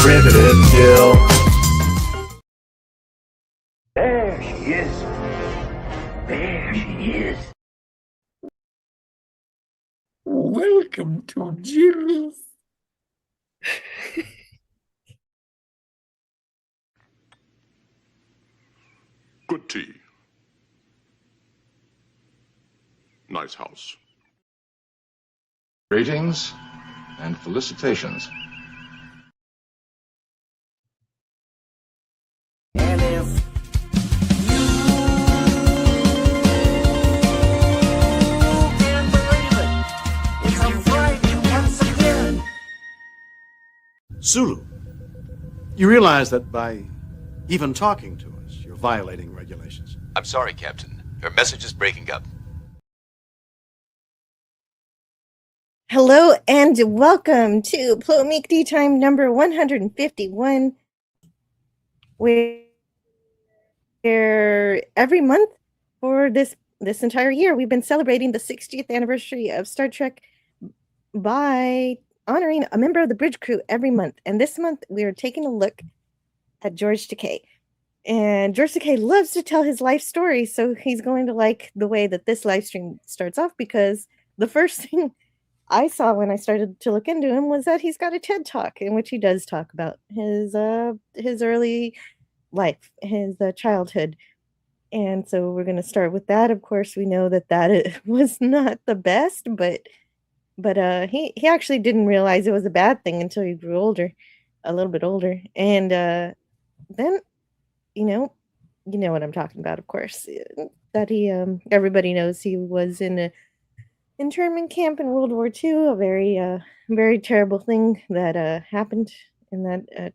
Riveted, Jill. There she is. There she is. Welcome to Jill's. Good tea. Nice house. Greetings and felicitations. And if you can't believe it, it's a Friday once again. Sulu, you realize that by even talking to us, you're violating regulations. I'm sorry, Captain. Your message is breaking up. Hello and welcome to Plomeek Teatime number 151, where every month for this entire year we've been celebrating the 60th anniversary of Star Trek by honoring a member of the bridge crew every month. And this month we are taking a look at George Takei. And George Takei loves to tell his life story, so he's going to like the way that this live stream starts off, because the first thing I saw when I started to look into him was that he's got a TED Talk in which he does talk about his early life, his childhood. And so we're going to start with that. Of course, we know that it was not the best, but he actually didn't realize it was a bad thing until he grew older, a little bit older. And then, you know what I'm talking about, of course, that he everybody knows he was in a internment camp in World War II, a very terrible thing that happened in that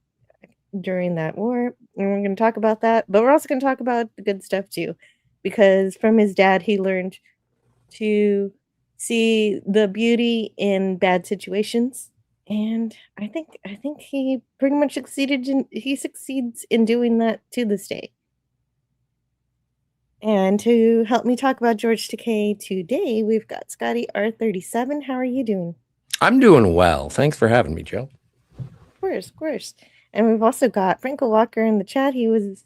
during that war. And we're going to talk about that, but we're also going to talk about the good stuff too, because from his dad he learned to see the beauty in bad situations, and I think he pretty much succeeds in doing that to this day. And to help me talk about George Takei today, we've got Scotty R37. How are you doing? I'm doing well. Thanks for having me, Jill. Of course. And we've also got Franco Walker in the chat. He was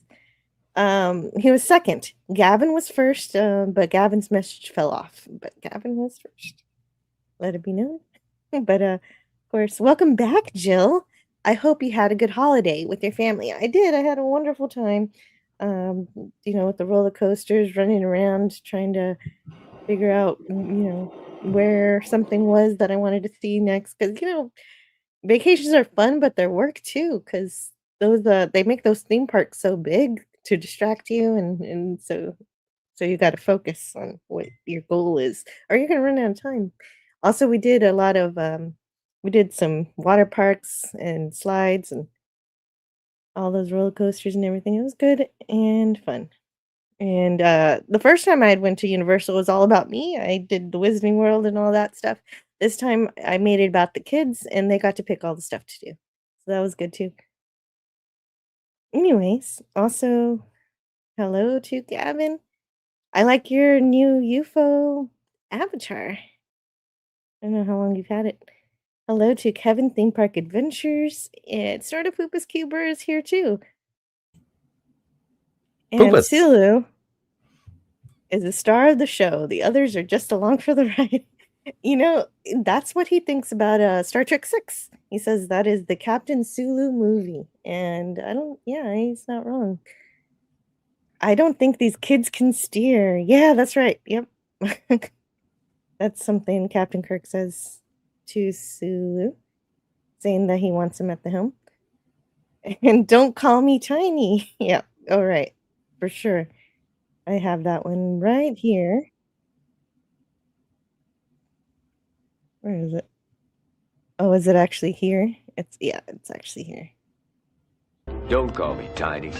second. Gavin was first, but Gavin's message fell off. But Gavin was first. Let it be known. But of course, welcome back, Jill. I hope you had a good holiday with your family. I did. I had a wonderful time. With the roller coasters, running around trying to figure out, where something was that I wanted to see next. Because, vacations are fun, but they're work too. Because those they make those theme parks so big to distract you, and so you got to focus on what your goal is, or you're gonna run out of time. Also, we did a lot of we did some water parks and slides and all those roller coasters and everything. It was good and fun. And the first time I went to Universal was all about me. I did the Wizarding World and all that stuff. This time I made it about the kids, and they got to pick all the stuff to do. So that was good too. Anyways, also, hello to Gavin. I like your new UFO avatar. I don't know how long you've had it. Hello to Kevin Theme Park Adventures. And Sort of Poopus Cuber is here too. And Poopus. Sulu is the star of the show. The others are just along for the ride. That's what he thinks about Star Trek 6. He says that is the Captain Sulu movie. And he's not wrong. I don't think these kids can steer. Yeah, that's right. Yep. That's something Captain Kirk says to Sulu, saying that he wants him at the helm. And don't call me tiny. Yeah, all right, for sure. I have that one right here. Where is it? Oh, is it actually here? It's actually here. Don't call me tiny.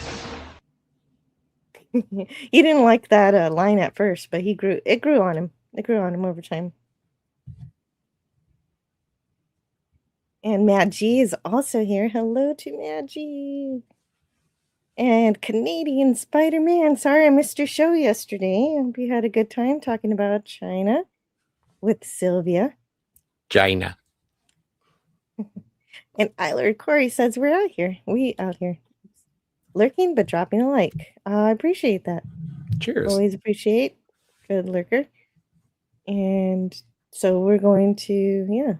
He didn't like that line at first, but it grew on him. It grew on him over time. And Matt G is also here. Hello to Matt G. And Canadian Spider-Man. Sorry I missed your show yesterday. I hope you had a good time talking about China with Sylvia. China. And Eiler Corey says we're out here. We out here. Lurking but dropping a like. I appreciate that. Cheers. Always appreciate good lurker. And so we're going to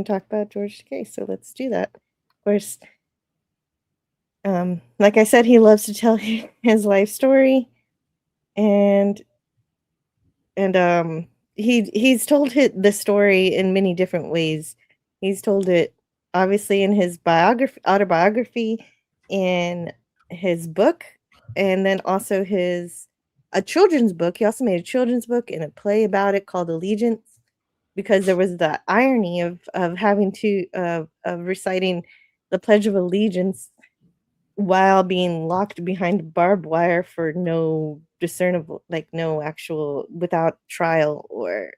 talk about George Takei. So let's do that. Of course, like I said, he loves to tell his life story, and he's told the story in many different ways. He's told it obviously in his autobiography, in his book, and then also a children's book. He also made a children's book and a play about it called Allegiance, because there was the irony of having to of reciting the Pledge of Allegiance while being locked behind barbed wire for no discernible, like no actual, without trial or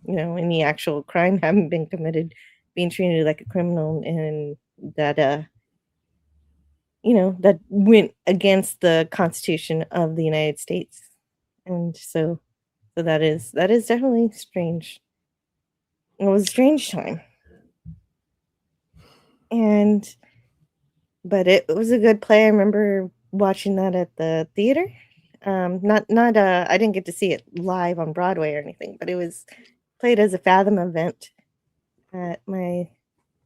any actual crime having been committed, being treated like a criminal, and that that went against the Constitution of the United States. And so that is definitely strange. It was a strange time. But it was a good play. I remember watching that at the theater. Not I didn't get to see it live on Broadway or anything, but it was played as a Fathom event at my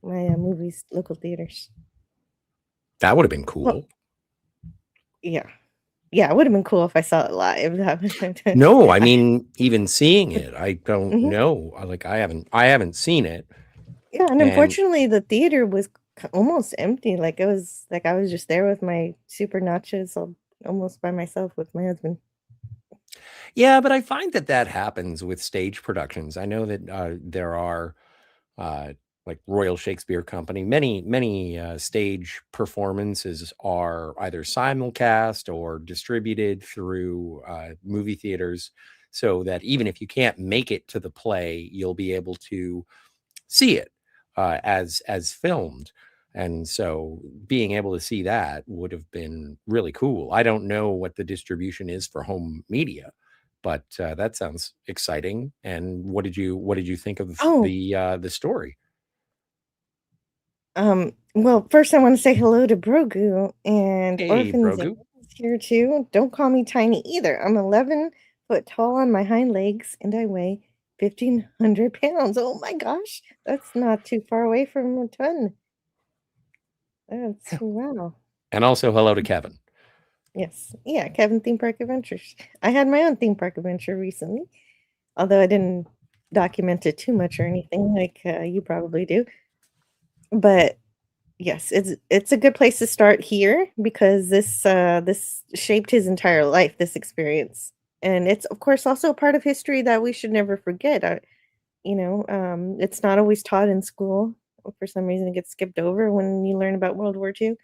movies local theaters. That would have been cool. Well, yeah, it would have been cool if I saw it live. No, I mean, even seeing it, I don't Mhm. know. Like I haven't seen it. Yeah, and unfortunately, the theater was almost empty. Like I was just there with my super nachos, almost by myself with my husband. Yeah, but I find that happens with stage productions. I know that there are like Royal Shakespeare Company, many stage performances are either simulcast or distributed through movie theaters, so that even if you can't make it to the play, you'll be able to see it as filmed. And so being able to see that would have been really cool. I don't know what the distribution is for home media, but that sounds exciting. And what did you think of the story? Well, first I want to say hello to Brogu and Hey, Orphans Brogu. is here too. Don't call me tiny either. I'm 11 foot tall on my hind legs and I weigh 1,500 pounds. Oh my gosh, that's not too far away from a ton. That's wow. And also hello to Kevin. Yes. Yeah, Kevin Theme Park Adventures. I had my own theme park adventure recently, although I didn't document it too much or anything like you probably do. But yes, it's a good place to start here because this shaped his entire life, this experience. And it's of course also a part of history that we should never forget. It's not always taught in school. For some reason it gets skipped over when you learn about World War II.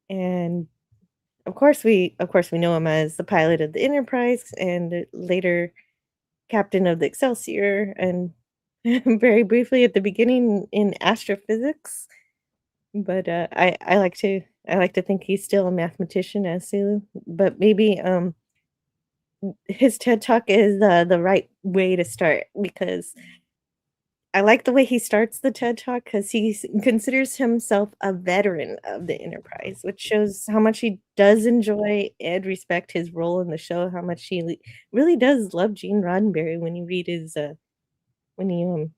And of course we know him as the pilot of the Enterprise and later captain of the Excelsior, and very briefly at the beginning in astrophysics. But I like to think he's still a mathematician as Sulu. But maybe his TED Talk is the right way to start, because I like the way he starts the TED Talk because he considers himself a veteran of the Enterprise, which shows how much he does enjoy and respect his role in the show. How much he really does love Gene Roddenberry. When you read his when you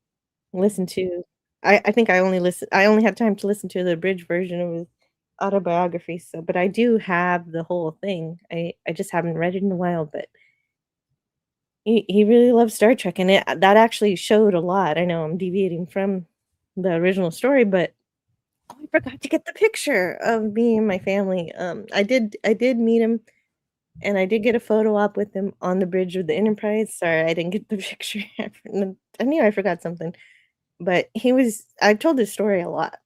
listen to, I think I only had time to listen to the abridged version of his autobiography, so but I do have the whole thing. I just haven't read it in a while, but he really loves Star Trek, and that actually showed a lot. I know I'm deviating from the original story, but oh, I forgot to get the picture of me and my family. I did meet him, and I did get a photo op with him on the bridge of the Enterprise. Sorry, I didn't get the picture. I knew I forgot something. But I've told this story a lot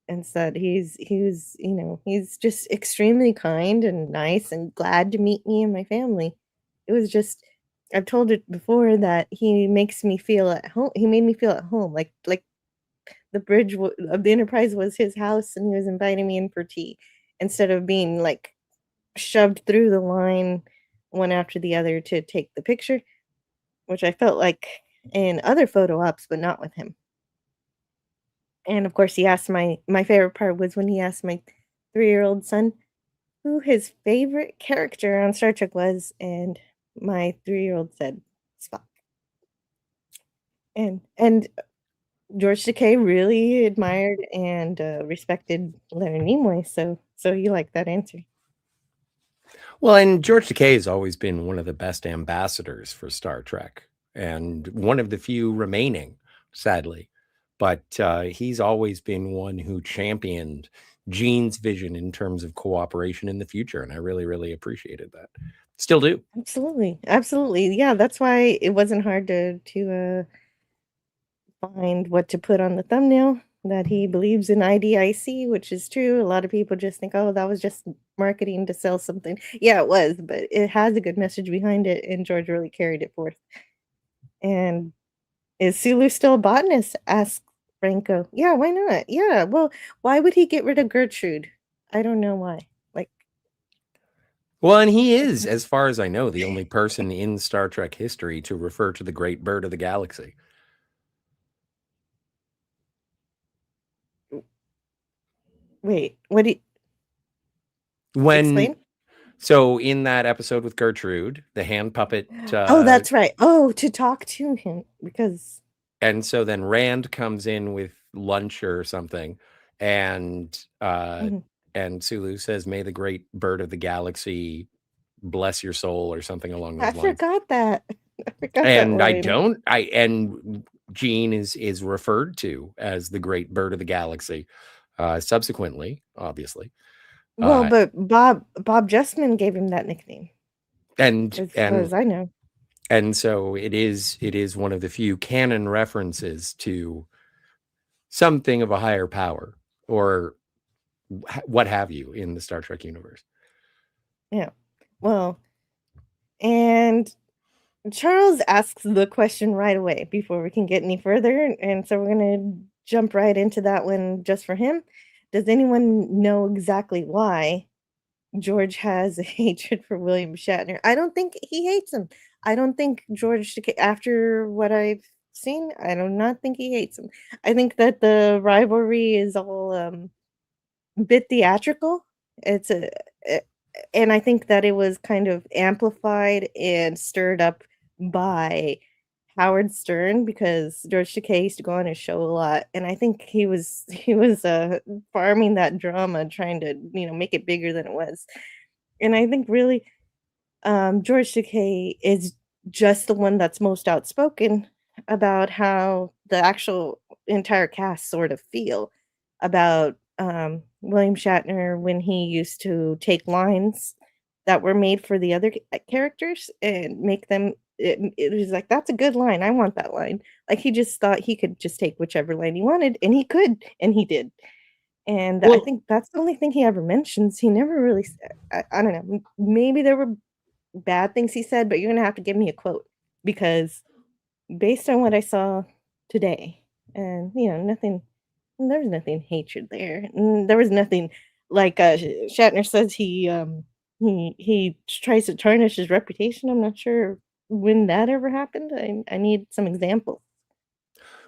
and said he's just extremely kind and nice and glad to meet me and my family. It was just I've told it before that he makes me feel at home. He made me feel at home, like the bridge of the Enterprise was his house, and he was inviting me in for tea instead of being like shoved through the line one after the other to take the picture, which I felt like in other photo ops, but not with him. And of course, he asked my favorite part was when he asked my 3-year-old son who his favorite character on Star Trek was, and my 3-year-old said Spock. And George Takei really admired and respected Leonard Nimoy, so he liked that answer. Well, and George Takei has always been one of the best ambassadors for Star Trek, and one of the few remaining, sadly. But he's always been one who championed Gene's vision in terms of cooperation in the future, and I really, really appreciated that. Still do. Absolutely, absolutely. Yeah, that's why it wasn't hard to find what to put on the thumbnail. That he believes in IDIC, which is true. A lot of people just think, oh, that was just marketing to sell something. Yeah, it was, but it has a good message behind it, and George really carried it forth. And is Sulu still a botanist? Asked Franco. Yeah, why not? Yeah, well, why would he get rid of Gertrude? I don't know why. Like, Well, and he is, as far as I know, the only person in Star Trek history to refer to the great bird of the galaxy. wait, what do you When explain? So in that episode with Gertrude, the hand puppet, Oh, that's right. Oh, to talk to him because and so then Rand comes in with lunch or something, and Mhm. and Sulu says, "May the great bird of the galaxy bless your soul," or something along I those lines. forgot that. I forgot that And line. and Gene is referred to as the great bird of the galaxy, subsequently, obviously. Well, Uh, but Bob Justman gave him that nickname, and as far and as I know. and so it is one of the few canon references to something of a higher power, or what have you, in the Star Trek universe. Yeah. Well, and Charles asks the question right away before we can get any further, and so we're gonna jump right into that one just for him. Does anyone know exactly why George has a hatred for William Shatner? I don't think he hates him. I don't think after what I've seen, I do not think he hates him. I think that the rivalry is all bit theatrical. It's a a and I think that it was kind of amplified and stirred up by Howard Stern because George Takei used to go on his show a lot, and I think he was farming that drama, trying to, make it bigger than it was. And I think really, George Takei is just the one that's most outspoken about how the actual entire cast sort of feel about, William Shatner when he used to take lines that were made for the other characters and make them it was like, "That's a good line, I want that line." Like, he just thought he could just take whichever line he wanted, and he could, and he did. And I Well, think that's the only thing he ever mentions. He never really I don't know, maybe there were bad things he said, but you're gonna have to give me a quote because based on what I saw today, and nothing, there was nothing hatred there. There was nothing like Shatner says he tries to tarnish his reputation. I'm not sure when that ever happened. I need some examples.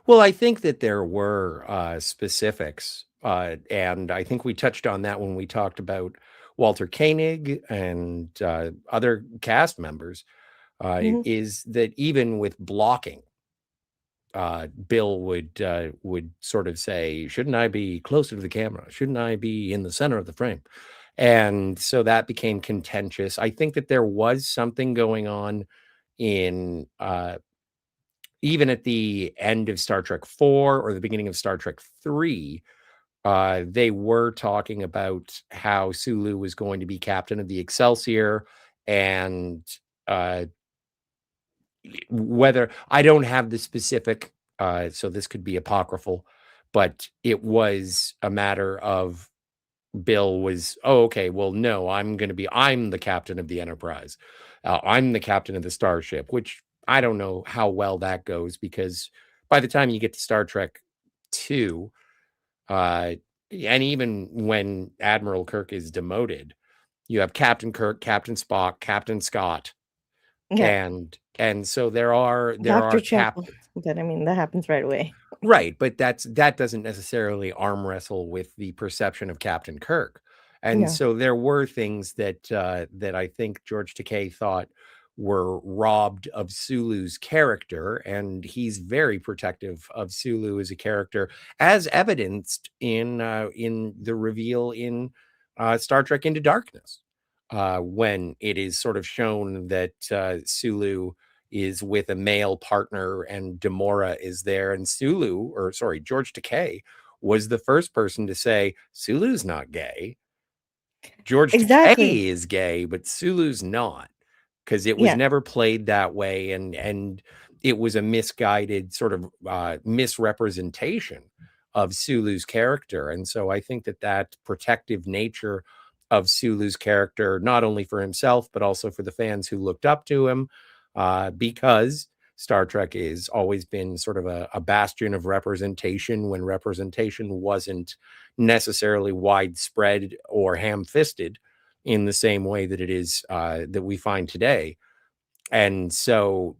well, I think that there were specifics, and I think we touched on that when we talked about Walter Koenig and other cast members. Mhm. Is that even with blocking, Bill would sort of say, "Shouldn't I be closer to the camera? Shouldn't I be in the center of the frame?" And so that became contentious. I think that there was something going on in even at the end of Star Trek 4 or the beginning of Star Trek 3. They were talking about how Sulu was going to be captain of the Excelsior, and uh, whether I don't have the specific, so this could be apocryphal, but it was a matter of Bill was, oh, okay, well, no, I'm the captain of the Enterprise. I'm the captain of the Starship, which I don't know how well that goes, because by the time you get to Star Trek 2, uh, and even when Admiral Kirk is demoted, you have Captain Kirk, Captain Spock, Captain Scott, Yeah. and so there are Dr. Chapel. captains. But I mean, that happens right away. Right, but that doesn't necessarily arm wrestle with the perception of Captain Kirk. And No. so there were things that that I think George Takei thought were robbed of Sulu's character, and he's very protective of Sulu as a character, as evidenced in the reveal in Star Trek Into Darkness, when it is sort of shown that Sulu is with a male partner and Demora is there, and George Takei was the first person to say Sulu's not gay. George Exactly. Takei is gay, but Sulu's not, because it was Yeah. never played that way, and it was a misguided sort of misrepresentation of Sulu's character. And so I think that protective nature of Sulu's character, not only for himself but also for the fans who looked up to him, because Star Trek has always been sort of a bastion of representation when representation wasn't necessarily widespread or ham-fisted in the same way that it is that we find today. And so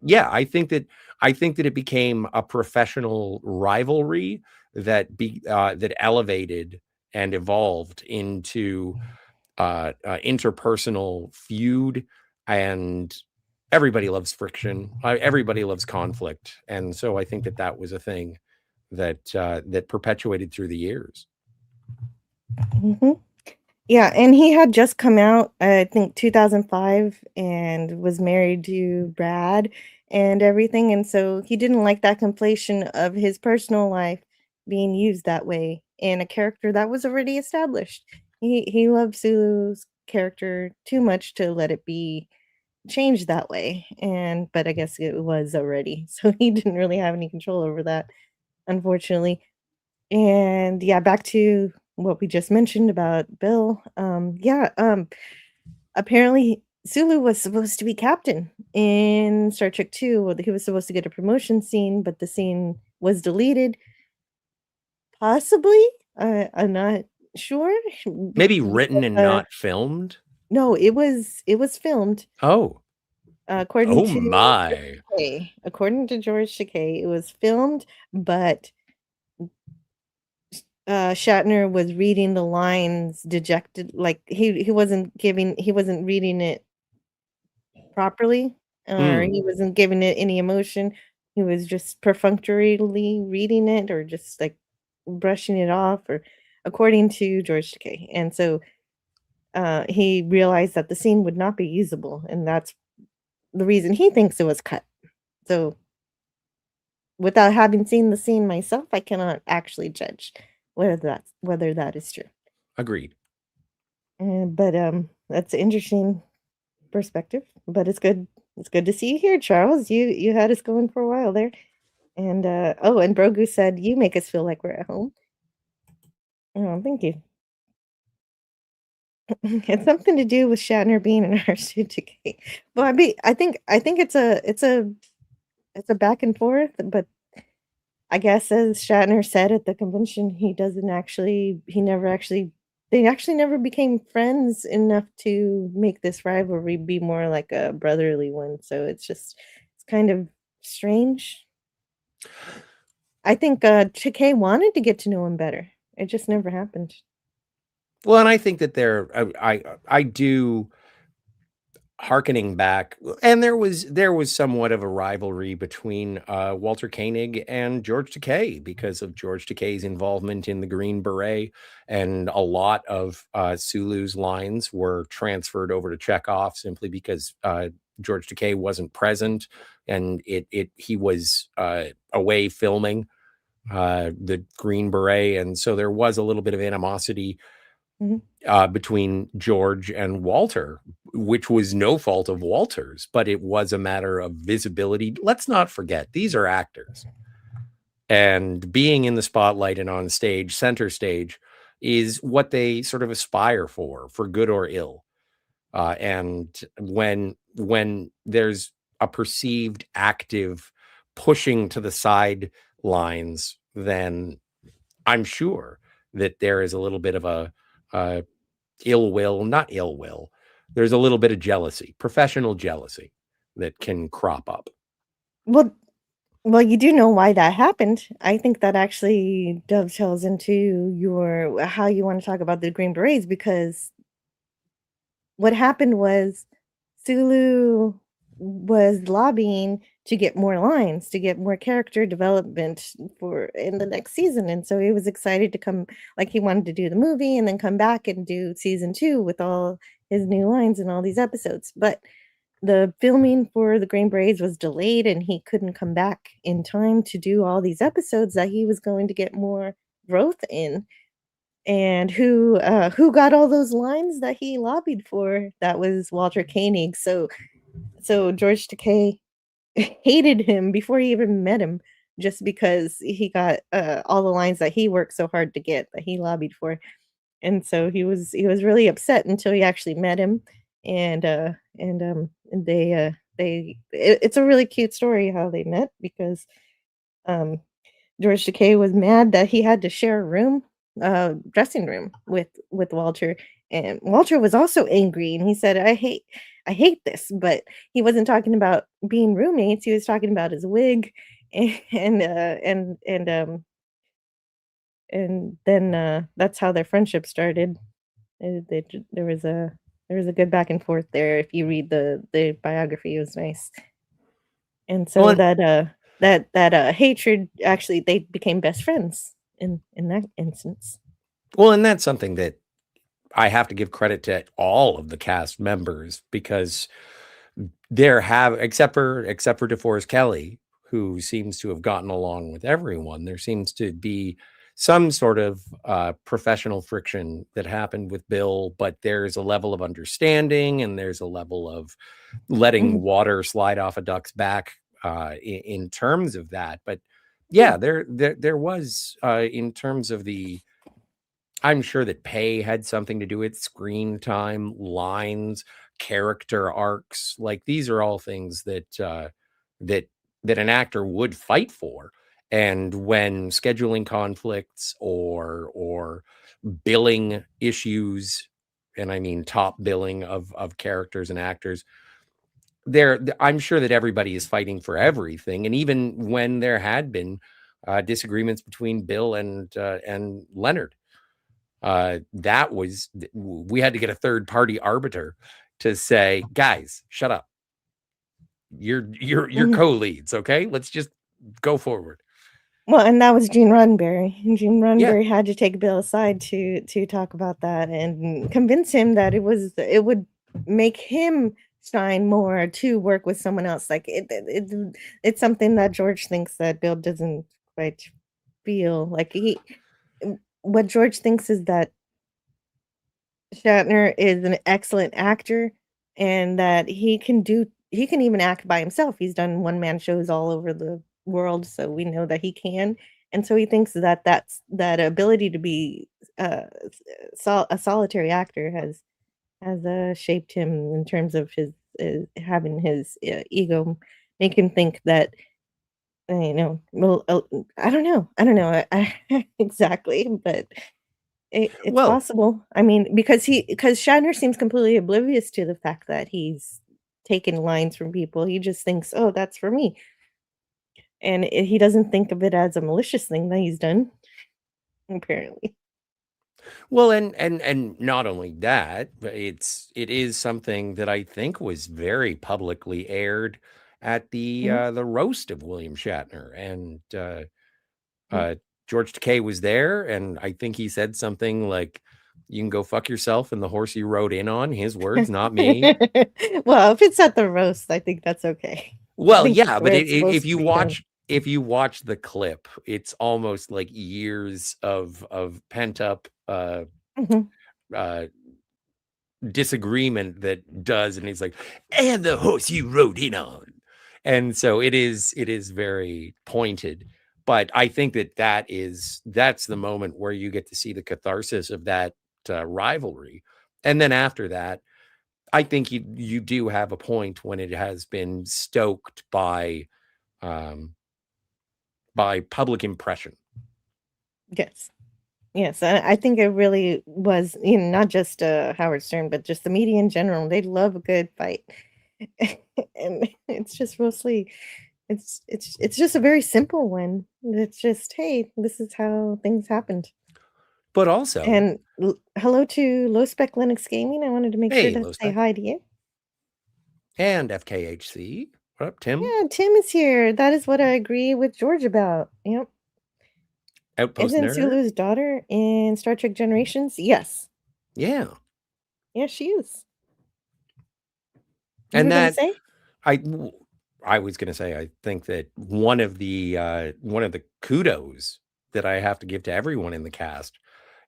yeah, I think that it became a professional rivalry that elevated and evolved into interpersonal feud, and everybody loves friction, everybody loves conflict, and so I think that was a thing that perpetuated through the years. Hmm. Yeah, and he had just come out, I think 2005, and was married to Brad and everything, and so he didn't like that conflation of his personal life being used that way in a character that was already established. He loved Sulu's character too much to let it be changed that way, and but I guess it was already, so he didn't really have any control over that, unfortunately. And yeah, back to what we just mentioned about Bill. Yeah, apparently Sulu was supposed to be captain in Star Trek 2. Well, he was supposed to get a promotion scene, but the scene was deleted. Possibly. I'm not sure. Maybe written and Uh, not filmed. no, it was filmed. Oh According to my. According to George Takei, it was filmed, but Shatner was reading the lines dejected, like he wasn't reading it properly, or he wasn't giving it any emotion. He was just perfunctorily reading it, or just like brushing it off, or according to George Takei. And so he realized that the scene would not be usable, and that's the reason he thinks it was cut. So without having seen the scene myself, I cannot actually judge whether that is true. Agreed. But that's an interesting perspective. But it's good. It's good to see you here, Charles. You had us going for a while there. And oh, and Brogu said you make us feel like we're at home. Oh, thank you. It's something to do with Shatner being in our Decay. Well, I think it's a back and forth, but I guess as Shatner said at the convention, they actually never became friends enough to make this rivalry be more like a brotherly one. So it's kind of strange. I think Takei wanted to get to know him better. It just never happened. Well, and I think that I do, hearkening back, and there was somewhat of a rivalry between Walter Koenig and George Takei because of George Takei's involvement in the Green Beret, and a lot of Sulu's lines were transferred over to Chekhov simply because George Takei wasn't present, and he was away filming the Green Beret, and so there was a little bit of animosity between George and Walter, which was no fault of Walter's, but it was a matter of visibility. Let's not forget, these are actors, and being in the spotlight and on stage, center stage, is what they sort of aspire for good or ill. And when there's a perceived active pushing to the sidelines, then I'm sure that there is a little bit of a not ill will, there's a little bit of jealousy, professional jealousy, that can crop up. Well, you do know why that happened. I think that actually dovetails into your how you want to talk about the Green Berets, because what happened was Sulu was lobbying to get more lines, to get more character development for in the next season, and so he was excited to come, like, he wanted to do the movie and then come back and do season 2 with all his new lines and all these episodes, but the filming for the Green Berets was delayed, and he couldn't come back in time to do all these episodes that he was going to get more growth in. And who got all those lines that he lobbied for? That was Walter Koenig. So George Takei hated him before he even met him, just because he got all the lines that he worked so hard to get, that he lobbied for. And so he was really upset until he actually met him, and it's a really cute story how they met, because um George Takei was mad that he had to share a room, dressing room with Walter, and Walter was also angry, and he said, I hate this," but he wasn't talking about being roommates, he was talking about his wig, and, and then, that's how their friendship started. There was a good back and forth there. If you read the biography, it was nice. And Well, so and, that hatred, actually, they became best friends in that instance. and that's something that I have to give credit to all of the cast members, because except for DeForest Kelley, who seems to have gotten along with everyone, there seems to be some sort of professional friction that happened with Bill, but there's a level of understanding, and there's a level of letting Mhm. water slide off a duck's back in terms of that. But yeah, there was in terms of I'm sure that pay had something to do with screen time, lines, character arcs. Like, these are all things that an actor would fight for. And when scheduling conflicts or billing issues, and I mean top billing of characters and actors, I'm sure that everybody is fighting for everything. And even when there had been disagreements between Bill and Leonard, we had to get a third party arbiter to say, guys, shut up. You're Mhm. co-leads, okay? Let's just go forward. Well, and that was Gene Roddenberry, and Gene Yeah. Roddenberry had to take Bill aside to talk about that and convince him that it would make him shine more to work with someone else. Like, it's something that George thinks that Bill doesn't quite feel. Like, what George thinks is that Shatner is an excellent actor, and that he can even act by himself. He's done one-man shows all over the world, so we know that he can, and so he thinks that that ability to be, a solitary actor has shaped him in terms of his, having his, ego make him think that, well, I don't know, exactly, but it's Well, possible. I mean, because Shatner seems completely oblivious to the fact that he's taken lines from people. He just thinks, "Oh, that's for me." And he doesn't think of it as a malicious thing that he's done, apparently. and not only that, but it is something that I think was very publicly aired at Mhm, the roast of William Shatner. And mhm. George Takei was there, and I think he said something like, "You can go fuck yourself," and the horse you rode in on. His words, not me. Well, if it's at the roast, I think that's okay. I Well, think that's yeah, the but way it's if supposed to you be done. watch the clip, it's almost like years of pent up Mhm. uh disagreement that does, and he's like, "And the horse you rode in on," and so it is very pointed. But I think that's the moment where you get to see the catharsis of that rivalry. And then after that, I think you do have a point when it has been stoked um by public impression. Yes. Yes, I think it really was, not just Howard Stern, but just the media in general. They love a good fight, and it's just mostly, it's just a very simple one. It's just, hey, this is how things happened. But also, And hello to Low Spec Linux Gaming. I wanted to make sure hey, to Low say Spec hi to you. and FKHC. What up, Tim? Yeah, Tim is here. That is what I agree with George about. Yep. Outpost Isn't Nerd. Sulu's daughter in Star Trek Generations? Yes. Yeah. Yeah, she is. You And were gonna that say? I was going to say, I think that one of the kudos that I have to give to everyone in the cast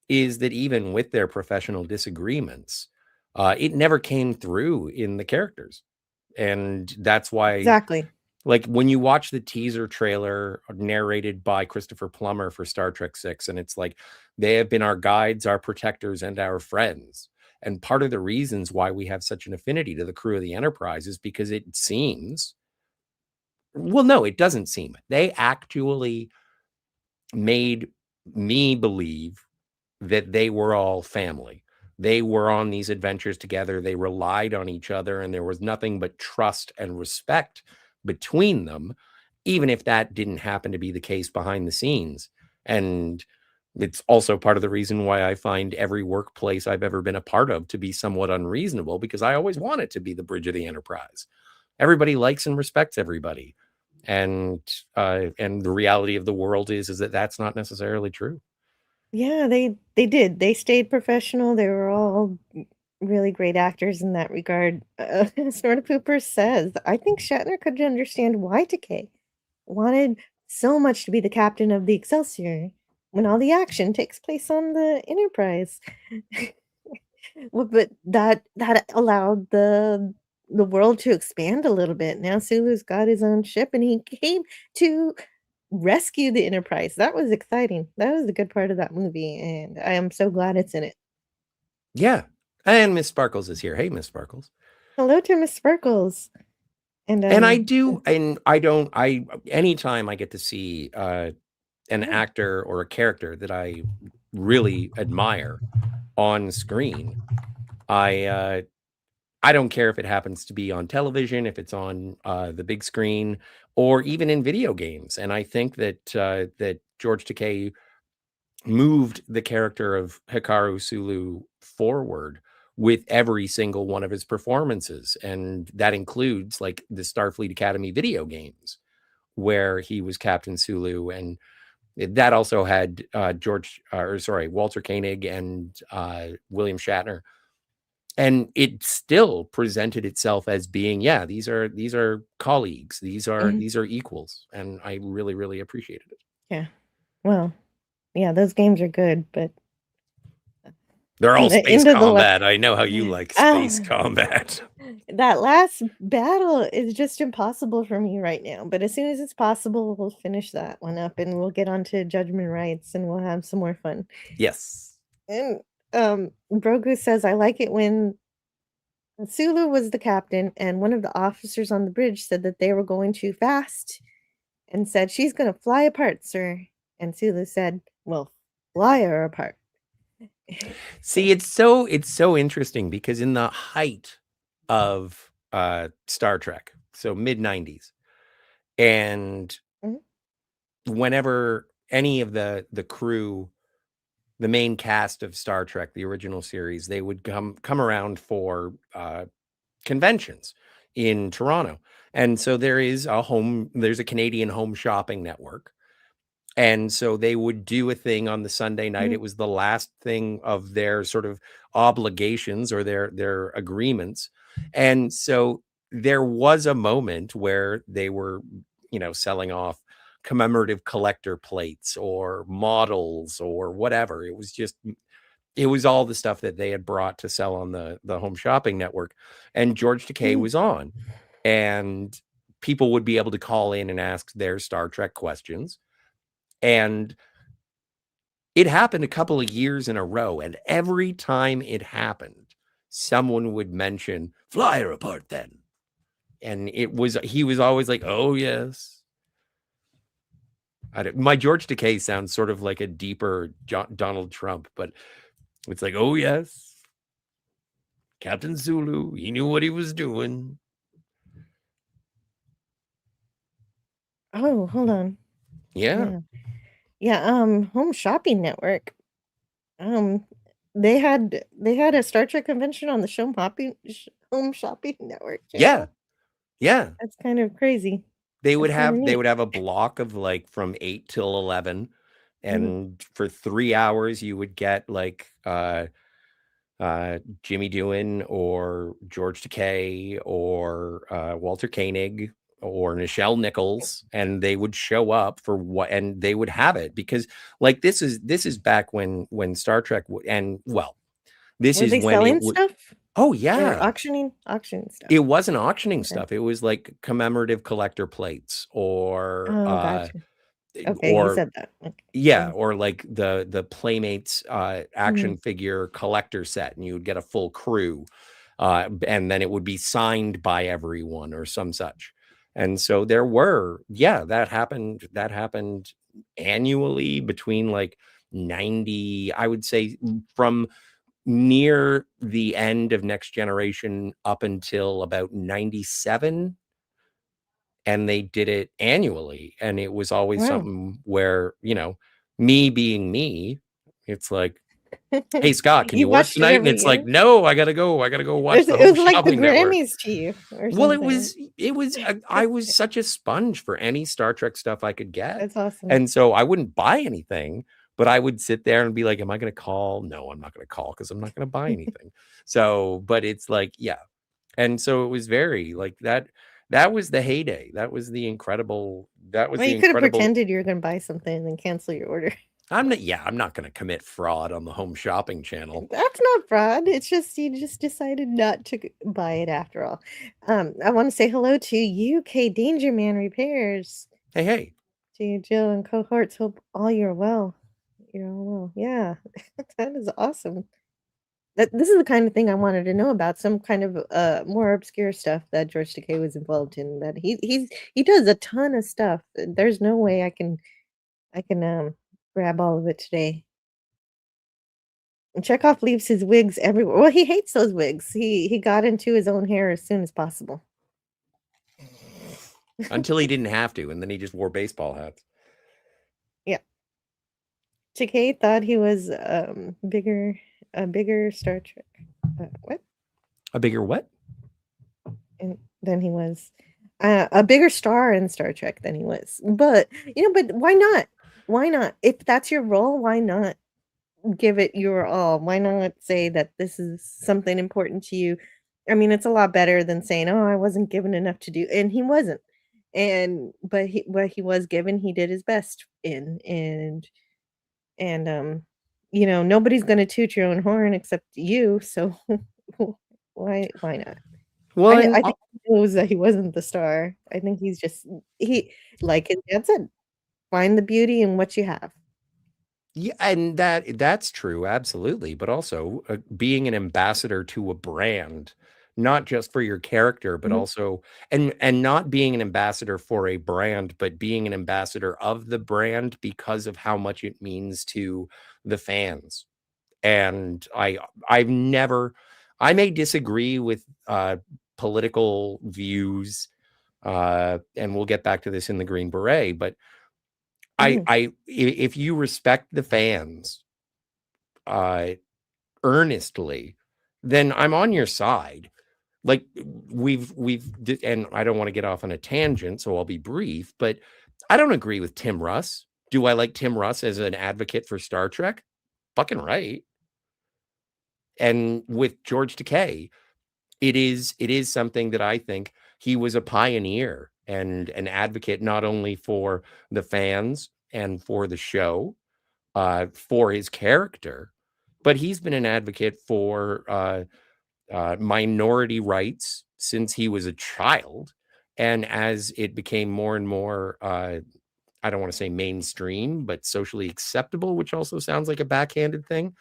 is that even with their professional disagreements, it never came through in the characters. And that's why, Exactly. like, when you watch the teaser trailer narrated by Christopher Plummer for Star Trek 6, and it's like, they have been our guides, our protectors, and our friends. And part of the reasons why we have such an affinity to the crew of the Enterprise is because it seems, well, no, it doesn't seem. They actually made me believe that they were all family. They were on these adventures together. They relied on each other, and there was nothing but trust and respect between them, even if that didn't happen to be the case behind the scenes. And it's also part of the reason why I find every workplace I've ever been a part of to be somewhat unreasonable, because I always want it to be the bridge of the Enterprise. Everybody likes and respects everybody. And the reality of the world is that that's not necessarily true. Yeah, they did. They stayed professional. They were all really great actors in that regard. Snorta Pooper says, I think Shatner could understand why Takei wanted so much to be the captain of the Excelsior when all the action takes place on the Enterprise. Well, but that allowed the world to expand a little bit. Now Sulu's got his own ship, and he came to rescue the Enterprise. That was exciting. That was the good part of that movie, and I am so glad it's in it. Yeah. And Miss Sparkles is here. Hey, Miss Sparkles. Hello to Miss Sparkles. And I do, and I don't, anytime I get to see an actor or a character that I really admire on screen, I don't care if it happens to be on television, if it's on the big screen, or even in video games. And I think that that George Takei moved the character of Hikaru Sulu forward with every single one of his performances. And that includes like the Starfleet Academy video games where he was Captain Sulu. And that also had Walter Koenig and William Shatner. And it still presented itself as being, yeah, these are colleagues. These are equals. And I really, really appreciated it. yeah. Well, yeah, those games are good, but They're all the space end of the combat. I know how you like space combat. that last battle is just impossible for me right now. But as soon as it's possible, we'll finish that one up and we'll get on to Judgment Rights and we'll have some more fun. Yes. And Brogu says, I like it when Sulu was the captain and one of the officers on the bridge said that they were going too fast and said, she's going to fly apart, sir. And Sulu said, well, fly her apart. See, it's so interesting because in the height of Star Trek, so mid 90s, and whenever any of the crew, the main cast of Star Trek, the original series, they would come around for conventions in Toronto. And so there's a Canadian home shopping network. And so they would do a thing on the Sunday night. It was the last thing of their sort of obligations or their agreements. And so there was a moment where they were, selling off commemorative collector plates or models or whatever. It was all the stuff that they had brought to sell on the home shopping network. And George Takei was on, and people would be able to call in and ask their Star Trek questions. And it happened a couple of years in a row. And every time it happened, someone would mention, fly her apart then. And he was always like, oh, yes. My George Takei sounds sort of like a deeper Donald Trump, but it's like, oh yes, Captain Zulu, he knew what he was doing. Oh, hold on. Yeah. Home Shopping Network. They had a Star Trek convention on the Home Shopping Network channel. Yeah. That's kind of crazy. They would That's kinda have neat. a block of like from 8 till 11, Mhm. and for 3 hours you would get like Jimmy Doohan or George Takei or Walter Koenig or Nichelle Nichols, and they would show up for what, and they would have it because like this is back when Star Trek and well, this Were is they when it selling would. stuff Oh or yeah, auctioning stuff? it wasn't auctioning Okay. stuff. It was like commemorative collector plates or Oh, gotcha. Okay, you said that. Okay. yeah, or like the Playmates Mhm. action figure collector set, and you would get a full crew, and then it would be signed by everyone or some such. And so there were, that happened. That happened annually between like 90, I would say, from near the end of Next Generation up until about 97. And they did it annually, and it was always Wow. something where, me being me, it's like, hey Scott, can You you work watched it tonight? And every it's like, year? no, I gotta go watch the It Home was like the Shopping Network. Grammys to you or Well, something. it was I was such a sponge for any Star Trek stuff I could get, That's awesome. and so I wouldn't buy anything, but I would sit there and be like, am I gonna call? No, I'm not gonna call because I'm not gonna buy anything. So but it's like, and so it was very like that. That was the heyday. That was the incredible. Well, you could have pretended you were gonna buy something and then cancel your order. I'm not going to commit fraud on the Home Shopping channel. That's not fraud. It's just you just decided not to buy it after all. I want to say hello to UK Danger Man Repairs. Hey. To Jill and cohorts. Hope all you're well. You're all well. Yeah, that is awesome. This is the kind of thing I wanted to know about. Some kind of more obscure stuff that George Takei was involved in. That he does a ton of stuff. There's no way I can grab all of it today. And Chekhov leaves his wigs everywhere. Well, he hates those wigs. He got into his own hair as soon as possible. Until he didn't have to, and then he just wore baseball hats. Yeah. Takei thought he was a bigger Star Trek. What? A bigger what? Than he was. A bigger star in Star Trek than he was. But why not? Why not? If that's your role, why not give it your all? Why not say that this is something important to you? I mean, it's a lot better than saying, "Oh, I wasn't given enough to do," and he wasn't. But what he was given, he did his best in, and nobody's gonna toot your own horn except you. So why not? Well, I think he knows that he wasn't the star. I think he's just like his dad said, find the beauty in what you have. yeah, and that's true, absolutely. But also being an ambassador to a brand, not just for your character, but Mhm. also, and not being an ambassador for a brand, but being an ambassador of the brand because of how much it means to the fans. And I may disagree with political views, and we'll get back to this in the Green Beret, but Mhm. if you respect the fans earnestly, then I'm on your side. Like and I don't want to get off on a tangent, so I'll be brief, but I don't agree with Tim Russ. Do I like Tim Russ as an advocate for Star Trek? Fucking right. And with George Takei, it is something that I think he was a pioneer and an advocate not only for the fans and for the show, for his character, but he's been an advocate for minority rights since he was a child. And as it became more and more, I don't want to say mainstream, but socially acceptable, which also sounds like a backhanded thing.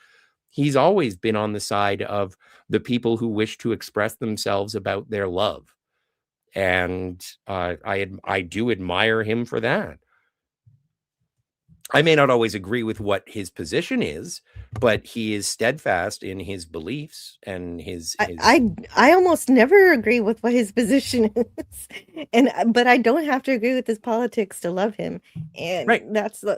He's always been on the side of the people who wish to express themselves about their love. And I do admire him for that. I may not always agree with what his position is, but he is steadfast in his beliefs and his. I almost never agree with what his position is, but I don't have to agree with his politics to love him, and Right. that's in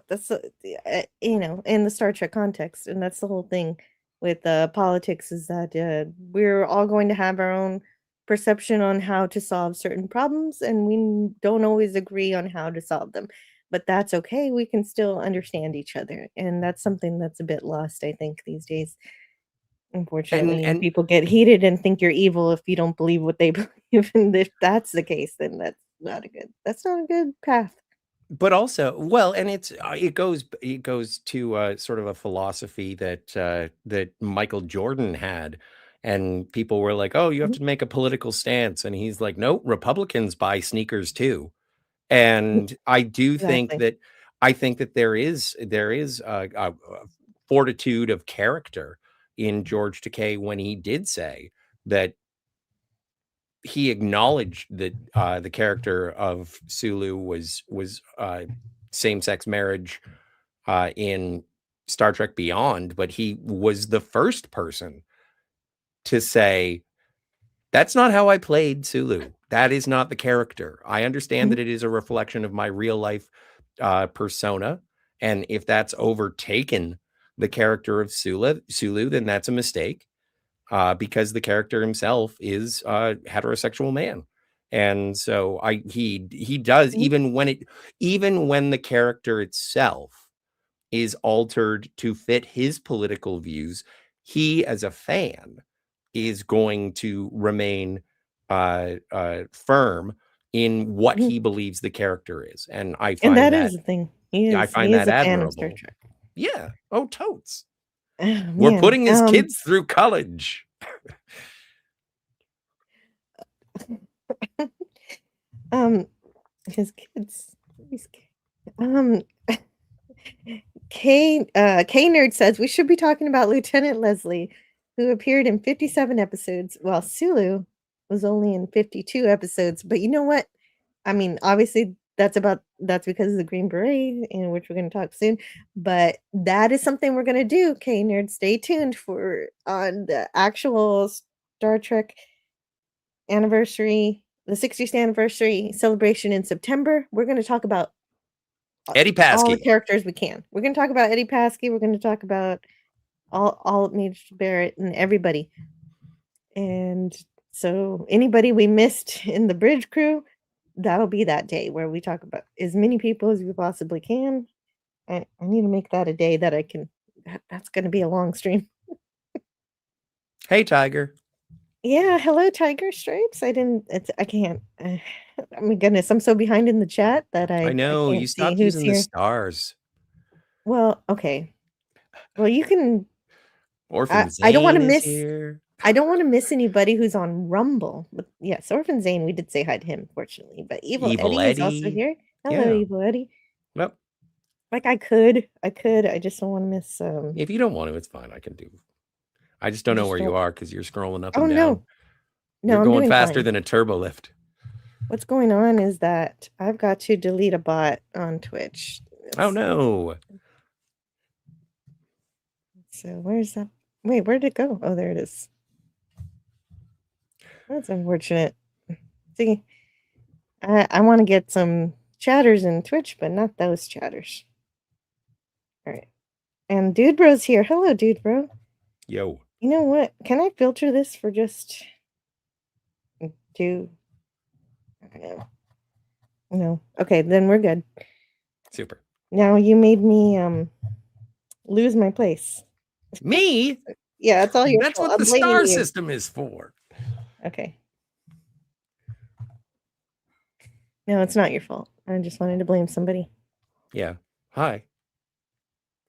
the Star Trek context, and that's the whole thing with politics is that we're all going to have our own perception on how to solve certain problems, and we don't always agree on how to solve them. But that's okay. We can still understand each other, and that's something that's a bit lost, I think, these days. Unfortunately, and And people get heated and think you're evil if you don't believe what they believe, and if that's the case, then that's not a good path. but also, well, and it goes to sort of a philosophy that Michael Jordan had, and people were like, "Oh, you have Mhm. to make a political stance," and he's like, "No, Republicans buy sneakers too." And I do think Exactly. that there is a fortitude of character in George Takei when he did say that he acknowledged that the character of Sulu was same-sex marriage in Star Trek Beyond, but he was the first person to say, "That's not how I played Sulu. That is not the character. I understand Mhm. that it is a reflection of my real life persona, and if that's overtaken the character of Sulu, then that's a mistake." Because the character himself is a heterosexual man. And so he does, Mhm. even when the character itself is altered to fit his political views, he as a fan is going to remain firm in what Mhm. he believes the character is. And And that is the thing. I He find is that a fan of Star admirable. Trek. Yeah. Oh, totes. Oh, We're man. putting his kids through college. Um, his kids. His ki- Um, K Nerd says we should be talking about Lieutenant Leslie, who appeared in 57 episodes, while Sulu was only in 52 episodes. But you know what? I mean, obviously that's because of the Green Beret, in which we're going to talk soon. But that is something we're going to do. K Nerd, stay tuned for on the actual Star Trek anniversary, the 60th anniversary celebration in September. We're going to talk about Eddie all the Paskey. characters we can. We're gonna talk about Eddie Paskey, we're gonna talk about all Major Barrett and everybody. And so anybody we missed in the bridge crew, that'll be that day where we talk about as many people as we possibly can. I need to make that a day that I can that's gonna be a long stream. Hey, Tiger. Yeah, hello, Tiger Stripes. I can't. Oh my goodness, I'm so behind in the chat that I I know you can't see stopped who's using the here. stars. Well, okay. Well, you can Orphan I don't wanna Zane is miss here. I don't wanna miss anybody who's on Rumble, but yes, Orphan Zane, we did say hi to him, fortunately, but Evil Evil Eddie is also Eddie. here. Hello, Yeah. Evil Eddie. Well, Like, I just don't wanna miss, if you don't want to, it's fine. I can do. I just don't know just where you don't are because you're scrolling up Oh, and down. no. You're No, I'm going doing faster fine. than a turbo lift. What's going on is that I've got to delete a bot on Twitch. Oh Let's see. no. So, where's that? Wait, where'd it go? Oh, there it is. That's unfortunate. See, I wanna get some chatters in Twitch, but not those chatters. Alright. And Dude Bro's here. Hello, Dude Bro. Yo. You know what? Can I filter this for just 2? No. No. Okay, then we're good. Super. Now you made me lose my place. Me? Yeah, it's all your That's fault. what I'm the blaming star you. system is for. Okay. No, it's not your fault. I just wanted to blame somebody. Yeah. Hi.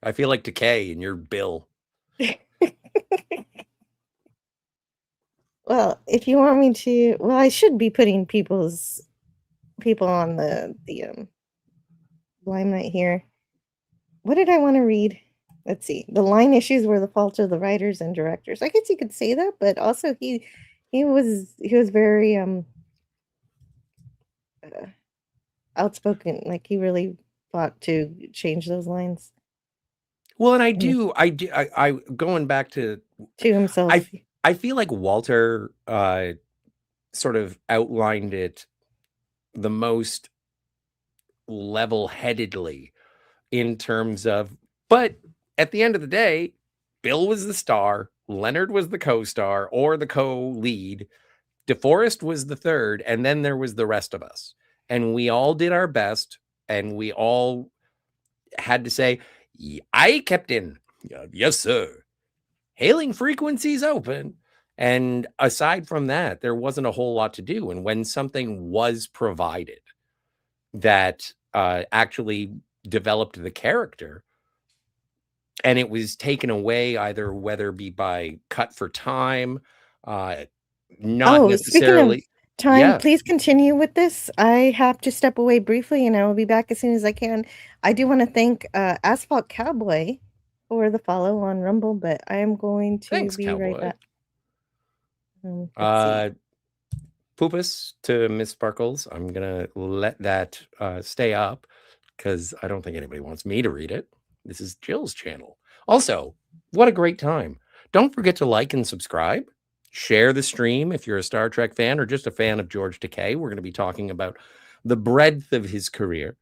I feel like Decay in your bill. Well, if you want me to, well, I should be putting people on the limelight here. What did I want to read? Let's see. The line issues were the fault of the writers and directors. I guess you could say that, but also he was very outspoken. Like he really Spock to change those lines Well, and I going back to, to himself. I feel like Walter sort of outlined it the most level-headedly in terms of, but at the end of the day, Bill was the star, Leonard was the co-star or the co-lead, DeForest was the third, and then there was the rest of us. And we all did our best, and we all had to say, "Aye, Captain. Yes, sir. Hailing frequencies open." And aside from that, there wasn't a whole lot to do. And when something was provided that actually developed the character, and it was taken away either whether it be by cut for time, not Oh, speaking of necessarily. time, Yeah. please continue with this. I have to step away briefly, and I will be back as soon as I can. I do want to thank Asphalt Cowboy for the follow on Rumble, but I am going to Thanks, be right Cowboy. back. Let's see. Poopus to Miss Sparkles. I'm gonna let that stay up because I don't think anybody wants me to read it. This is Jill's channel. Also, what a great time. Don't forget to like and subscribe. Share the stream if you're a Star Trek fan or just a fan of George Takei. We're going to be talking about the breadth of his career.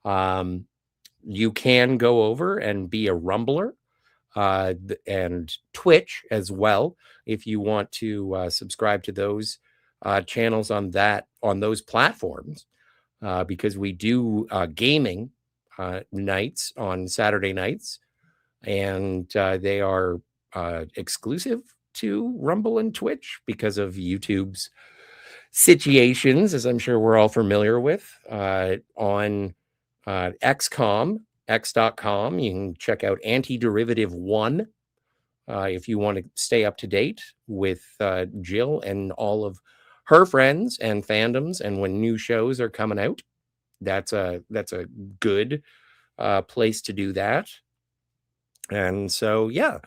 You can go over and be a Rumbler and Twitch as well if you want to subscribe to those channels on those platforms, because we do gaming nights on Saturday nights, and they are exclusive to Rumble and Twitch because of YouTube's situations, as I'm sure we're all familiar with. On x.com, you can check out Antiderivative 1 if you want to stay up to date with Jill and all of her friends and fandoms, and when new shows are coming out. That's a good place to do that. And so, yeah.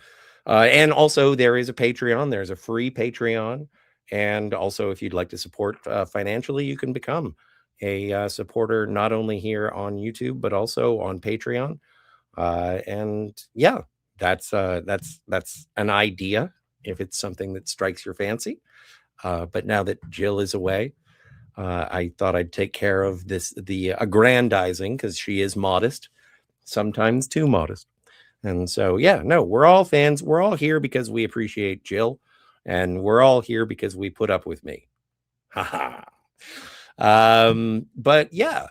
And also there is a Patreon. There's a free Patreon. And also, if you'd like to support financially, you can become a supporter, not only here on YouTube, but also on Patreon. And yeah, that's an idea if it's something that strikes your fancy. But now that Jill is away, I thought I'd take care of the aggrandizing, because she is modest, sometimes too modest. And so, yeah, no, we're all fans. We're all here because we appreciate Jill, and we're all here because we put up with me. Haha. But yeah,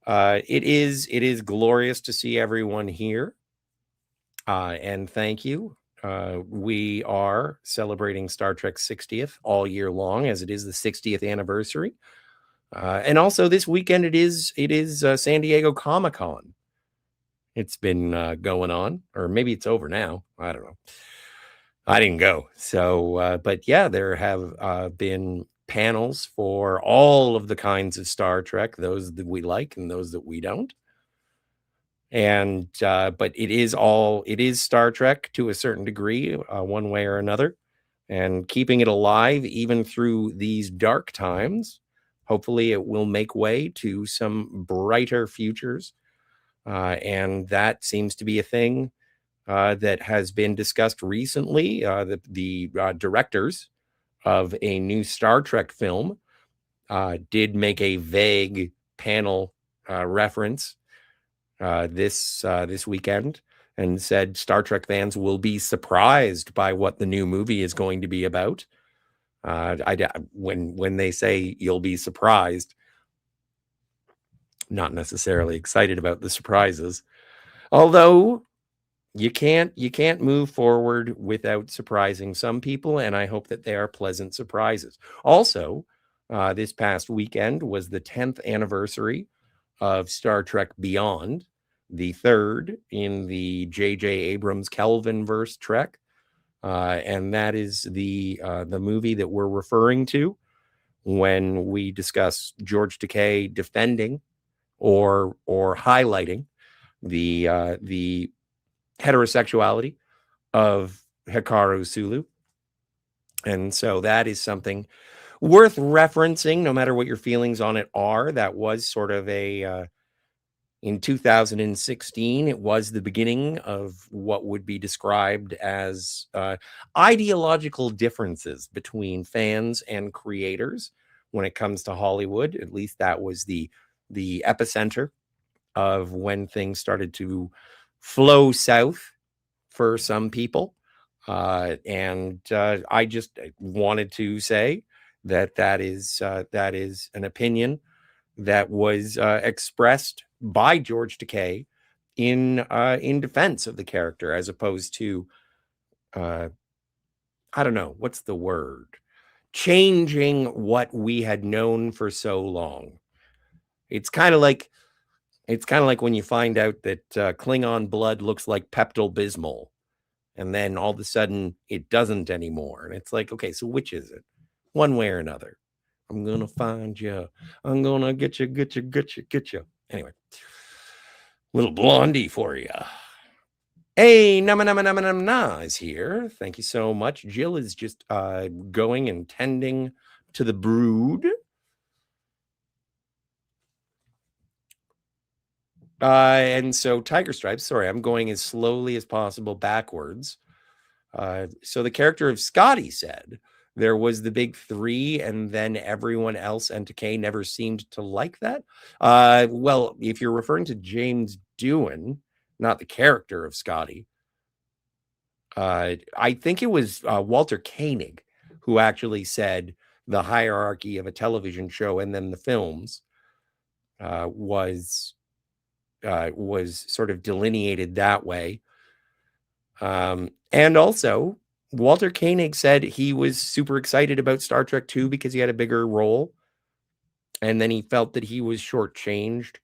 it is glorious to see everyone here. And thank you. We are celebrating Star Trek 60th all year long, as it is the 60th anniversary. And also this weekend, it is San Diego Comic-Con. It's been going on, or maybe it's over now. I don't know. I didn't go. So, but yeah, there have been panels for all of the kinds of Star Trek, those that we like and those that we don't. And but it is Star Trek to a certain degree, one way or another, and keeping it alive even through these dark times. Hopefully it will make way to some brighter futures. And that seems to be a thing that has been discussed recently. The directors of a new Star Trek film did make a vague panel reference this weekend, and said Star Trek fans will be surprised by what the new movie is going to be about. When they say you'll be surprised, not necessarily excited about the surprises, although you can't move forward without surprising some people, and I hope that they are pleasant surprises. Also, this past weekend was the 10th anniversary of Star Trek Beyond, the third in the J.J. Abrams Kelvinverse Trek, and that is the movie that we're referring to when we discuss George Takei defending or highlighting the heterosexuality of Hikaru Sulu. And so that is something worth referencing, no matter what your feelings on it are. That was sort of a In 2016, it was the beginning of what would be described as ideological differences between fans and creators when it comes to Hollywood. At least that was the epicenter of when things started to flow south for some people. And I just wanted to say that is an opinion that was expressed by George Takei in defense of the character, as opposed to I don't know, what's the word? Changing what we had known for so long. It's kind of like when you find out that Klingon blood looks like Pepto-Bismol, and then all of a sudden it doesn't anymore. And it's like, okay, so which is it? One way or another. I'm gonna find you. I'm gonna get you. Anyway, little Blondie for you. Hey, Nama is here. Thank you so much. Jill is just going and tending to the brood. And so Tiger Stripes, sorry, I'm going as slowly as possible backwards. So the character of Scotty said there was the big three, and then everyone else and Takei never seemed to like that. Well, if you're referring to James Doohan, not the character of Scotty, I think it was Walter Koenig who actually said the hierarchy of a television show and then the films was sort of delineated that way. And also, Walter Koenig said he was super excited about Star Trek 2 because he had a bigger role. And then he felt that he was shortchanged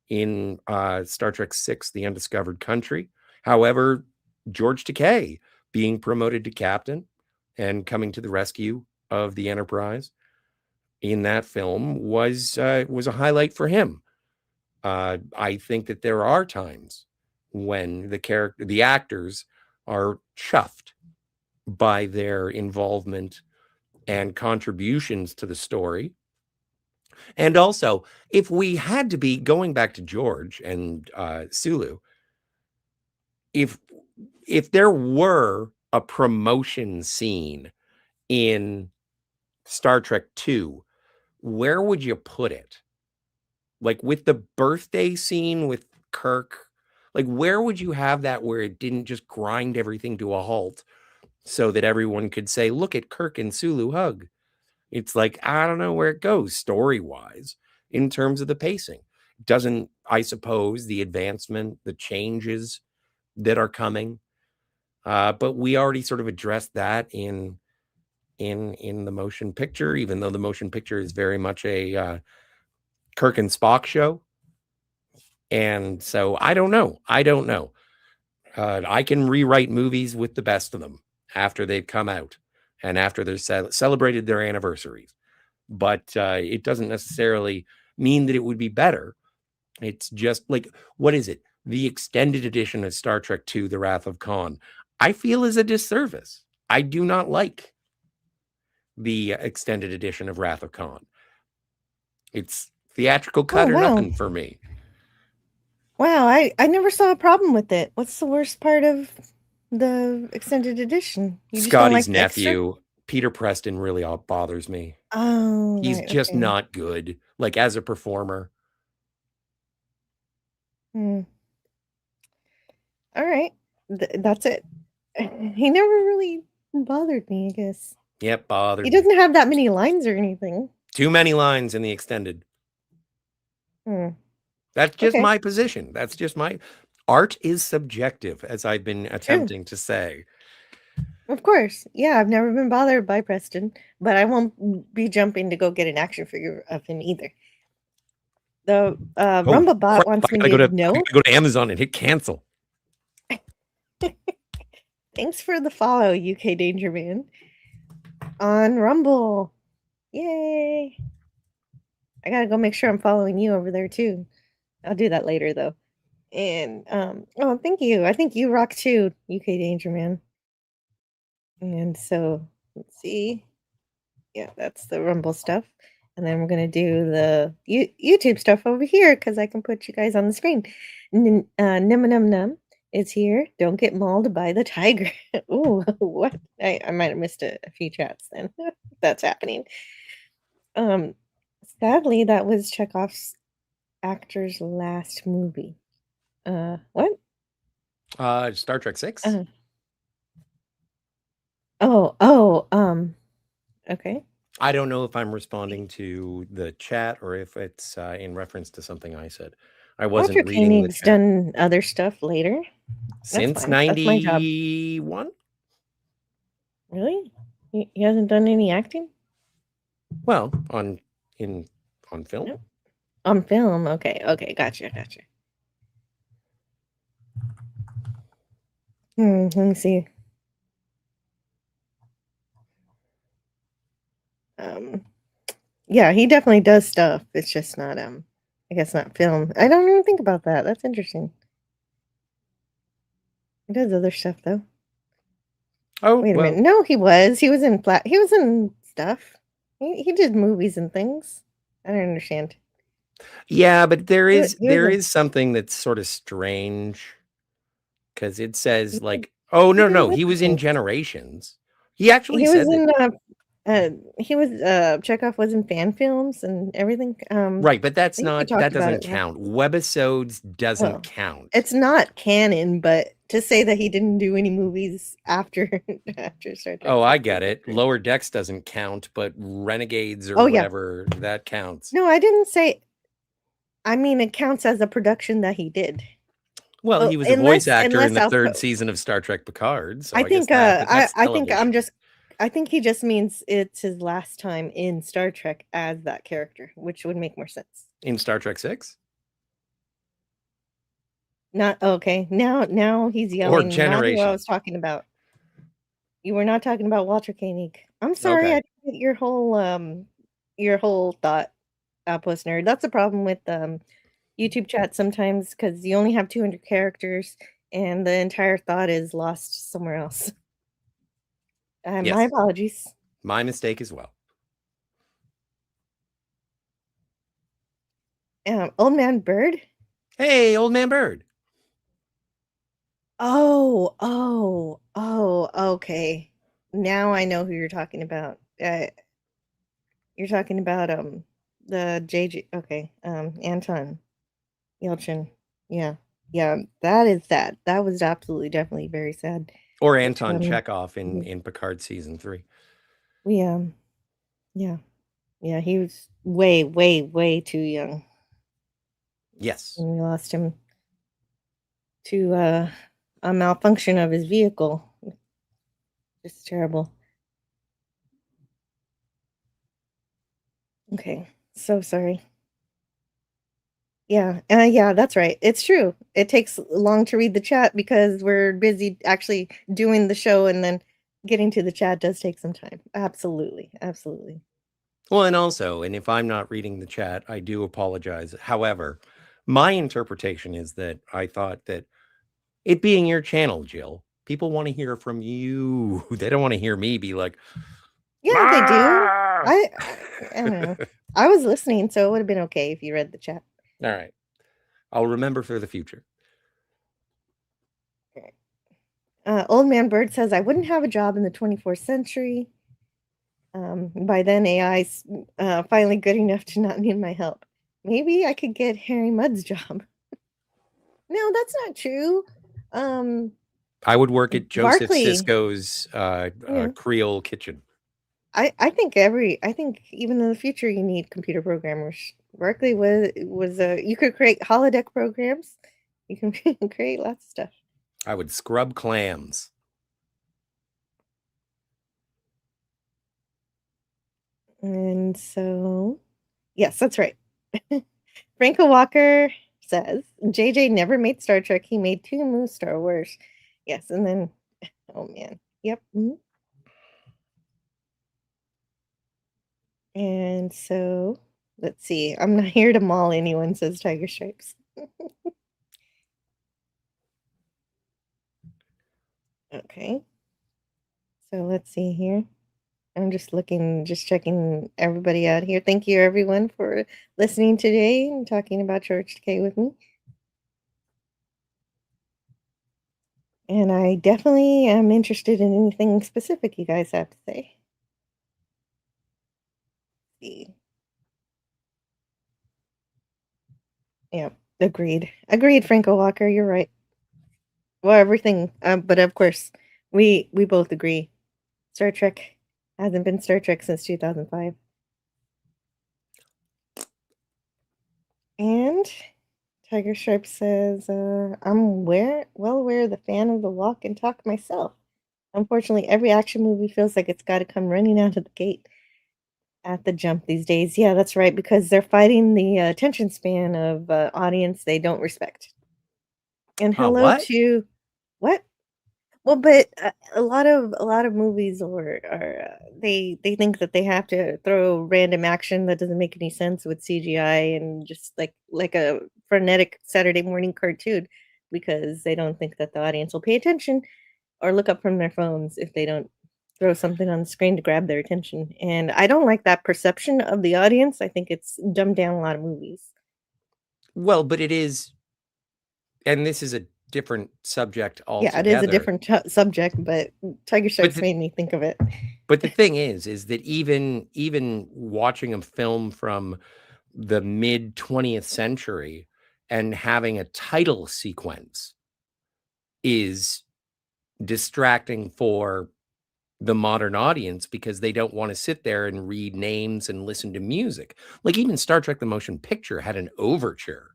in Star Trek 6, The Undiscovered Country. However, George Takei being promoted to captain and coming to the rescue of the Enterprise in that film was a highlight for him. I think that there are times when the actors are chuffed by their involvement and contributions to the story. And also, if we had to be going back to George and Sulu, if there were a promotion scene in Star Trek 2, where would you put it? Like with the birthday scene with Kirk, like where would you have that where it didn't just grind everything to a halt so that everyone could say, look at Kirk and Sulu hug? It's like, I don't know where it goes story-wise in terms of the pacing. Doesn't, I suppose, the advancement, the changes that are coming, but we already sort of addressed that in the motion picture, even though the motion picture is very much a Kirk and Spock show. And so I don't know. I can rewrite movies with the best of them after they've come out and after they're celebrated their anniversaries. But it doesn't necessarily mean that it would be better. It's just like, what is it? The extended edition of Star Trek II, The Wrath of Khan, I feel is a disservice. I do not like the extended edition of Wrath of Khan. It's theatrical cut or nothing for me. Wow, I never saw a problem with it. What's the worst part of the extended edition? You just don't Scotty's like the extra? nephew, Peter Preston, really bothers me. Oh, He's right, just okay. not good, like as a performer. All right, that's it. He never really bothered me, I guess. Yep, bothered He me. doesn't have that many lines or anything. Too many lines in the extended. That's just my position. That's just my art is subjective, as I've been attempting to say. Of course. Yeah, I've never been bothered by Preston, but I won't be jumping to go get an action figure of him either. The Rumba bot wants me to know. Go to Amazon and hit cancel. Thanks for the follow, UK Danger Man. On Rumble. Yay. I gotta go make sure I'm following you over there too. I'll do that later though. And oh, thank you. I think you rock too, UK Danger Man. And so let's see. Yeah, that's the Rumble stuff. And then we're gonna do the YouTube stuff over here because I can put you guys on the screen. Num Num Num is here. Don't get mauled by the tiger. Ooh, what? I might have missed a few chats then. That's happening. Um, Sadly, that was Chekhov's actor's last movie. What? Star Trek 6. Uh, oh, okay. I don't know if I'm responding to the chat or if it's in reference to something I said. I wasn't Walter reading the Koenig's chat. done other stuff later. Since fine. That's my job. 91? Really? He hasn't done any acting? Well, on film. Nope. On film. Okay. Gotcha. Let me see. Yeah, he definitely does stuff. It's just not I guess not film. I don't even think about that. That's interesting. He does other stuff though. Oh, Wait a well, minute. No, he was. He was in stuff. He did movies and things. I don't understand. yeah, but there He is was in, something that's sort of strange because it he says did, like, oh he did no, what's he his was in name? Generations. He actually He was said that. in Chekhov was in fan films and everything. Right, but I think we talked that about doesn't it last. count. Webisodes doesn't Well, count. it's not canon, but to say that he didn't do any movies after after Star Trek Oh, I 6 is get it. crazy. Lower Decks doesn't count, but Renegades or Oh yeah. whatever, that counts. No, I didn't say. I mean, it counts as a production that he did. Well, he was a voice actor in the I'll third put. season of Star Trek Picard, so I I guess think. that's I think I'm television. just. I think he just means it's his last time in Star Trek as that character, which would make more sense. In Star Trek 6? Not okay. Now he's Or yelling. Not who I Generation? was talking about. You were not talking about Walter Koenig. I'm sorry. Okay. I didn't get your whole thought, Outpost nerd. That's the problem with YouTube chat sometimes because you only have 200 characters and the entire thought is lost somewhere else. My Yes. apologies. My mistake as well. Old Man Bird. Hey, Old Man Bird. Oh, okay. Now I know who you're talking about. You're talking about the JJ. Okay, Anton Yelchin. Yeah, that is sad. That was absolutely, definitely very sad. Or But, Anton Chekhov in Picard season 3. we yeah, he was way too young. Yes. And we lost him to a malfunction of his vehicle. Just terrible. Okay, so sorry. Yeah, that's right. It's true. It takes long to read the chat because we're busy actually doing the show, and then getting to the chat does take some time. Absolutely. Well, and if I'm not reading the chat, I do apologize. However, my interpretation is that I thought that it being your channel, Jill, people want to hear from you. They don't want to hear me be like, Yeah, they do. "Ah!" I don't know. I was listening, so it would have been okay if you read the chat. All right. I'll remember for the future. Old Man Bird says, I wouldn't have a job in the 24th century. By then, AI's finally good enough to not need my help. Maybe I could get Harry Mudd's job. No, that's not true. I would work at Joseph Barkley. Sisko's Creole kitchen. I think even in the future you need computer programmers. Barkley was you could create holodeck programs. You can create lots of stuff. I would scrub clams. And so, yes, that's right. Franco Walker says JJ never made Star Trek. He made 2 movies Star Wars. Yes, and then oh man, yep. And so let's see. I'm not here to maul anyone, says Tiger Stripes. Okay. So let's see here. I'm just looking, just checking everybody out here. Thank you, everyone, for listening today and talking about George Takei with me. And I definitely am interested in anything specific you guys have to say. See. Yeah, agreed. Agreed, Franco Walker. You're right. Well, everything. But of course, we both agree. Star Trek hasn't been Star Trek since 2005. And Tiger Sharp says, I'm well aware of the fan of the walk and talk myself. Unfortunately, every action movie feels like it's got to come running out of the gate at the jump these days. Yeah, that's right, because they're fighting the attention span of audience they don't respect. And hello What? to what? Well, but a lot of movies they think that they have to throw random action that doesn't make any sense with CGI and just like a frenetic Saturday morning cartoon because they don't think that the audience will pay attention or look up from their phones if they don't throw something on the screen to grab their attention. And I don't like that perception of the audience. I think it's dumbed down a lot of movies. Well, but it is, and this is a different subject Yeah, it is a altogether. different subject, but Tiger Sharks the- made me think of it. But the thing is that even watching a film from the mid 20th century and having a title sequence is distracting for the modern audience because they don't want to sit there and read names and listen to music. Like even Star Trek the Motion Picture had an overture.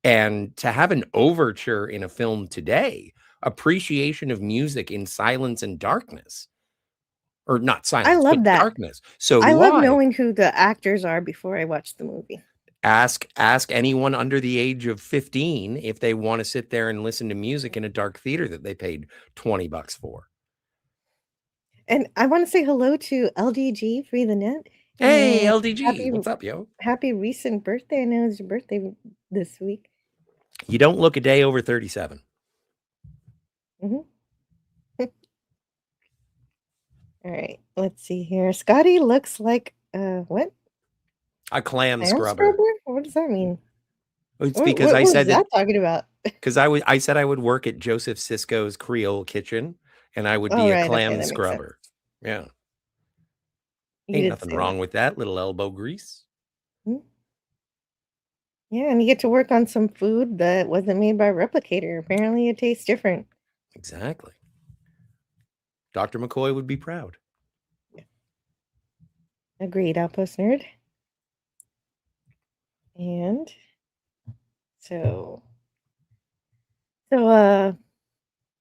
And to have an overture in a film today, appreciation of music in silence and darkness, or not I silence, but love that. darkness. So I do love I. knowing who the actors are before I watch the movie. Ask anyone under the age of 15 if they want to sit there and listen to music in a dark theater that they paid $20 for. And I want to say hello to LDG Free the Net. Hey, and LDG, what's up, yo? Happy recent birthday. I know it's your birthday this week. You don't look a day over 37. Hmm All right, let's see here. Scotty looks like what? A clam Clam scrubber. What does that mean? It's What, because what I was said that talking about? because I said I would work at Joseph Sisko's Creole Kitchen and I would Oh, be a right. Okay, clam that makes scrubber. sense. Yeah. You Ain't did nothing say wrong that. with that little elbow grease. Hmm? Yeah, and you get to work on some food that wasn't made by Replicator. Apparently, it tastes different. Exactly. Dr. McCoy would be proud. Agreed, Outpost Nerd. And so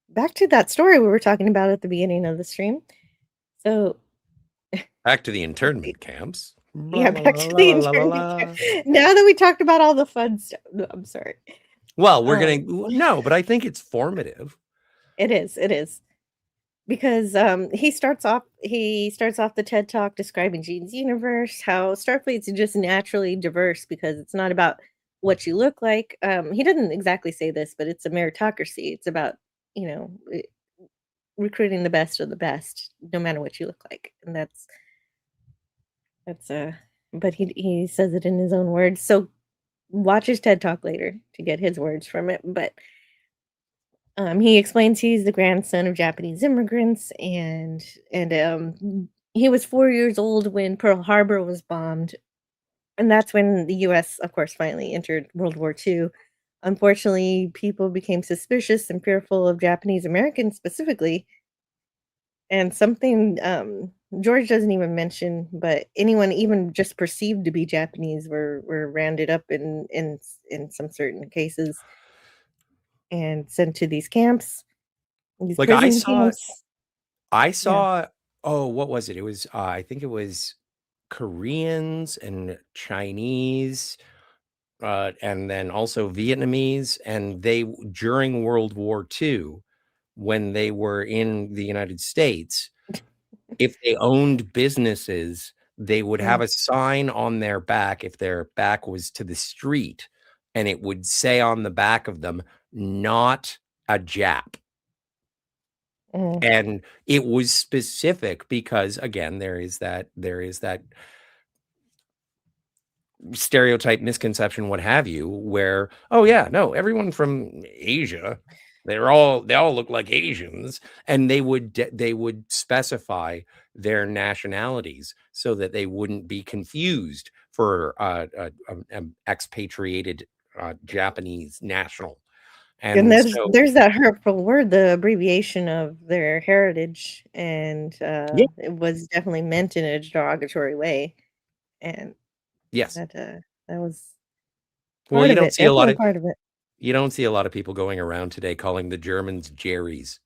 back to that story we were talking about at the beginning of the stream. So Back to the internment camps. yeah, back to the internment camp. Now that we talked about all the fun stuff, no, I'm sorry. Well, we're gonna no, but I think it's formative. It is because he starts off the TED Talk describing Gene's universe, how Starfleet's just naturally diverse because it's not about what you look like. He doesn't exactly say this, but it's a meritocracy. It's about recruiting the best of the best, no matter what you look like, and that's But he says it in his own words. So watch his TED Talk later to get his words from it. But he explains he's the grandson of Japanese immigrants, and he was 4 years old when Pearl Harbor was bombed, and that's when the U.S., of course, finally entered World War II. Unfortunately, people became suspicious and fearful of Japanese Americans specifically, and something George doesn't even mention, but anyone even just perceived to be Japanese were rounded up in some certain cases and sent to these camps, these Like prison camps. I saw oh, what was it? It was I think it was Koreans and Chinese and then also Vietnamese, and they during World War II, when they were in the United States, if they owned businesses, they would have a sign on their back if their back was to the street, and it would say on the back of them, "Not a Jap." And it was specific because, again, there is that stereotype, misconception, what have you, where, oh yeah, no, everyone from Asia, they all look like Asians, and they would specify their nationalities so that they wouldn't be confused for expatriated Japanese national. And And so there's that hurtful word, the abbreviation of their heritage, and yeah, it was definitely meant in a derogatory way, and yes. that was Well, part of it, definitely part of it. you don't see a lot of people going around today calling the Germans Jerry's.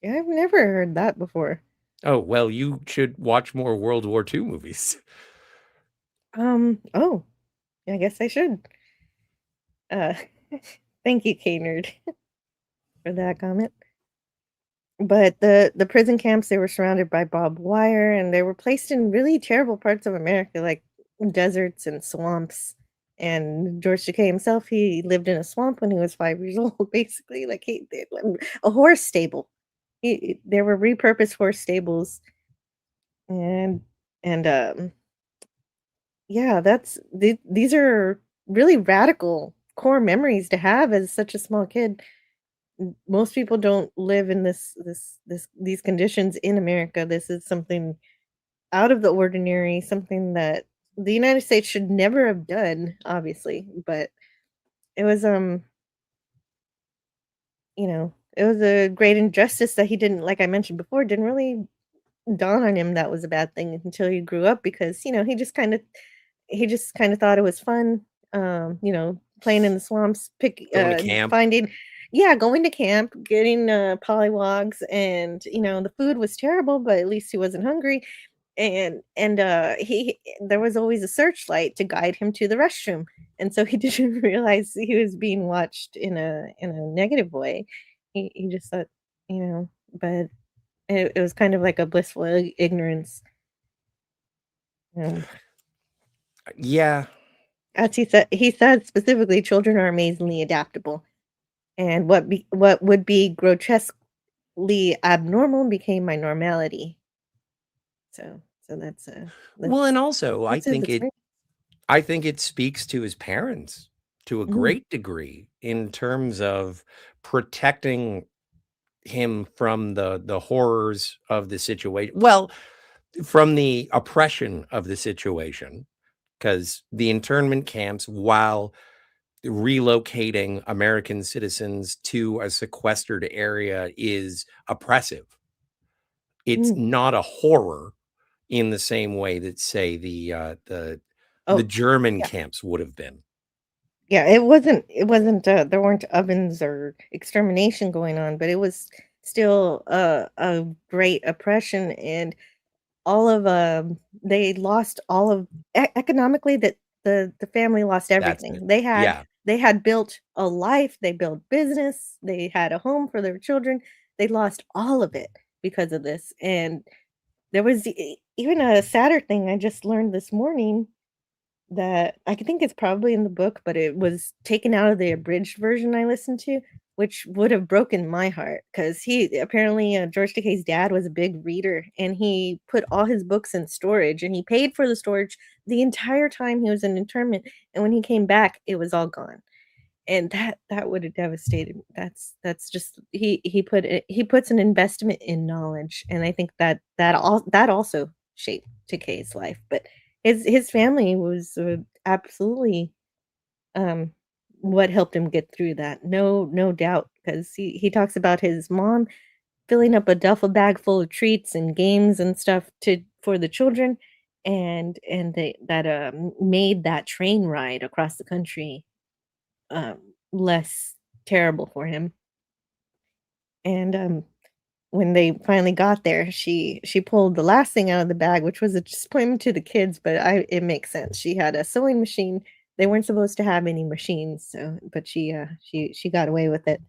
Yeah, I've never heard that before. Oh, well, you should watch more World War II movies. Oh, I guess I should. Uh, thank you, K-Nerd, for that comment. But the prison camps, they were surrounded by barbed wire, and they were placed in really terrible parts of America, like deserts and swamps. And George Takei himself, he lived in a swamp when he was 5 years old, basically, like he did a horse stable. There were repurposed horse stables, and and yeah, these are really radical core memories to have as such a small kid. Most people don't live in these conditions in America. This is something out of the ordinary, something that the United States should never have done, obviously, but it was, it was a great injustice that he didn't, like I mentioned before, didn't really dawn on him that was a bad thing until he grew up because, he just kind of thought it was fun, playing in the swamps, Going to camp. finding, yeah, going to camp, getting pollywogs, and the food was terrible, but at least he wasn't hungry, and he there was always a searchlight to guide him to the restroom, and so he didn't realize he was being watched in a negative way. He just thought, but it was kind of like a blissful ignorance. Um, Yeah. as he said specifically, children are amazingly adaptable, and what would be grotesquely abnormal became my normality. So Well, and that's also that's his experience. I think it speaks to his parents to a Mhm. great degree in terms of protecting him from the horrors of the situation. Well, from the oppression of the situation, because the internment camps, while relocating American citizens to a sequestered area, is oppressive. It's Mm. not a horror in the same way that, say, the Oh, German yeah. camps would have been. Yeah, it wasn't, there weren't ovens or extermination going on, but it was still a great oppression, and all of, they lost all of economically, that the family lost That's it. everything. Yeah. They had built a life, they built business, they had a home for their children. They lost all of it because of this, and there was even a sadder thing I just learned this morning that I think it's probably in the book, but it was taken out of the abridged version I listened to, which would have broken my heart because he apparently, George Takei's dad was a big reader, and he put all his books in storage, and he paid for the storage the entire time he was in internment, and when he came back, it was all gone. And that would have devastated me. That's just he puts an investment in knowledge, and I think that also shaped Takei's life, but his family was, absolutely, um, what helped him get through that, no doubt, because he talks about his mom filling up a duffel bag full of treats and games and stuff to for the children, and they that, made that train ride across the country, um, less terrible for him, and, when they finally got there, she pulled the last thing out of the bag, which was a disappointment to the kids, but I it makes sense. She had a sewing machine. They weren't supposed to have any machines, so but she got away with it,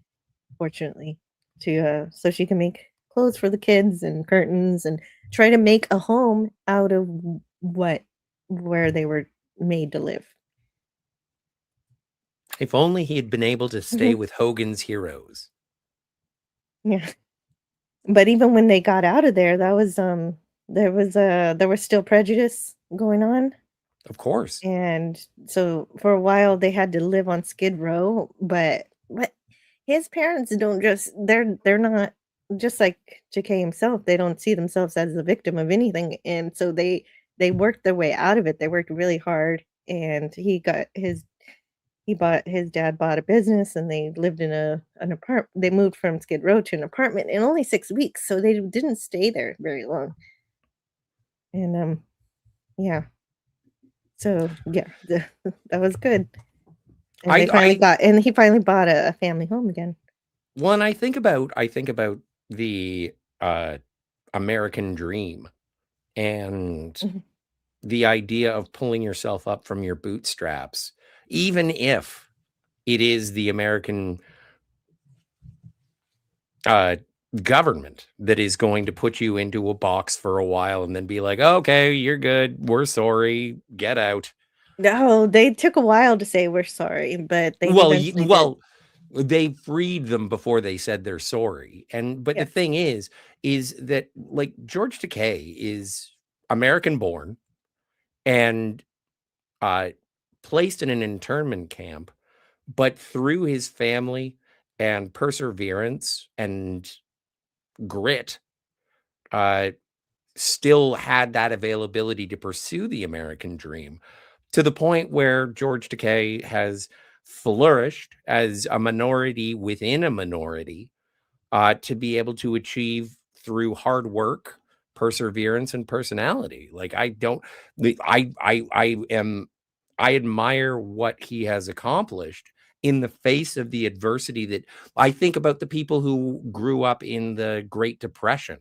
fortunately, to, so she can make clothes for the kids and curtains and try to make a home out of where they were made to live. If only he had been able to stay Mhm. with Hogan's Heroes. Yeah. But even when they got out of there, that was there was still prejudice going on. Of course. And so for a while they had to live on Skid Row, but his parents don't just they're not just like JK himself, they don't see themselves as a victim of anything. And so they worked their way out of it. They worked really hard, and his dad bought a business, and they lived in an apartment. They moved from Skid Row to an apartment in only 6 weeks, so they didn't stay there very long. And yeah. So, yeah, that was good. And I they finally I got and he finally bought a family home again. when I think about the American dream and Mhm. the idea of pulling yourself up from your bootstraps, even if it is the American uh, government that is going to put you into a box for a while and then be like, okay, you're good. We're sorry. Get out. No, they took a while to say, "We're sorry," but they eventually did. Well, they freed them before they said they're sorry. And but the Yes. thing is that like George Takei is American born and uh placed in an internment camp, but through his family and perseverance and grit, uh still had that availability to pursue the American dream to the point where George Takei has flourished as a minority within a minority, to be able to achieve through hard work, perseverance, and personality. Like I don't, I admire what he has accomplished in the face of the adversity that I think about the people who grew up in the Great Depression.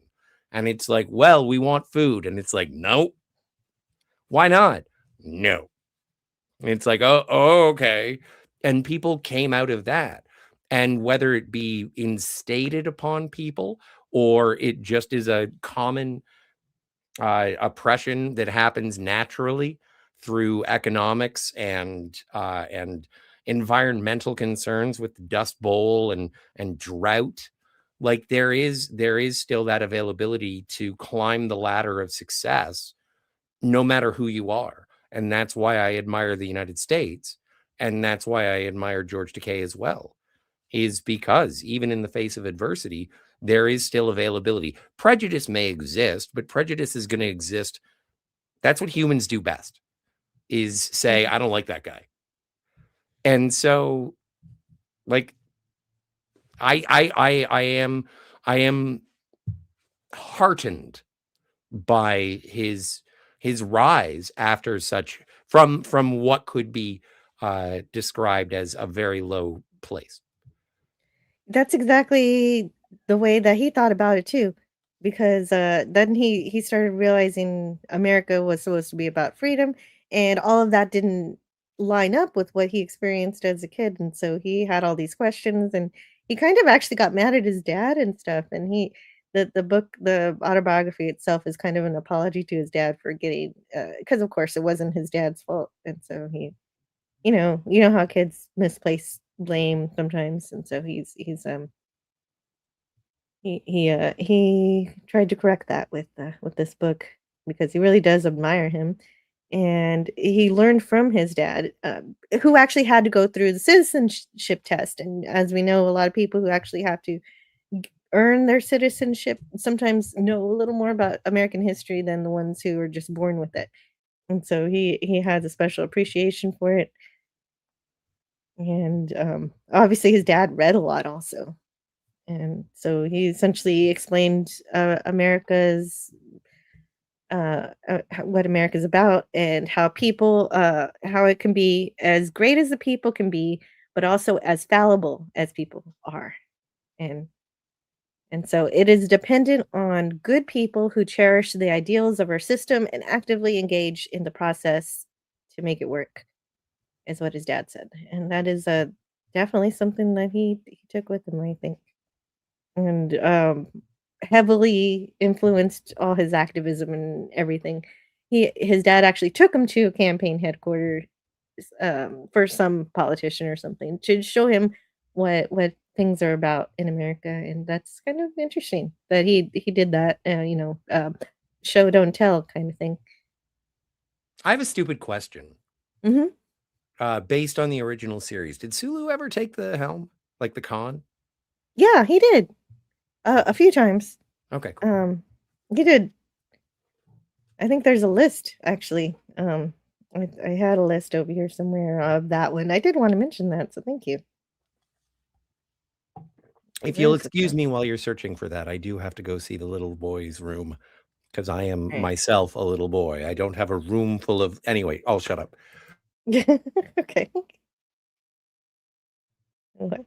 And it's like, well, we want food. And it's like, no, why not? No. It's like, oh, okay. And people came out of that. And whether it be instated upon people or it just is a common oppression that happens naturally through economics and environmental concerns with the Dust Bowl and drought, like there is still that availability to climb the ladder of success no matter who you are. And that's why I admire the United States. And that's why I admire George Takei as well, is because even in the face of adversity, there is still availability. Prejudice may exist, but prejudice is going to exist. That's what humans do best, is say, Mhm. I don't like that guy. And so, like, I am heartened by his rise after such from what could be described as a very low place. That's exactly the way that he thought about it too, because, then he started realizing America was supposed to be about freedom, and all of that didn't line up with what he experienced as a kid, and so he had all these questions, and he kind of actually got mad at his dad and stuff, and the autobiography itself is kind of an apology to his dad for getting, because of course it wasn't his dad's fault, and so you know how kids misplace blame sometimes, and so he tried to correct that with this book because he really does admire him, and he learned from his dad, who actually had to go through the citizenship test, and as we know, a lot of people who actually have to earn their citizenship sometimes know a little more about American history than the ones who are just born with it, and so he has a special appreciation for it. And, obviously his dad read a lot also, and so he essentially explained, what America's about and how it can be as great as the people can be, but also as fallible as people are, and and so it is dependent on good people who cherish the ideals of our system and actively engage in the process to make it work. Is what his dad said, and that is, definitely something that he took with him, I think, and, heavily influenced all his activism and everything. His dad actually took him to a campaign headquarters, for some politician or something to show him what things are about in America, and that's kind of interesting that he did that. Show don't tell kind of thing. I have a stupid question. Hmm. Based on the original series, did Sulu ever take the helm, like the Khan? Yeah, he did a few times. Okay, cool. He did. I think there's a list actually. I had a list over here somewhere of that one. I did want to mention that, so thank you. If Where you'll is it excuse though? me while you're searching for that, I do have to go see the little boy's room because I am Right. myself a little boy. I don't have a room full of. Anyway, I'll shut up. Okay. What?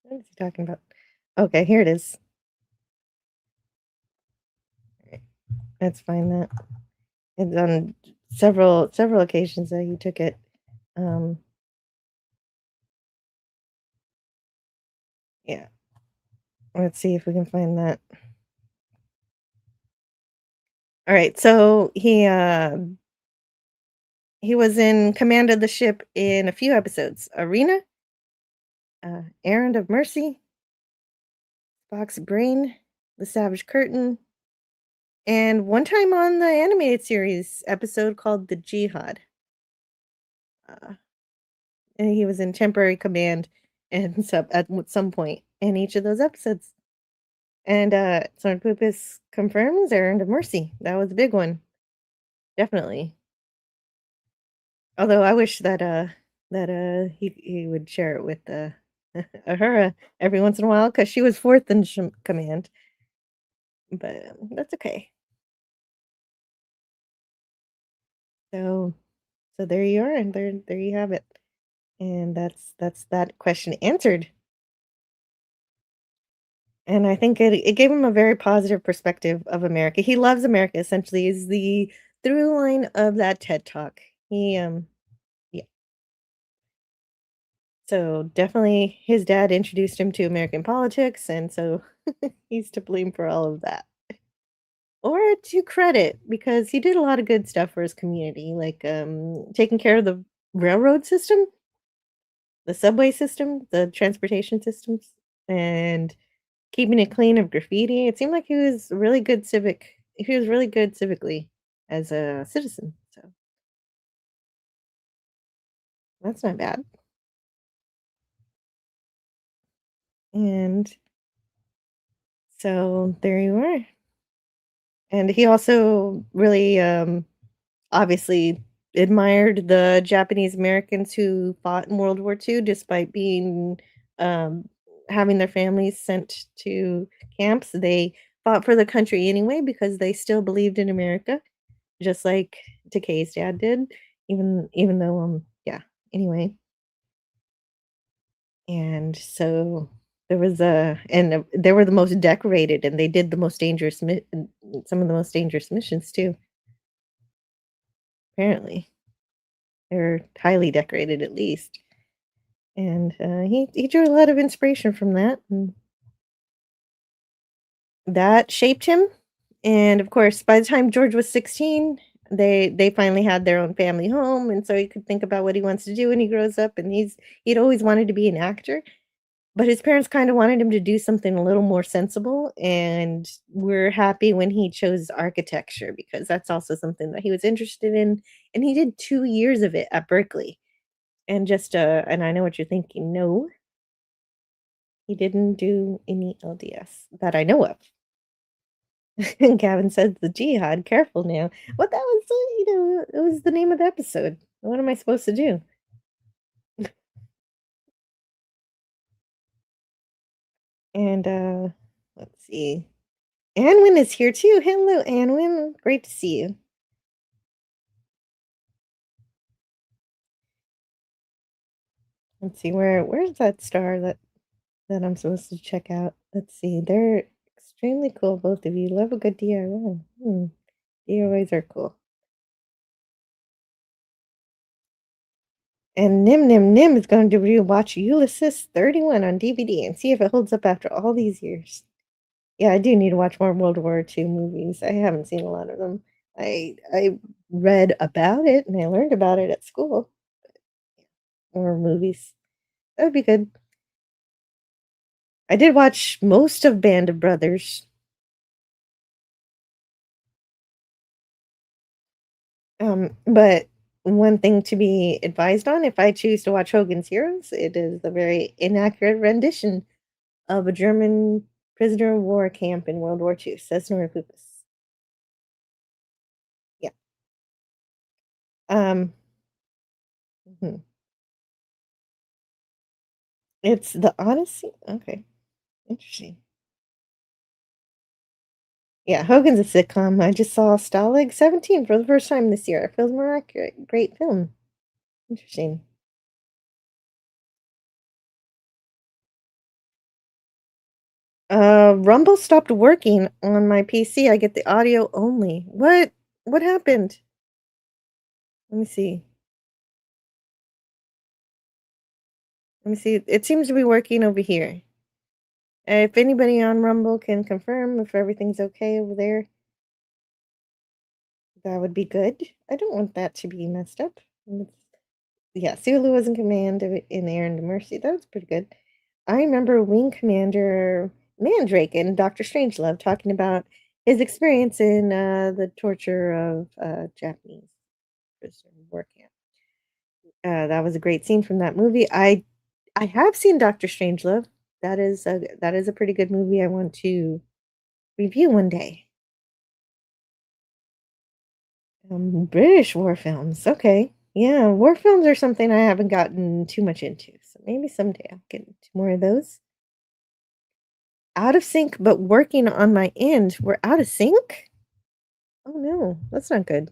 What is he talking about? Okay, here it is. Right. Let's find that. It's on several occasions that he took it. Um, yeah. Let's see if we can find that. All right, so he was in command of the ship in a few episodes. Arena, Errand of Mercy, Box Brain, The Savage Curtain, and one time on the animated series episode called The Jihad. And he was in temporary command and at some point in each of those episodes. And Sergeant Pupus confirms Errand of Mercy. That was a big one. Definitely. Although I wish that he would share it with Ahura every once in a while because she was fourth in command. But that's okay. So so there you are, and there you have it. And that's that question answered. And I think it gave him a very positive perspective of America. He loves America essentially is the through line of that TED Talk. Yeah. So definitely his dad introduced him to American politics, and so he's to blame for all of that. Or to credit because he did a lot of good stuff for his community, like taking care of the railroad system, the subway system, the transportation systems, and keeping it clean of graffiti. It seemed like he was really good civically as a citizen. So that's not bad. And so there you are. And he also really obviously admired the Japanese Americans who fought in World War II despite being um, having their families sent to camps. They fought for the country anyway because they still believed in America, just like Takei's dad did. Even though yeah. Anyway, and so they were the most decorated, and they did the most dangerous some of the most dangerous missions too. Apparently. They're highly decorated at least. And, he drew a lot of inspiration from that, and that shaped him, and, of course, by the time George was 16, they finally had their own family home, and so he could think about what he wants to do when he grows up, and he'd always wanted to be an actor, but his parents kinda wanted him to do something a little more sensible, and we're happy when he chose architecture because that's also something that he was interested in, and he did 2 years of it at Berkeley. And I know what you're thinking, no, he didn't do any LDS that I know of. And Gavin says the jihad, careful now. What that was, it was the name of the episode. What am I supposed to do? And let's see. Anwin is here too. Hello, Anwin. Great to see you. Let's see, where's that star that I'm supposed to check out? Let's see. They're extremely cool, both of you. Love a good DIY. DIYs are cool. And Nim Nim Nim is going to rewatch Ulysses 31 on DVD and see if it holds up after all these years. Yeah, I do need to watch more World War II movies. I haven't seen a lot of them. I read about it and I learned about it at school. More movies. That would be good. I did watch most of Band of Brothers. But one thing to be advised on, if I choose to watch Hogan's Heroes, it is a very inaccurate rendition of a German prisoner of war camp in World War II, says Nora Pupus. Yeah. Um, mhm. It's the Odyssey? Okay, interesting. Yeah, Hogan's a sitcom. I just saw Stalag 17 for the first time this year. It feels more accurate. Great film. Interesting. Rumble stopped working on my PC. I get the audio only. What happened? Let me see. Let me see. It seems to be working over here. If anybody on Rumble can confirm if everything's okay over there, that would be good. I don't want that to be messed up. Yeah, Sulu was in command in Air and Mercy. That was pretty good. I remember Wing Commander Mandrake and Doctor Strangelove talking about his experience in the torture of Japanese prisoner of war camp. That was a great scene from that movie. I have seen Doctor Strangelove. That is a pretty good movie. I want to review one day. British war films. Okay. Yeah, war films are something I haven't gotten too much into. So maybe someday I'll get into more of those. Out of sync, but working on my end. We're out of sync? Oh no, that's not good.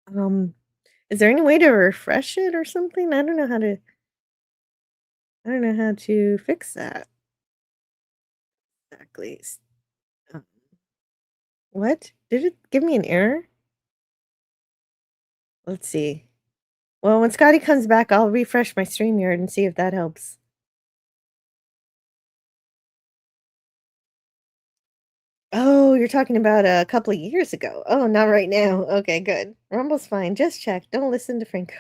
Um, is there any way to refresh it or something? I don't know how to fix that exactly. Um, what? Did it give me an error? Let's see. Well, when Scotty comes back, I'll refresh my StreamYard and see if that helps. Oh, you're talking about a couple of years ago. Oh, not right now. Okay, good. Rumble's fine. Just check. Don't listen to Franco.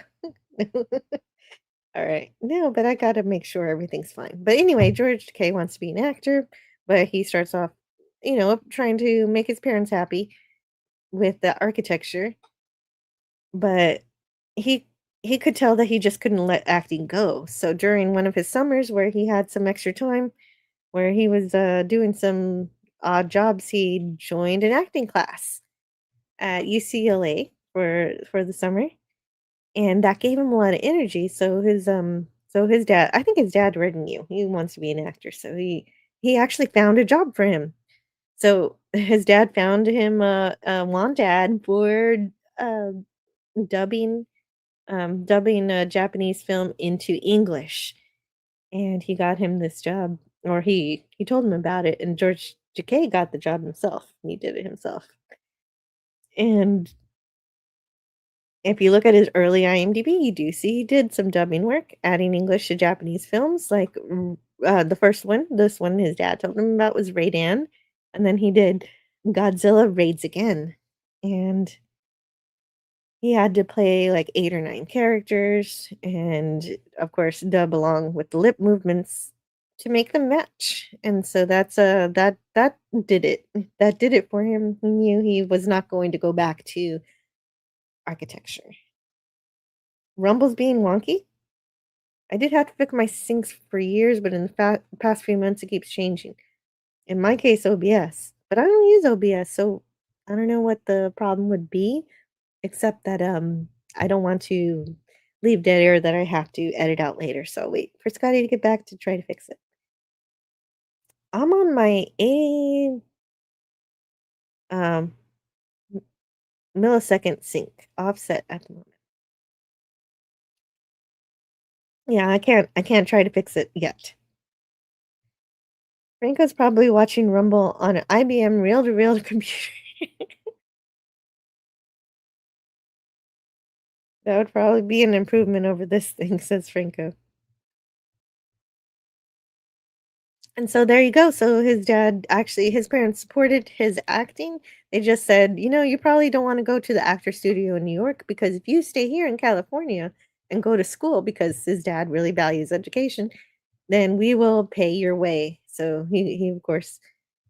All right. No, but I gotta make sure everything's fine. But anyway, George Takei wants to be an actor, but he starts off, trying to make his parents happy with the architecture, but he he could tell that he just couldn't let acting go. So during one of his summers where he had some extra time, where he was doing some odd jobs, he joined an acting class at UCLA for the summer, and that gave him a lot of energy. So his dad, I think his dad read in you. He wants to be an actor, so he actually found a job for him. So his dad found him a want ad for uh, dubbing dubbing a Japanese film into English, and he got him this job, or he told him about it, and George Takei got the job himself. He did it himself, and if you look at his early IMDb, you do see he did some dubbing work, adding English to Japanese films. Like the first one, this one his dad told him about was Raidan, and then he did Godzilla Raids Again, and he had to play like 8 or 9 characters and, of course, dub along with the lip movements to make them match, and so that did it. That did it for him. He knew he was not going to go back to architecture. Rumble's being wonky? I did have to fix my syncs for years, but in the past few months, it keeps changing. In my case, OBS, but I don't use OBS, so I don't know what the problem would be. Except that, I don't want to leave dead air that I have to edit out later, so wait for Scotty to get back to try to fix it. I'm on my um, m millisecond sync offset at the moment. Yeah, I can't try to fix it yet. Franco's probably watching Rumble on an IBM reel-to-reel computer. That would probably be an improvement over this thing, says Franco. And so there you go. So his dad actually, his parents supported his acting. They just said, you probably don't want to go to the actor studio in New York because if you stay here in California and go to school, because his dad really values education, then we will pay your way. So he of course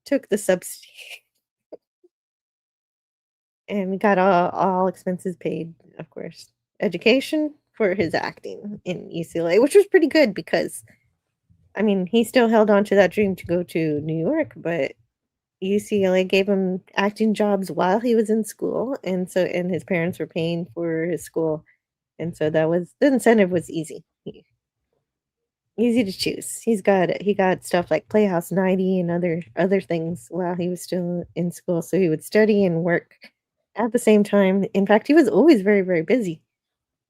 took the subsidy and we got all expenses paid, of course. Education for his acting in UCLA, which was pretty good because I mean, he still held on to that dream to go to New York, but UCLA gave him acting jobs while he was in school, and his parents were paying for his school, and so that was the incentive was easy. Easy to choose. He got stuff like Playhouse 90 and other things while he was still in school, so he would study and work at the same time. In fact, he was always very, very busy.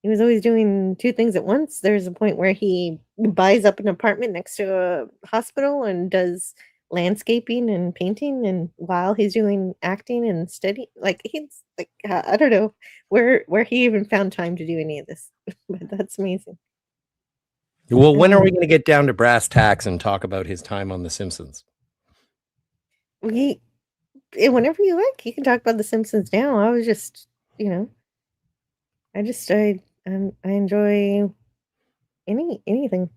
He was always doing 2 things at once. There's a point where he buys up an apartment next to a hospital and does landscaping and painting, and while he's doing acting and study like, he's like, I don't know where he even found time to do any of this, but that's amazing. Well, when are we going to get down to brass tacks and talk about his time on The Simpsons? Whenever you like, you can talk about The Simpsons now. I was just, I enjoy anything.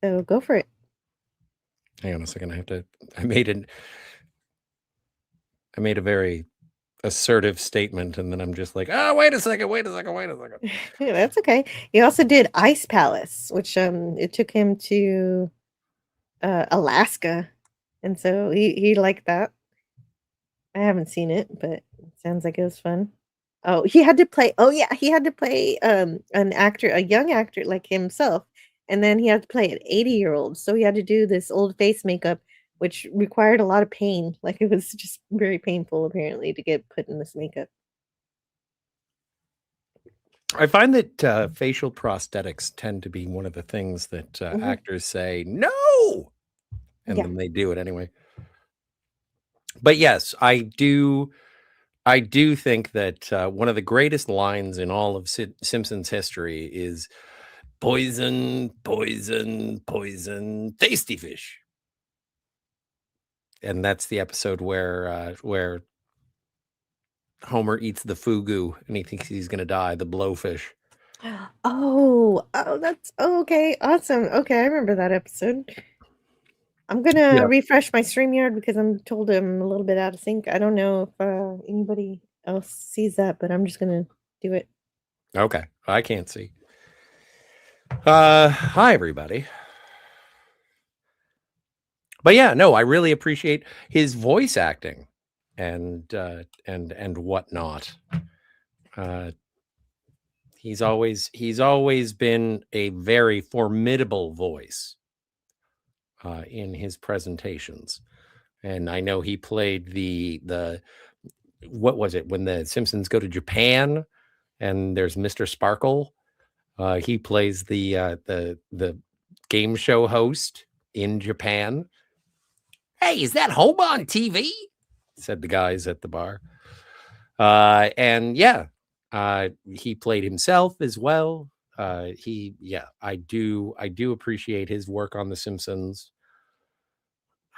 So go for it. Hang on a second. I made a very assertive statement, and then I'm just like, wait a second. Yeah, that's okay. He also did Ice Palace, which it took him to Alaska, and so he liked that. I haven't seen it, but it sounds like it was fun. Oh, he had to play a young actor like himself, and then he had to play an 80-year-old. So he had to do this old face makeup, which required a lot of pain. Like, it was just very painful apparently to get put in this makeup. I find that facial prosthetics tend to be one of the things that actors say no, and then they do it anyway. But yes, I do think that one of the greatest lines in all of Simpsons history is poison, poison, poison, tasty fish. And that's the episode where Homer eats the fugu and he thinks he's going to die, the blowfish. That's okay. Awesome. Okay, I remember that episode. I'm gonna refresh my StreamYard because I'm told I'm a little bit out of sync. I don't know if anybody else sees that, but I'm just gonna do it. Okay, I can't see. Hi everybody. But yeah, no, I really appreciate his voice acting and whatnot. He's always been a very formidable voice in his presentations. And I know he played the what was it when the Simpsons go to Japan and there's Mr. Sparkle. He plays the game show host in Japan. Hey, is that home on TV? Said the guys at the bar. And yeah, he played himself as well. I do appreciate his work on The Simpsons.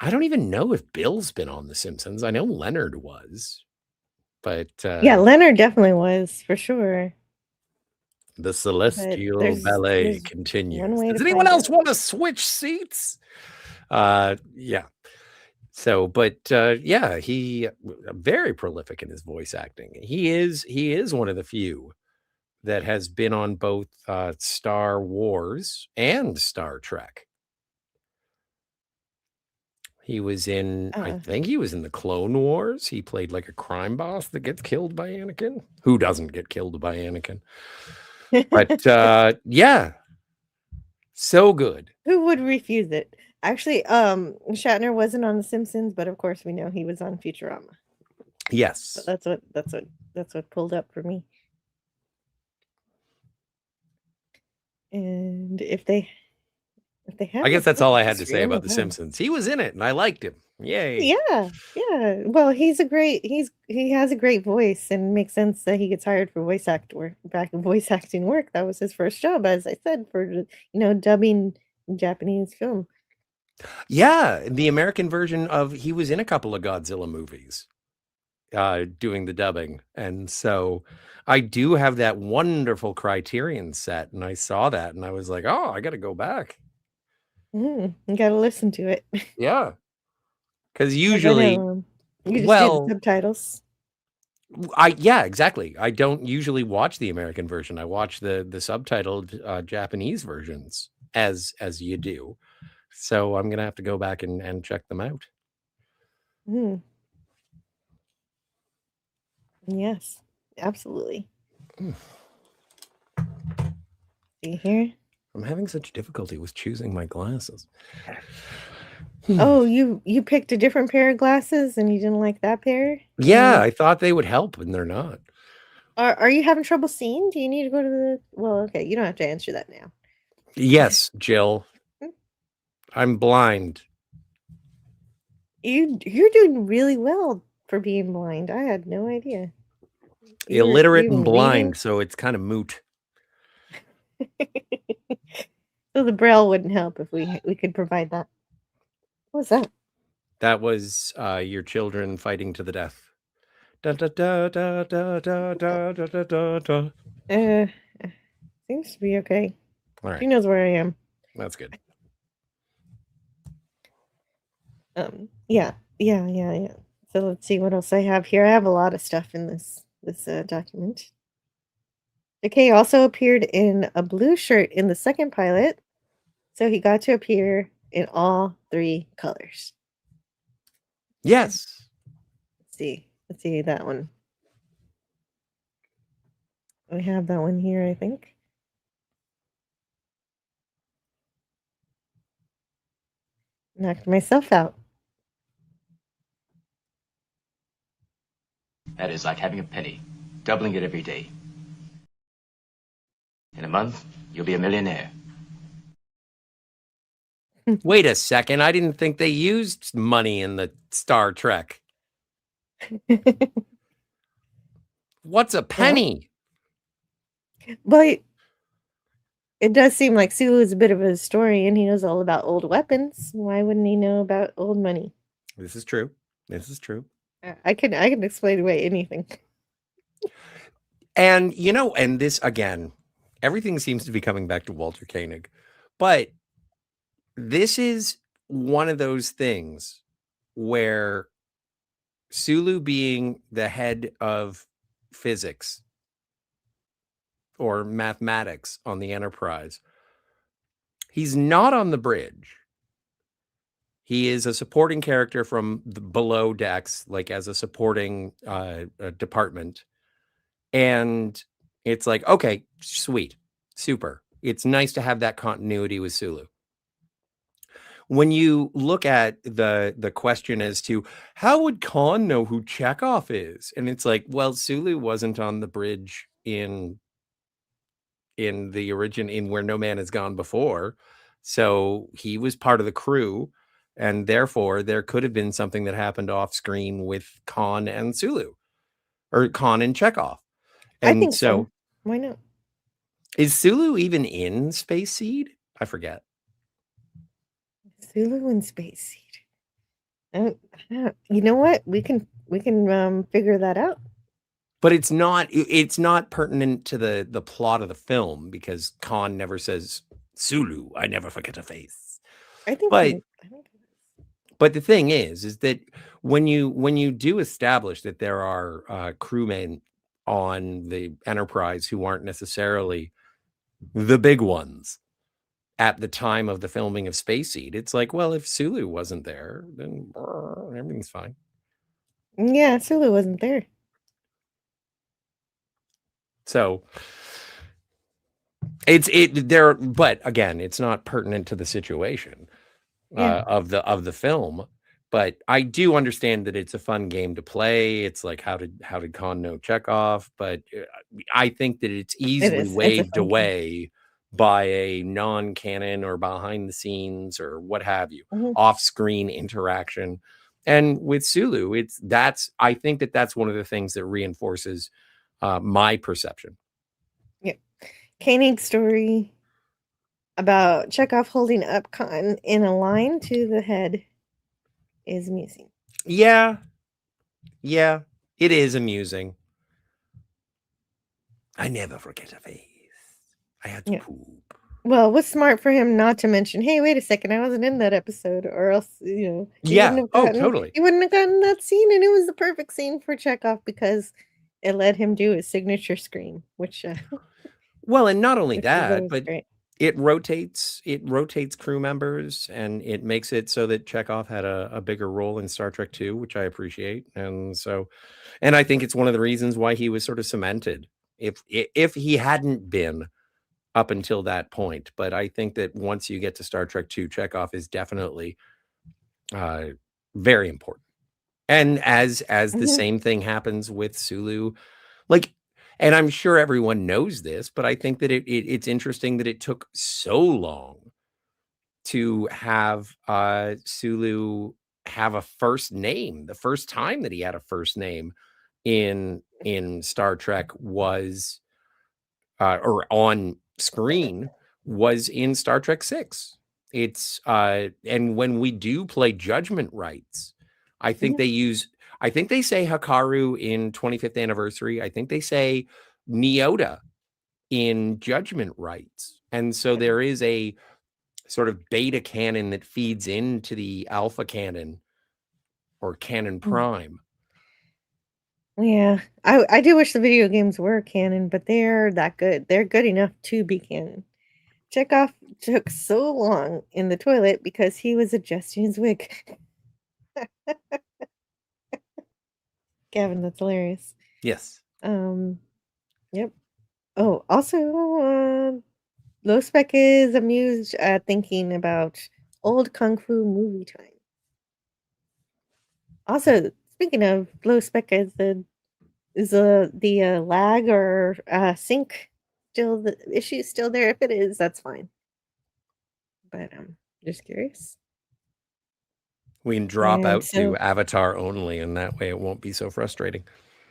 I don't even know if Bill's been on The Simpsons. I know Leonard was, but yeah, Leonard definitely was for sure. The Celestial Ballet continues. Does anyone else want to switch seats? Yeah. So, but yeah, he very prolific in his voice acting. He is one of the few that has been on both Star Wars and Star Trek. He was in, I think he was in the Clone Wars. He played like a crime boss that gets killed by Anakin. Who doesn't get killed by Anakin? But yeah, so good. Who would refuse it? Actually, Shatner wasn't on The Simpsons, but of course we know he was on Futurama. Yes, so that's what pulled up for me. And if they have, I guess that's all I had to say about The Simpsons. He was in it, and I liked him. Yay! Yeah. Well, he has a great voice, and it makes sense that he gets hired for voice acting work. That was his first job, as I said, for dubbing Japanese film. Yeah, the American version of he was in a couple of Godzilla movies, doing the dubbing, and so I do have that wonderful Criterion set, and I saw that, and I was like, oh, I got to go back. You gotta listen to it. Yeah. Because 'Cause I usually, know, you just do the well, subtitles. yeah, exactly. I don't usually watch the American version. I watch the subtitled Japanese versions as you do. So I'm gonna have to go back and check them out. Mm, yes, absolutely. See here? I'm having such difficulty with choosing my glasses. Oh, you picked a different pair of glasses and you didn't like that pair? Yeah, I thought they would help, and they're not. Are you having trouble seeing? Do you need to go to the well, okay, you don't have to answer that now. Yes, Jill. I'm blind. You're doing really well for being blind. I had no idea. Illiterate You're and even blind, reading? so it's kind of moot. So the braille wouldn't help if we could provide that. What was that? That was your children fighting to the death. Da, da, da, da, da, da, da, da, da, da, da. Uh, seems to be okay. All She right, knows where I am. that's good. Yeah. So let's see what else I have here. I have a lot of stuff in this document. Takei also appeared in a blue shirt in the second pilot, so he got to appear in all 3 colors. Yes. Let's see that one. We have that one here, I think. Knocked myself out. That is like having a penny, doubling it every day. In a month, you'll be a millionaire. Wait a second. I didn't think they used money in the Star Trek. What's a penny? But it does seem like Sulu is a bit of a historian. He knows all about old weapons. Why wouldn't he know about old money? This is true. This is true. I can explain away anything. And, and this, again, everything seems to be coming back to Walter Koenig. But this is one of those things where Sulu being the head of physics or mathematics on the Enterprise, he's not on the bridge. He is a supporting character from the below decks, like as a supporting department. And it's like, okay, sweet, super. It's nice to have that continuity with Sulu. When you look at the question as to how would Khan know who Chekhov is, and it's like, well, Sulu wasn't on the bridge in the origin in Where No Man Has Gone Before, so he was part of the crew, and therefore there could have been something that happened off screen with Khan and Sulu, or Khan and Chekhov. I And think so, so. Why not? is Sulu even in Space Seed? I forget. Sulu and Space Seed. You know what? We can figure that out. But it's not pertinent to the plot of the film, because Khan never says, Sulu, I never forget a face. I think But I think But the thing is that when you do establish that there are crewmen on the Enterprise who aren't necessarily the big ones at the time of the filming of Space Seed, it's like, well, if Sulu wasn't there, then everything's fine. yeah, Sulu wasn't there. So but again, it's not pertinent to the situation of the film. But I do understand that it's a fun game to play. It's like, how did Khan know Chekhov? But I think that it's easily It's a waved fun game. away by a non-canon or behind the scenes or what have you, Mhm. off-screen interaction. And with Sulu, I think that's one of the things that reinforces my perception. Yeah. Koenig's story about Chekhov holding up Khan in a line to the head is amusing. Yeah, it is amusing. I never forget a face. I had to poop. Well, it was smart for him not to mention, "Hey, wait a second, I wasn't in that episode," or else, Yeah. Oh, totally. he wouldn't have gotten that scene, and it was the perfect scene for Chekhov because it let him do his signature scream, which, Well, and not only which was that, always but great. it rotates crew members, and it makes it so that Chekhov had a bigger role in Star Trek 2, which I appreciate. And I think it's one of the reasons why he was sort of cemented. If he hadn't been up until that point, but I think that once you get to Star Trek 2, Chekhov is definitely uh, very important. And as the Mhm. same thing happens with Sulu, like, and I'm sure everyone knows this, but I think that it's interesting that it took so long to have Sulu have a first name. The first time that he had a first name in Star Trek was or on screen was in Star Trek 6. It's and when we do play Judgment Rights, I think Mhm. they say Hikaru in 25th anniversary. I think they say Nyota in Judgment Rights. And so there is a sort of beta canon that feeds into the alpha canon or canon Mm. prime. Yeah, I do wish the video games were canon, but they're that good. They're good enough to be canon. Chekhov took so long in the toilet because he was adjusting his wig. Gavin, that's hilarious. Yes. Um, yep. Oh, also, Low Spec is amused at thinking about old kung fu movie time. Also, speaking of Low Spec, is the lag or sync still the issue still there? If it is, that's fine. But just curious. We can drop And out to so Avatar only, and that way it won't be so frustrating.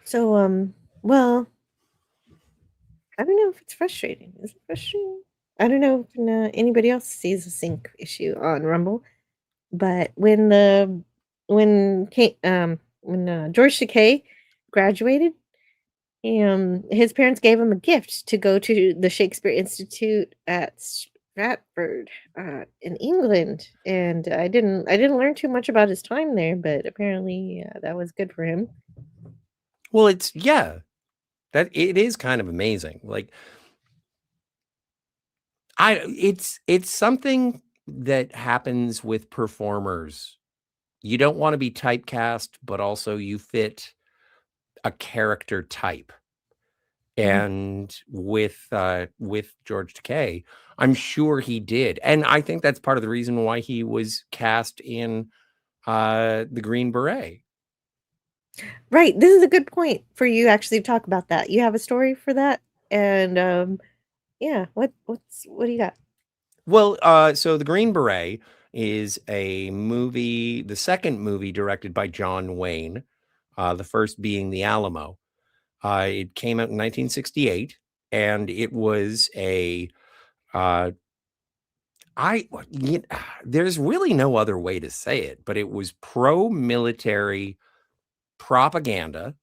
so well, I don't know if it's frustrating. Is it frustrating? I don't know if anybody else sees a sync issue on Rumble, but when George Takei graduated, his parents gave him a gift to go to the Shakespeare Institute at Stratford, in England, and I didn't learn too much about his time there, but apparently that was good for him. Well, that it is kind of amazing. Like it's something that happens with performers. You don't want to be typecast, but also you fit a character type. Mhm. And with George Takei, I'm sure he did. And I think that's part of the reason why he was cast in the Green Beret. Right, this is a good point for you actually to talk about that. You have a story for that? And, yeah, what do you got? Well, so the Green Beret is a movie, the second movie directed by John Wayne, the first being The Alamo. It came out in 1968, and it was uh, there's really no other way to say it, but it was pro-military propaganda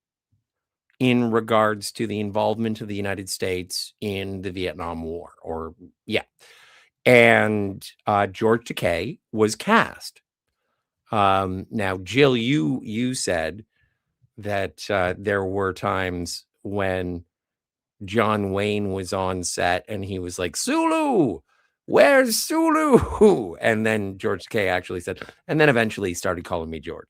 in regards to the involvement of the United States in the Vietnam War, or yeah. And George Takei was cast. Now, Jill, you said that there were times when John Wayne was on set and he was like, Sulu, where's Sulu? And then George Takei actually said, and then eventually started calling me George.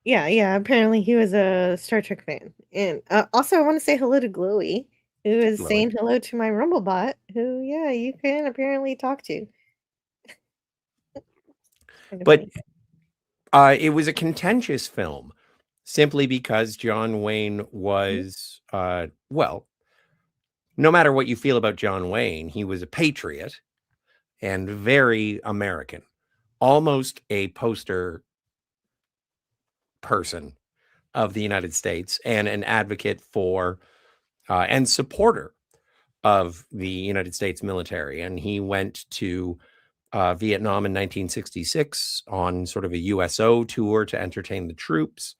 Yeah, apparently he was a Star Trek fan. And, also I wanna say hello to Glowy, who is Chloe. saying hello to my Rumblebot, who, yeah, you can apparently talk to. Kinda But funny. it was a contentious film simply because John Wayne Mhm. was, well, no matter what you feel about John Wayne, he was a patriot and very American, almost a poster person of the United States and an advocate for and supporter of the United States military. And he went to Vietnam in 1966 on sort of a USO tour to entertain the troops.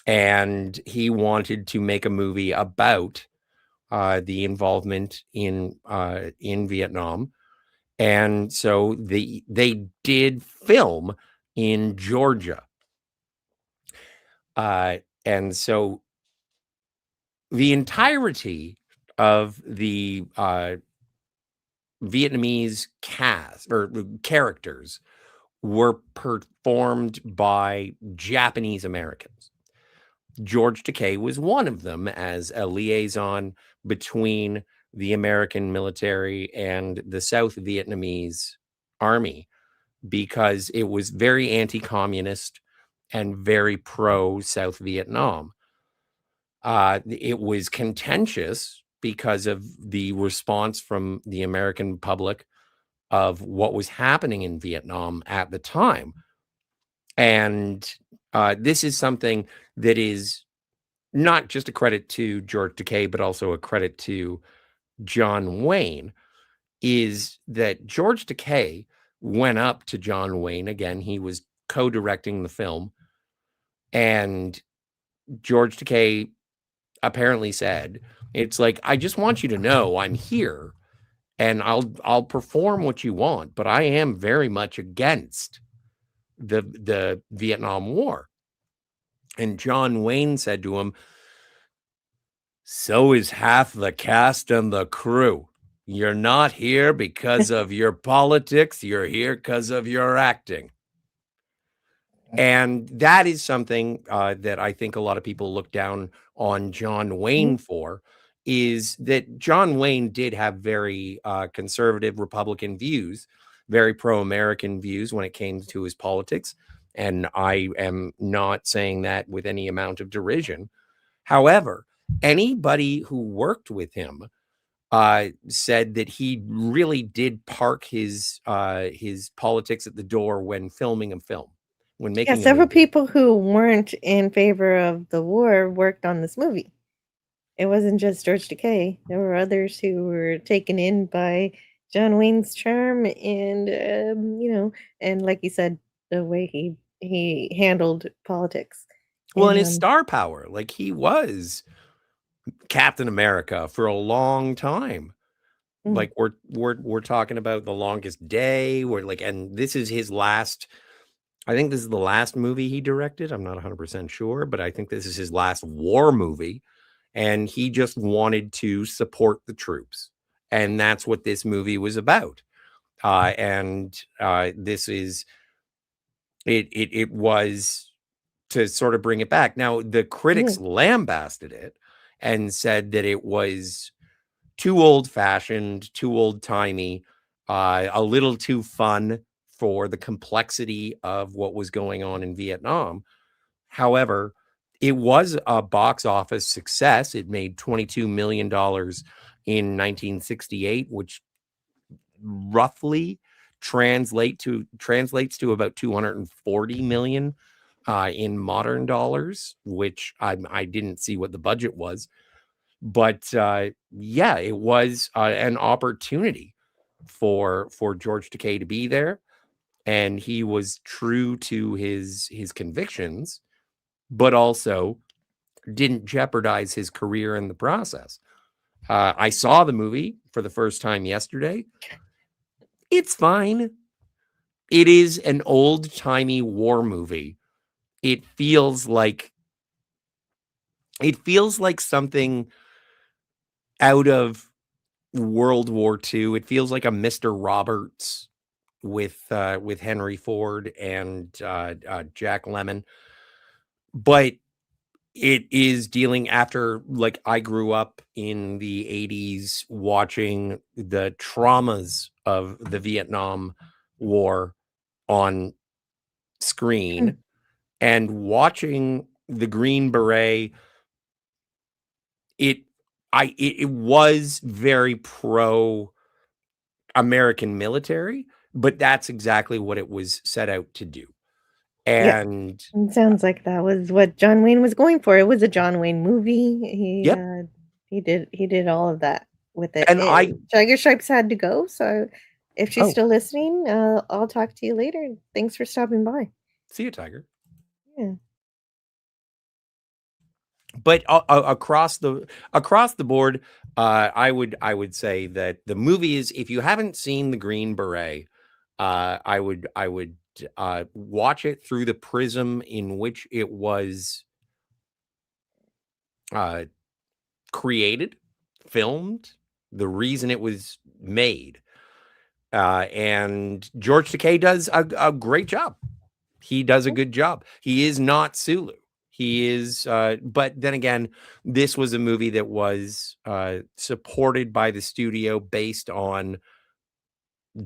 And he wanted to make a movie about the involvement in Vietnam, and so they did film in Georgia, and so the entirety of the Vietnamese cast or characters were performed by Japanese Americans. George Takei was one of them as a liaison between the American military and the South Vietnamese army, because it was very anti-communist and very pro-South Vietnam. It was contentious because of the response from the American public of what was happening in Vietnam at the time. And this is something that is not just a credit to George Takei, but also a credit to John Wayne, is that George Takei went up to John Wayne. Again, he was co-directing the film. And George Takei apparently said, it's like, I just want you to know I'm here and I'll perform what you want, but I am very much against the Vietnam War. And John Wayne said to him, so is half the cast and the crew. You're not here because of your politics. You're here because of your acting. And that is something that I think a lot of people look down on John Wayne for, is that John Wayne did have very conservative Republican views, very pro-American views when it came to his politics. And I am not saying that with any amount of derision. However, anybody who worked with him said that he really did park his politics at the door when filming a film, when making Yeah, a several movie. people who weren't in favor of the war worked on this movie. It wasn't just George Takei. There were others who were taken in by John Wayne's charm and, and like you said, the way he handled politics. Well, and And his star power, like he was Captain America for a long time. Like we're talking about The Longest Day, where like, and this is his last. I think this is the last movie he directed. I'm not 100% sure, but I think this is his last war movie. And he just wanted to support the troops. And that's what this movie was about. This is, it was to sort of bring it back. Now, the critics lambasted it and said that it was too old-fashioned, too old-timey, a little too fun for the complexity of what was going on in Vietnam. However, it was a box office success. It made $22 million in 1968, which roughly translates to about 240 million in modern dollars, which I didn't see what the budget was. But yeah, it was an opportunity for George Takei to be there, and he was true to his convictions, but also didn't jeopardize his career in the process. I saw the movie for the first time yesterday. It's fine. It is an old-timey war movie. It feels like something out of World War II. It feels like a Mr. Roberts with Henry Ford and Jack Lemmon, but it is dealing after, like, I grew up in the 80s watching the traumas of the Vietnam War on screen and watching the Green Beret. It was very pro American military, but that's exactly what it was set out to do. yeah, And it sounds like that was what John Wayne was going for. It was a John Wayne movie. yep. He did all of that with it. And Tiger Stripes had to go, so if she's Oh. still listening, I'll talk to you later. Thanks for stopping by. See you, Tiger. Yeah. But across the board, I would say that the movie is, if you haven't seen The Green Beret, I would watch it through the prism in which it was created, filmed, the reason it was made. And George Takei does a great job. He does a good job. He is not Sulu. He is, but then again, this was a movie that was supported by the studio based on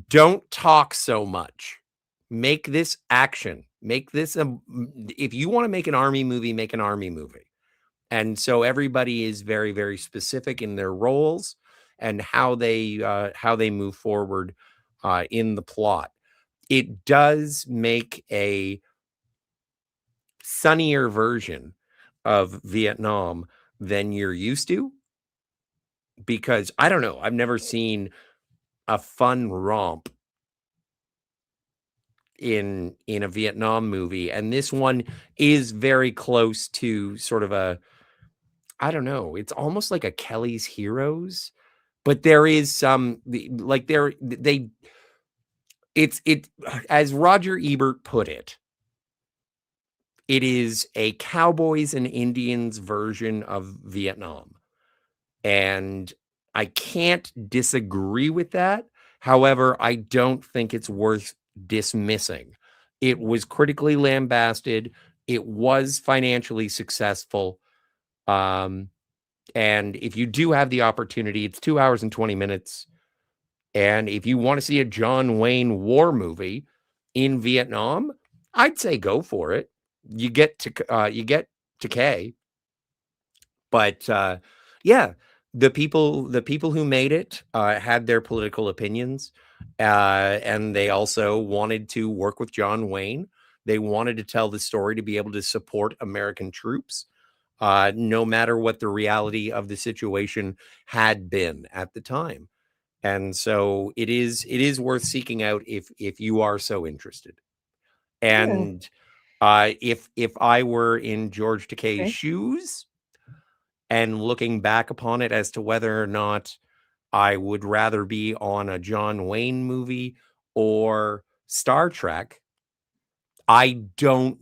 don't talk so much. Make this action. Make this if you want to make an army movie, make an army movie. And so everybody is very, very specific in their roles and how they move forward in the plot. It does make a sunnier version of Vietnam than you're used to, because I don't know, I've never seen a fun romp in a Vietnam movie, and this one is very close to sort of a, I don't know, it's almost like a Kelly's Heroes, but there is some like it as Roger Ebert put it, it is a cowboys and Indians version of Vietnam. And I can't disagree with that. However, I don't think it's worth dismissing. It was critically lambasted. It was financially successful. And if you do have the opportunity, it's 2 hours and 20 minutes. And if you want to see a John Wayne war movie in Vietnam, I'd say go for it. You get Takei, but yeah, the people who made it had their political opinions, and they also wanted to work with John Wayne. They wanted to tell the story to be able to support American troops, no matter what the reality of the situation had been at the time. And so it is worth seeking out if you are so interested. And if I were in George Takei's shoes and looking back upon it as to whether or not I would rather be on a John Wayne movie or Star Trek, I don't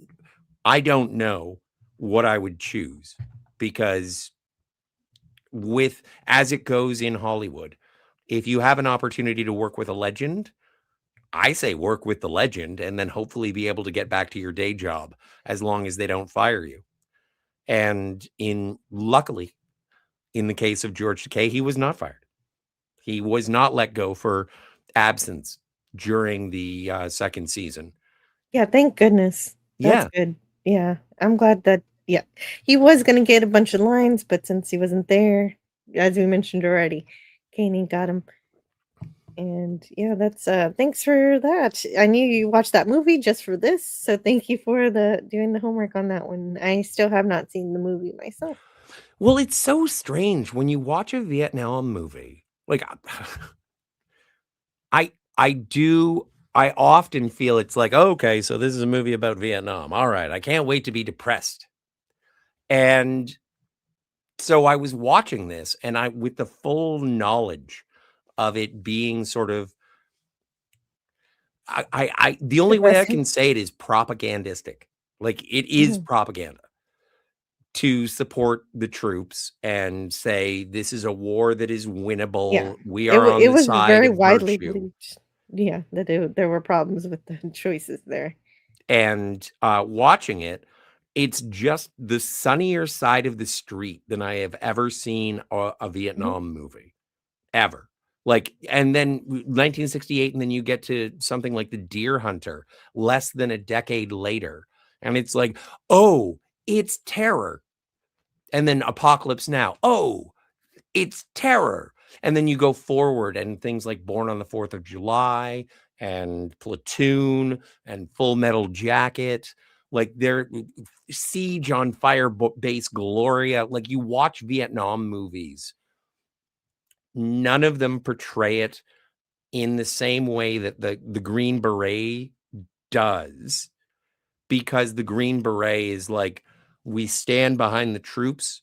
know what I would choose, because with as it goes in Hollywood, if you have an opportunity to work with a legend, I say work with the legend and then hopefully be able to get back to your day job as long as they don't fire you. And luckily, in the case of George Takei, he was not fired. He was not let go for absence during the second season. Yeah, thank goodness. That's good. Yeah, I'm glad that, yeah, he was going to get a bunch of lines, but since he wasn't there, as we mentioned already, Kaney got him. And yeah, that's thanks for that. I knew you watched that movie just for this, so thank you for doing the homework on that one. I still have not seen the movie myself. Well, it's so strange when you watch a Vietnam movie. Like I often feel it's like, okay, so this is a movie about Vietnam. All right, I can't wait to be depressed. And so I was watching this, and with the full knowledge of it being sort of, the only way I can say it is propagandistic. Like, it is propaganda to support the troops and say this is a war that is winnable. Yeah, We are on it the was side very of widely virtue. believed. Yeah, that there were problems with the choices there. And watching it, it's just the sunnier side of the street than I have ever seen a Vietnam movie, ever. Like, and then 1968, and then you get to something like The Deer Hunter less than a decade later, and it's like, oh, it's terror. And then Apocalypse Now, oh, it's terror. And then you go forward, and things like Born on the 4th of July and Platoon and Full Metal Jacket, like they're Siege on Fire Base Gloria. Like, you watch Vietnam movies, none of them portray it in the same way that the Green Beret does, because the Green Beret is like, we stand behind the troops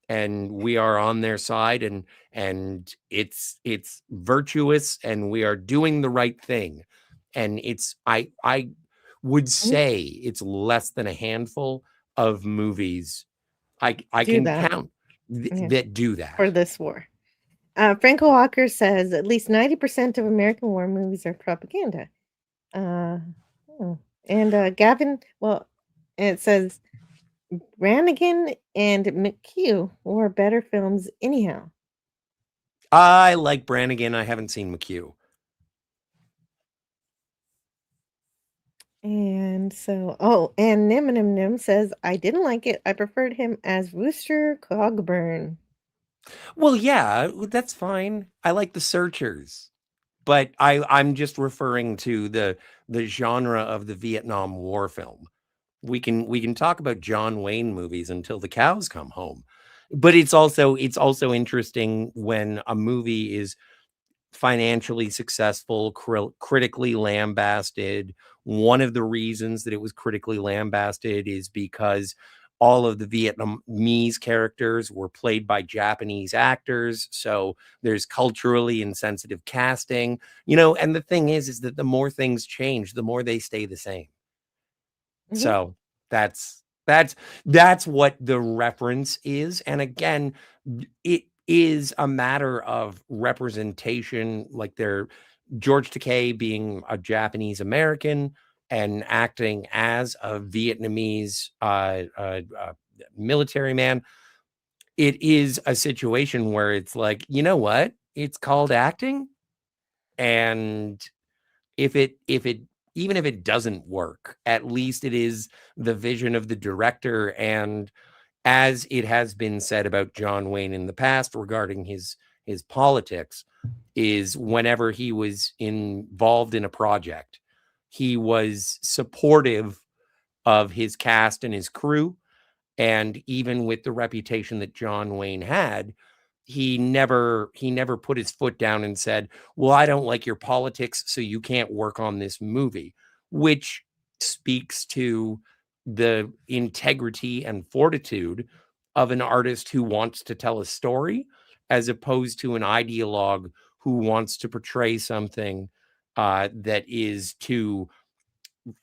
and we are on their side, and it's virtuous, and we are doing the right thing. And it's I would say it's less than a handful of movies I Do can that. count Yeah. that do that. For this war. Franco Walker says at least 90% of American war movies are propaganda. And Gavin, well, it says Brannigan and McHugh were better films anyhow. I like Brannigan. I haven't seen McHugh. And so, and Nim says, I didn't like it. I preferred him as Rooster Cogburn. Well, yeah, that's fine. I like The Searchers, but I'm just referring to the genre of the Vietnam War film. We can talk about John Wayne movies until the cows come home, but it's also interesting when a movie is financially successful, critically lambasted. One of the reasons that it was critically lambasted is because all of the Vietnamese characters were played by Japanese actors. So there's culturally insensitive casting, and the thing is that the more things change, the more they stay the same. Mhm. So that's what the reference is. And again, it is a matter of representation, like George Takei being a Japanese American and acting as a Vietnamese military man. It is a situation where it's like, you know what? It's called acting. And if it even if it doesn't work, at least it is the vision of the director. And as it has been said about John Wayne in the past regarding his politics, is whenever he was involved in a project, he was supportive of his cast and his crew. And even with the reputation that John Wayne had, he never put his foot down and said, well, I don't like your politics, so you can't work on this movie, which speaks to the integrity and fortitude of an artist who wants to tell a story, as opposed to an ideologue who wants to portray something that is to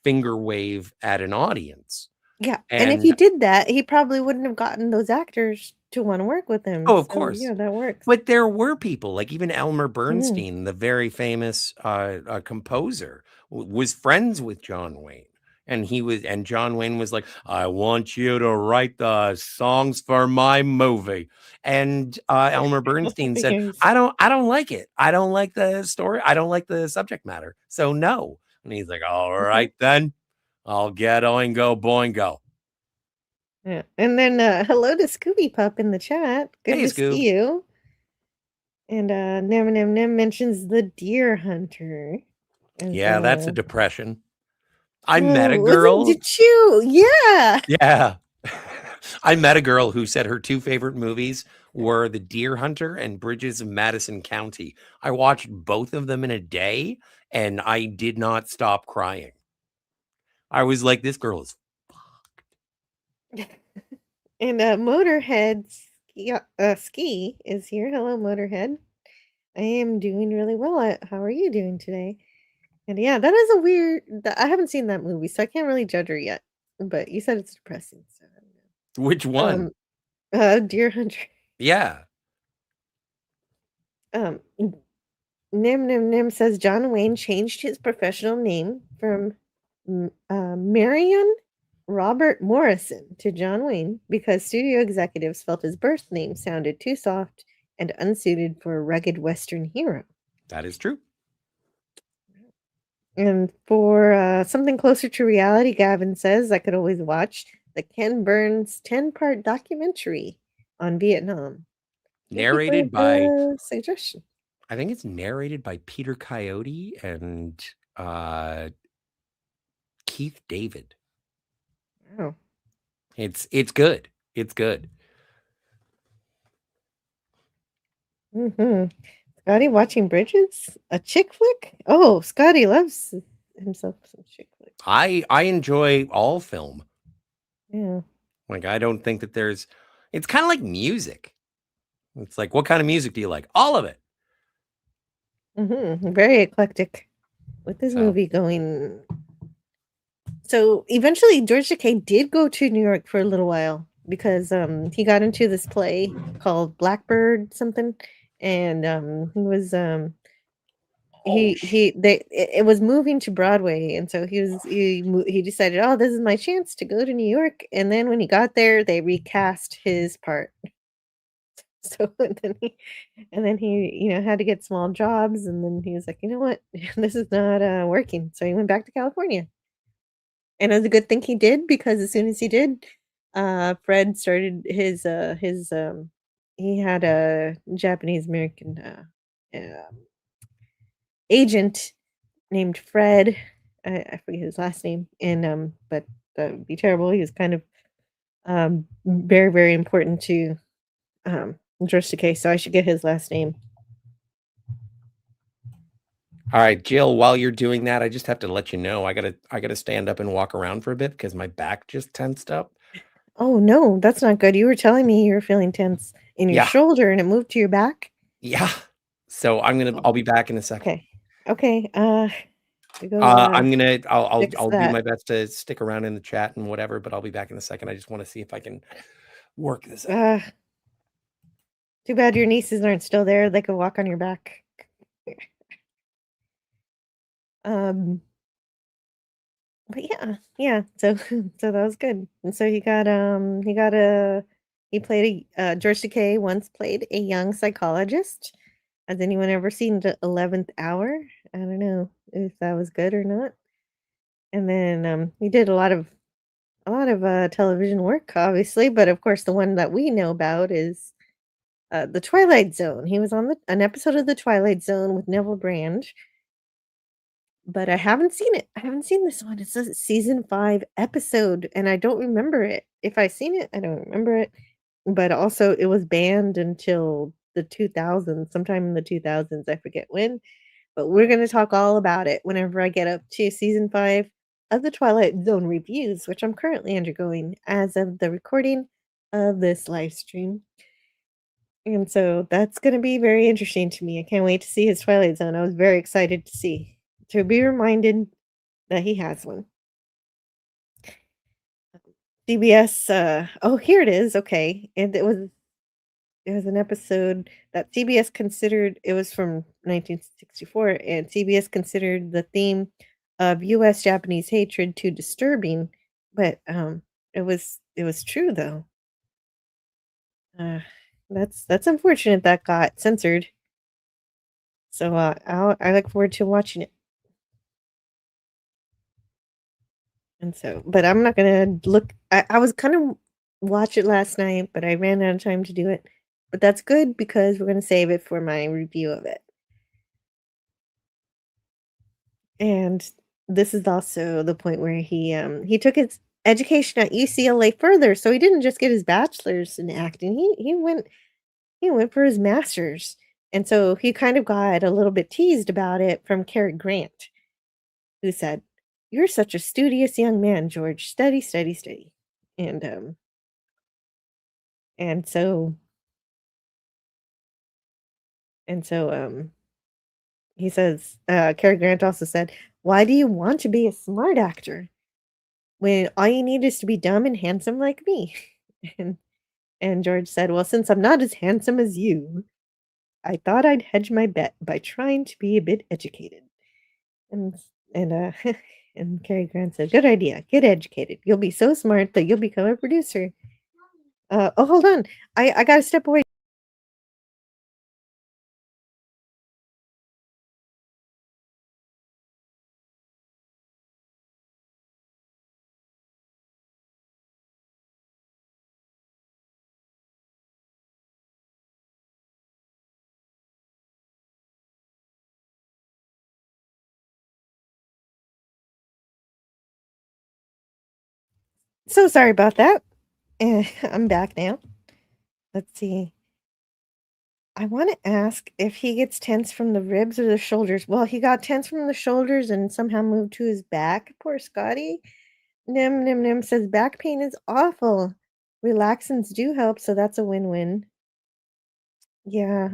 finger wave at an audience. Yeah. And if he did that, he probably wouldn't have gotten those actors to want to work with him. Oh, of So, course. yeah, that works. But there were people like even Elmer Bernstein, the very famous composer, was friends with John Wayne. And John Wayne was like, I want you to write the songs for my movie. And Elmer Bernstein said, Yes. I don't like it. I don't like the story. I don't like the subject matter. So no. And he's like, all right, then I'll get Oingo Boingo. Yeah. And then hello to Scooby Pup in the chat. Good Hey, to Scoob. see you. And Nim mentions the Deer Hunter. Yeah, that's a depression. I met a Oh, girl. did you? Yeah. Yeah. I met a girl who said her two favorite movies were The Deer Hunter and Bridges of Madison County. I watched both of them in a day and I did not stop crying. I was like, this girl is fucked. And Motorhead Ski is here. Hello, Motorhead. I am doing really well. How are you doing today? And yeah, that is a weird. I haven't seen that movie, so I can't really judge her yet. But you said it's depressing, so I don't know. Which one? Deer Hunter. Yeah. Nim says John Wayne changed his professional name from Marion Robert Morrison to John Wayne because studio executives felt his birth name sounded too soft and unsuited for a rugged Western hero. That is true. And for something closer to reality, Gavin says I could always watch the Ken Burns 10-part documentary on Vietnam. Narrated by suggestion. I think it's narrated by Peter Coyote and Keith David. Oh. It's good. It's good. Scotty watching Bridges? A chick flick? Oh, Scotty loves himself some chick flick. I enjoy all film. Yeah. Like, I don't think that it's kind of like music. It's like, what kind of music do you like? All of it. Very eclectic with this So, movie going. So eventually, George Takei did go to New York for a little while because he got into this play called Blackbird something, and he was it was moving to Broadway, and so he decided, oh, this is my chance to go to New York. And then when he got there, they recast his part. So and then he had to get small jobs, and then he was like, you know what, this is not working. So he went back to California, and it was a good thing he did, because as soon as he did, Fred started his he had a Japanese American agent named Fred. I forget his last name, and but that would be terrible. He was kind of very, very important to George Takei, so I should get his last name. all right, Jill, while you're doing that, I just have to let you know I gotta stand up and walk around for a bit because my back just tensed up. Oh no, that's not good. You were telling me you were feeling tense in your Yeah. shoulder, and it moved to your back. Yeah. So I'll be back in a second. Okay. Go I'll fix do that. my best to stick around in the chat and whatever, but I'll be back in a second. I just want to see if I can work this out. Too bad your nieces aren't still there. They could walk on your back. But yeah. So so that was good. And so he played George Takei once played a young psychologist. Has anyone ever seen the 11th Hour? I don't know if that was good or not. And then he did a lot of television work, obviously, but of course the one that we know about is The Twilight Zone. He was on an episode of The Twilight Zone with Neville Brand, but I haven't seen it. I haven't seen this one. It's a season 5 episode, and I don't remember it. If I've seen it, I don't remember it. But also, it was banned until the 2000s, sometime in the 2000s. I forget when. But we're going to talk all about it whenever I get up to season 5 of the Twilight Zone reviews, which I'm currently undergoing as of the recording of this live stream. And so that's going to be very interesting to me. I can't wait to see his Twilight Zone. I was very excited to be reminded that he has one. CBS, oh, here it is. Okay. And it was an episode that CBS considered, it was from 1964, and CBS considered the theme of US Japanese hatred too disturbing, but it was true though. That's unfortunate that got censored. So I look forward to watching it. And so, but I'm not gonna look. I was gonna watch it last night, but I ran out of time to do it. But that's good because we're gonna save it for my review of it. And this is also the point where he took his education at UCLA further, so he didn't just get his bachelor's in acting. He went for his master's, and so he kind of got a little bit teased about it from Cary Grant, who said, "You're such a studious young man, George. Study, study, study." And and so he says, Cary Grant also said, "Why do you want to be a smart actor when all you need is to be dumb and handsome like me?" And George said, "Well, since I'm not as handsome as you, I thought I'd hedge my bet by trying to be a bit educated." And and and Cary Grant said, "Good idea. Get educated. You'll be so smart that you'll become a producer." Oh, hold on. I gotta step away. So sorry about that. I'm back now. Let's see. I want to ask if he gets tense from the ribs or the shoulders. Well, he got tense from the shoulders and somehow moved to his back. Poor Scotty. Nim Nim Nim says back pain is awful. Relaxants do help, so that's a win-win. Yeah.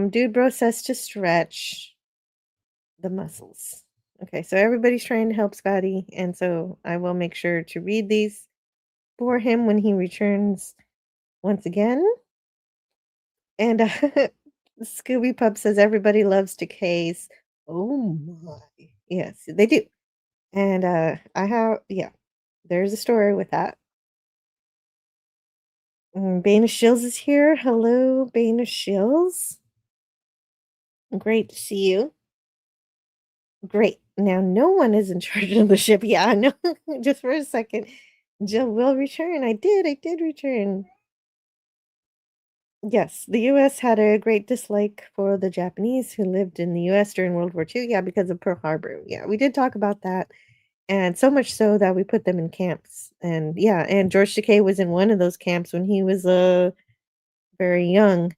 Dude Bro says to stretch the muscles. Okay, so everybody's trying to help Scotty, and so I will make sure to read these for him when he returns once again. And Scooby Pup says everybody loves Takei's. Oh my. Yes, they do. And I have, yeah, there's a story with that. Bana Shills is here. Hello, Bana Shills. Great to see you. Great. Now, no one is in charge of the ship. Yeah, I know. Just for a second. Jill will return. I did return. Yes, the US had a great dislike for the Japanese who lived in the US during World War II. Yeah, because of Pearl Harbor. Yeah, we did talk about that. And so much so that we put them in camps. And yeah, and George Takei was in one of those camps when he was very young,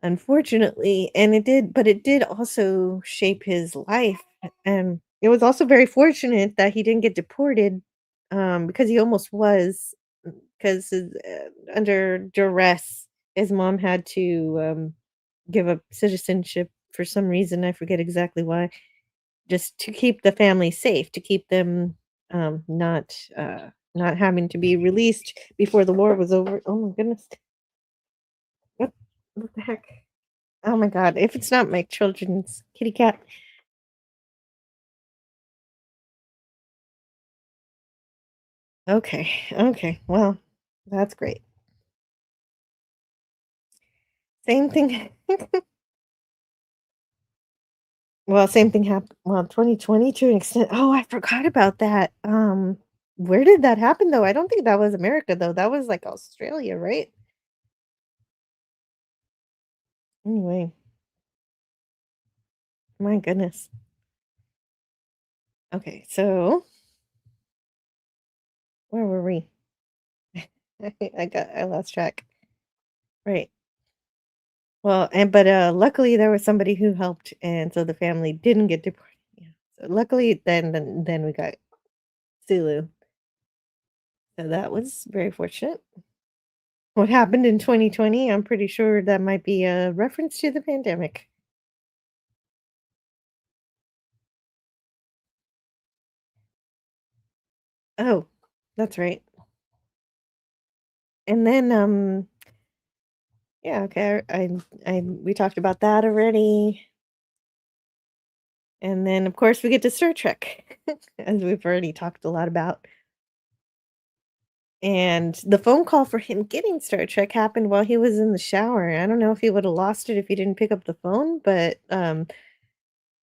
unfortunately. And it did also shape his life. And it was also very fortunate that he didn't get deported, because he almost was, because under duress, his mom had to give up citizenship for some reason. I forget exactly why, just to keep the family safe, to keep them not having to be released before the war was over. Oh my goodness. What, what the heck? Oh my god, if it's not my children's kitty cat. Okay, okay. Well, that's great. Same thing. Well, same thing happened. Well, 2020 to an extent. Oh, I forgot about that. Where did that happen though? I don't think that was America though. That was like Australia, right? Anyway, my goodness. Okay, so where were we? I lost track. Right. Well, but luckily there was somebody who helped, and so the family didn't get deported. Yeah. So luckily then we got Sulu. So that was very fortunate. What happened in 2020, I'm pretty sure that might be a reference to the pandemic. Oh, that's right. And then yeah, okay. I we talked about that already. And then of course we get to Star Trek, as we've already talked a lot about. And the phone call for him getting Star Trek happened while he was in the shower. I don't know if he would have lost it if he didn't pick up the phone, but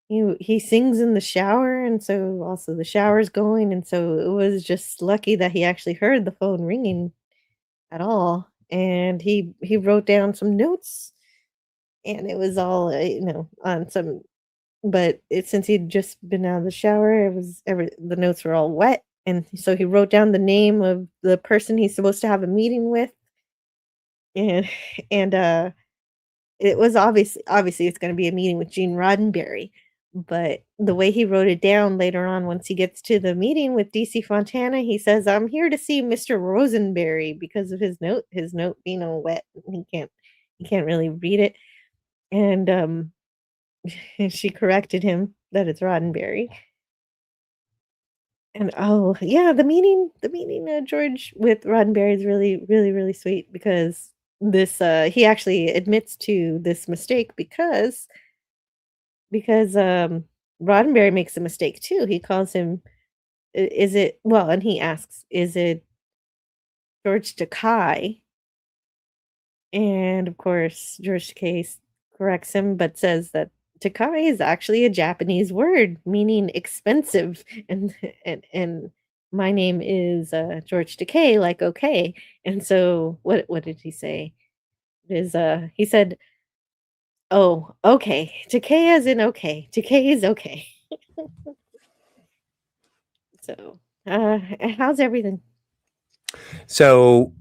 he sings in the shower, and so also the shower's going, and so it was just lucky that he actually heard the phone ringing at all. And he wrote down some notes, and it was all on some, but since he'd just been out of the shower, the notes were all wet, and so he wrote down the name of the person he's supposed to have a meeting with, and and it was obviously it's going to be a meeting with Gene Roddenberry, but the way he wrote it down later on, once he gets to the meeting with DC Fontana, he says, "I'm here to see Mr. Rosenberry," because of his note being all wet. He can't really read it, and she corrected him that it's Roddenberry. And oh yeah, the meeting George with Roddenberry is really, really, really sweet, because this he actually admits to this mistake, because Roddenberry makes a mistake too. He calls him, is it, well, and he asks, is it George Takei? And of course, George Takei corrects him, but says that Takei is actually a Japanese word meaning expensive, and and my name is George Takei, like okay. And so what did he say? Is he said, "Oh, okay, Takei as in okay, Takei is okay." So, how's everything? So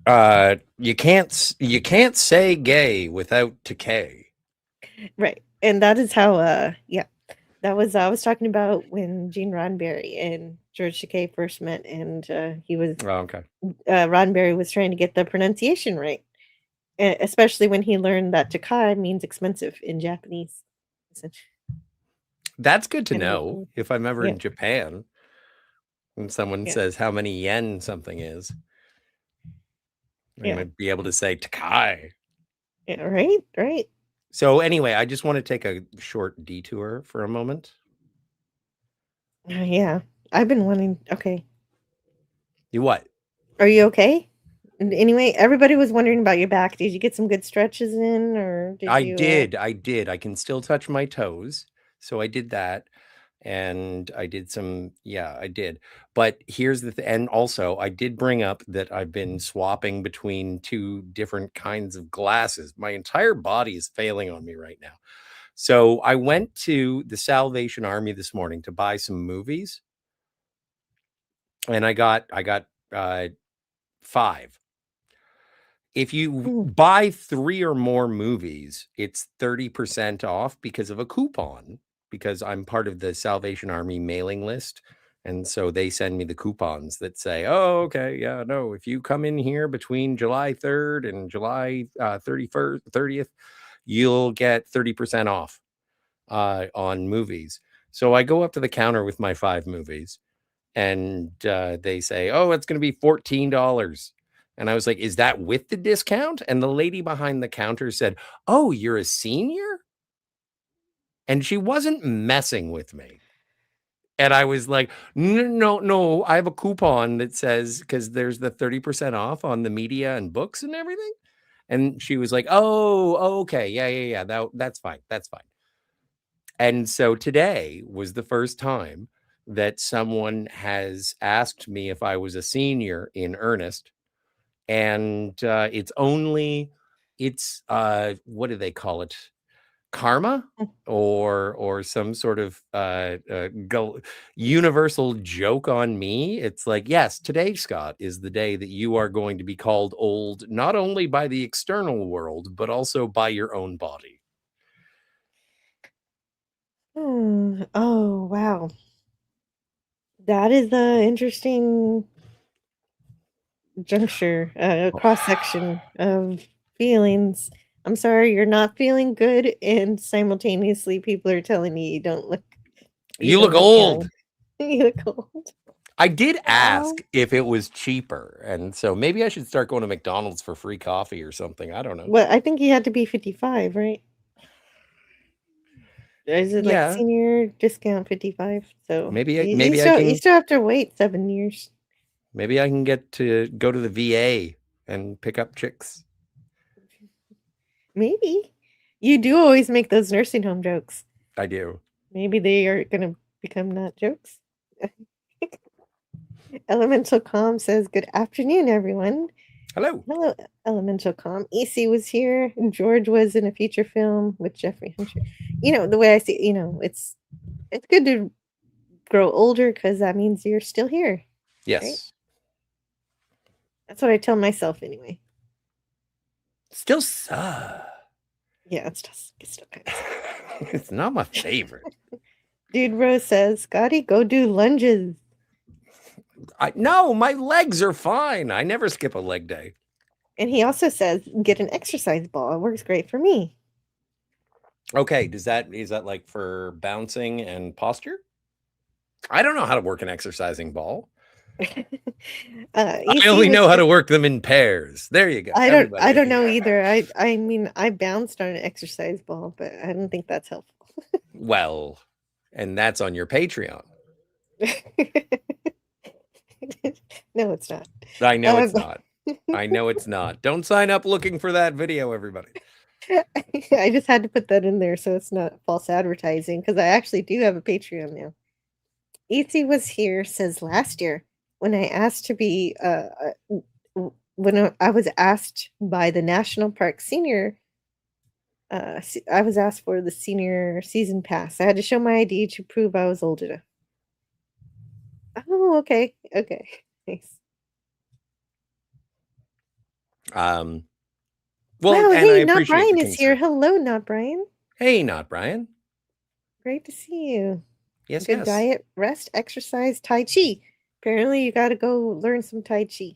you can't say gay without Takei. Right, and that is how. Yeah, that was I was talking about when Gene Roddenberry and George Takei first met, and he was Oh, okay. Roddenberry was trying to get the pronunciation right, especially when he learned that Takai means expensive in Japanese. That's good to Kind of know. weird. If I'm ever Yeah. in Japan and someone Yeah. says how many yen something is, I Yeah. might be able to say Takai. Yeah, right. So anyway, I just want to take a short detour for a moment. Yeah. I've been wanting. Okay. You what? Are you okay? Anyway, everybody was wondering about your back. Did you get some good stretches in, or did I you? did. I can still touch my toes. So I did that. And I did some, yeah, I did. But here's the thing. And also, I did bring up that I've been swapping between two different kinds of glasses. My entire body is failing on me right now. So I went to the Salvation Army this morning to buy some movies. And I got 5. If you buy 3 or more movies, it's 30% off because of a coupon, because I'm part of the Salvation Army mailing list. And so they send me the coupons that say, oh, okay, yeah, no, if you come in here between July 3rd and July 31st, 30th, you'll get 30% off on movies. So I go up to the counter with my 5 movies and they say, oh, it's going to be $14. And I was like, is that with the discount? And the lady behind the counter said, oh, you're a senior? And she wasn't messing with me. And I was like, no, I have a coupon that says, because there's the 30% off on the media and books and everything. And she was like, oh, okay. Yeah. That's fine. That's fine. And so today was the first time that someone has asked me if I was a senior in earnest. And it's what do they call it? Karma or some sort of universal joke on me. It's like, yes, today, Scott, is the day that you are going to be called old, not only by the external world, but also by your own body. Oh, wow. That is the interesting juncture, cross section of feelings. I'm sorry, you're not feeling good, and simultaneously, people are telling you you don't look. You look don't old. young. You look old. I did ask Wow. if it was cheaper. And so maybe I should start going to McDonald's for free coffee or something. I don't know. Well, I think you had to be 55, right? Is it like Yeah. senior discount 55? So Maybe you I you can still have to wait 7 years. maybe I can get to go to the VA and pick up chicks. Maybe. You do always make those nursing home jokes. I do. Maybe they are gonna become not jokes. Elemental Calm says, "Good afternoon, everyone." Hello. Hello, Elemental Calm. EC was here. George was in a feature film with Jeffrey Hunter. You know, the way I see, it's good to grow older because that means you're still here. Yes. Right? That's what I tell myself anyway. Still sucks. Yeah, it's still kind of It's not my favorite. Dude Rose says, Scotty, go do lunges. No, my legs are fine. I never skip a leg day. And he also says, get an exercise ball. It works great for me. Okay, is that like for bouncing and posture? I don't know how to work an exercising ball. I only know how to work them in pairs. There you go. I don't know either. I mean, I bounced on an exercise ball, but I don't think that's helpful. Well, and that's on your Patreon. No, it's not. I know it's not. I know it's not. Don't sign up looking for that video, everybody. I just had to put that in there so it's not false advertising because I actually do have a Patreon now. ET was here, says last year when I asked to be when I was asked by the National Park Senior I was asked for the senior season pass. I had to show my ID to prove I was old enough. Oh, okay. Nice. Well, wow, and hey, I Not appreciate Brian the is here. concern. Hello, Not Brian. Hey, Not Brian. Great to see you. Yes, Good yes. diet, rest, exercise, Tai Chi. Apparently, you got to go learn some Tai Chi.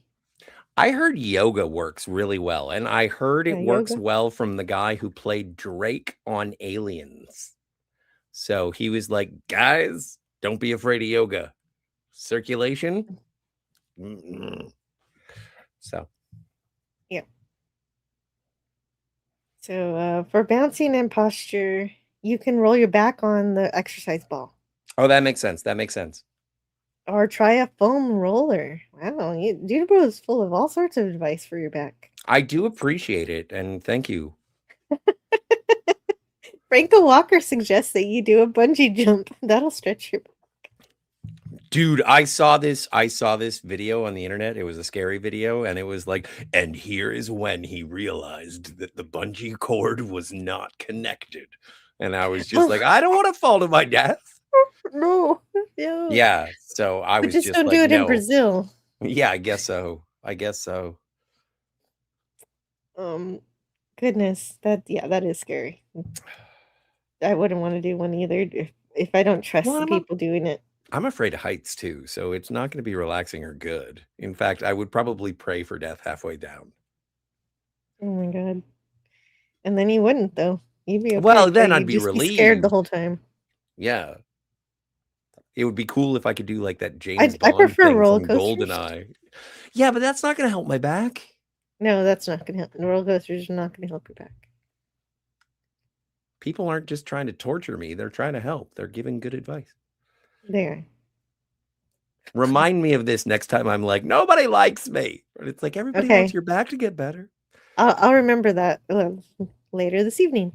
I heard yoga works really well, and I heard it Yeah, works yoga. well from the guy who played Drake on Aliens. So he was like, guys, don't be afraid of yoga. Circulation. Mm-mm. So Yeah. So for bouncing and posture, you can roll your back on the exercise ball oh, that makes sense. That makes sense. or try a foam roller. Wow, Juniper is full of all sorts of advice for your back. I do appreciate it, and thank you. Franco Walker suggests that you do a bungee jump. That'll stretch your back. Dude, I saw this video on the internet. It was a scary video, and it was like, and here is when he realized that the bungee cord was not connected. And I was just like, I don't want to fall to my death. No. Yeah. Yeah. So I But was just just don't like, do it in no. Brazil. Yeah, I guess so. I guess so. Goodness, that is scary. I wouldn't want to do one either if I don't trust Well, the I'm people doing it. I'm afraid of heights too, so it's not going to be relaxing or good. In fact, I would probably pray for death halfway down. Oh my god. And then you wouldn't though. You'd be okay. Well, then but I'd you'd be just be scared the relieved. whole time. Yeah. It would be cool if I could do like that James I Bond prefer thing roller from coasters. GoldenEye. Yeah, but that's not going to help my back. No, that's not gonna help. Roller coasters are not gonna help your back. People aren't just trying to torture me. They're trying to help. They're giving good advice. There. Remind me of this next time I'm like, nobody likes me. But it's like, everybody Okay. wants your back to get better. I'll remember that later this evening.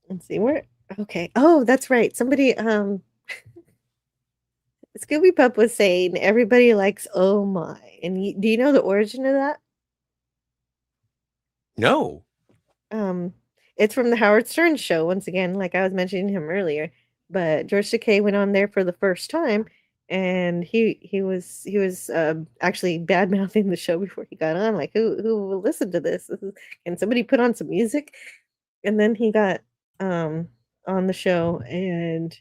Let's see where. Okay. Oh, that's right. Somebody Scooby Pup was saying everybody likes oh my. And do you know the origin of that? No. It's from the Howard Stern show once again, like I was mentioning him earlier. But George Takei went on there for the first time, and he was actually bad mouthing the show before he got on. Like who will listen to this? Can somebody put on some music? And then he got on the show, and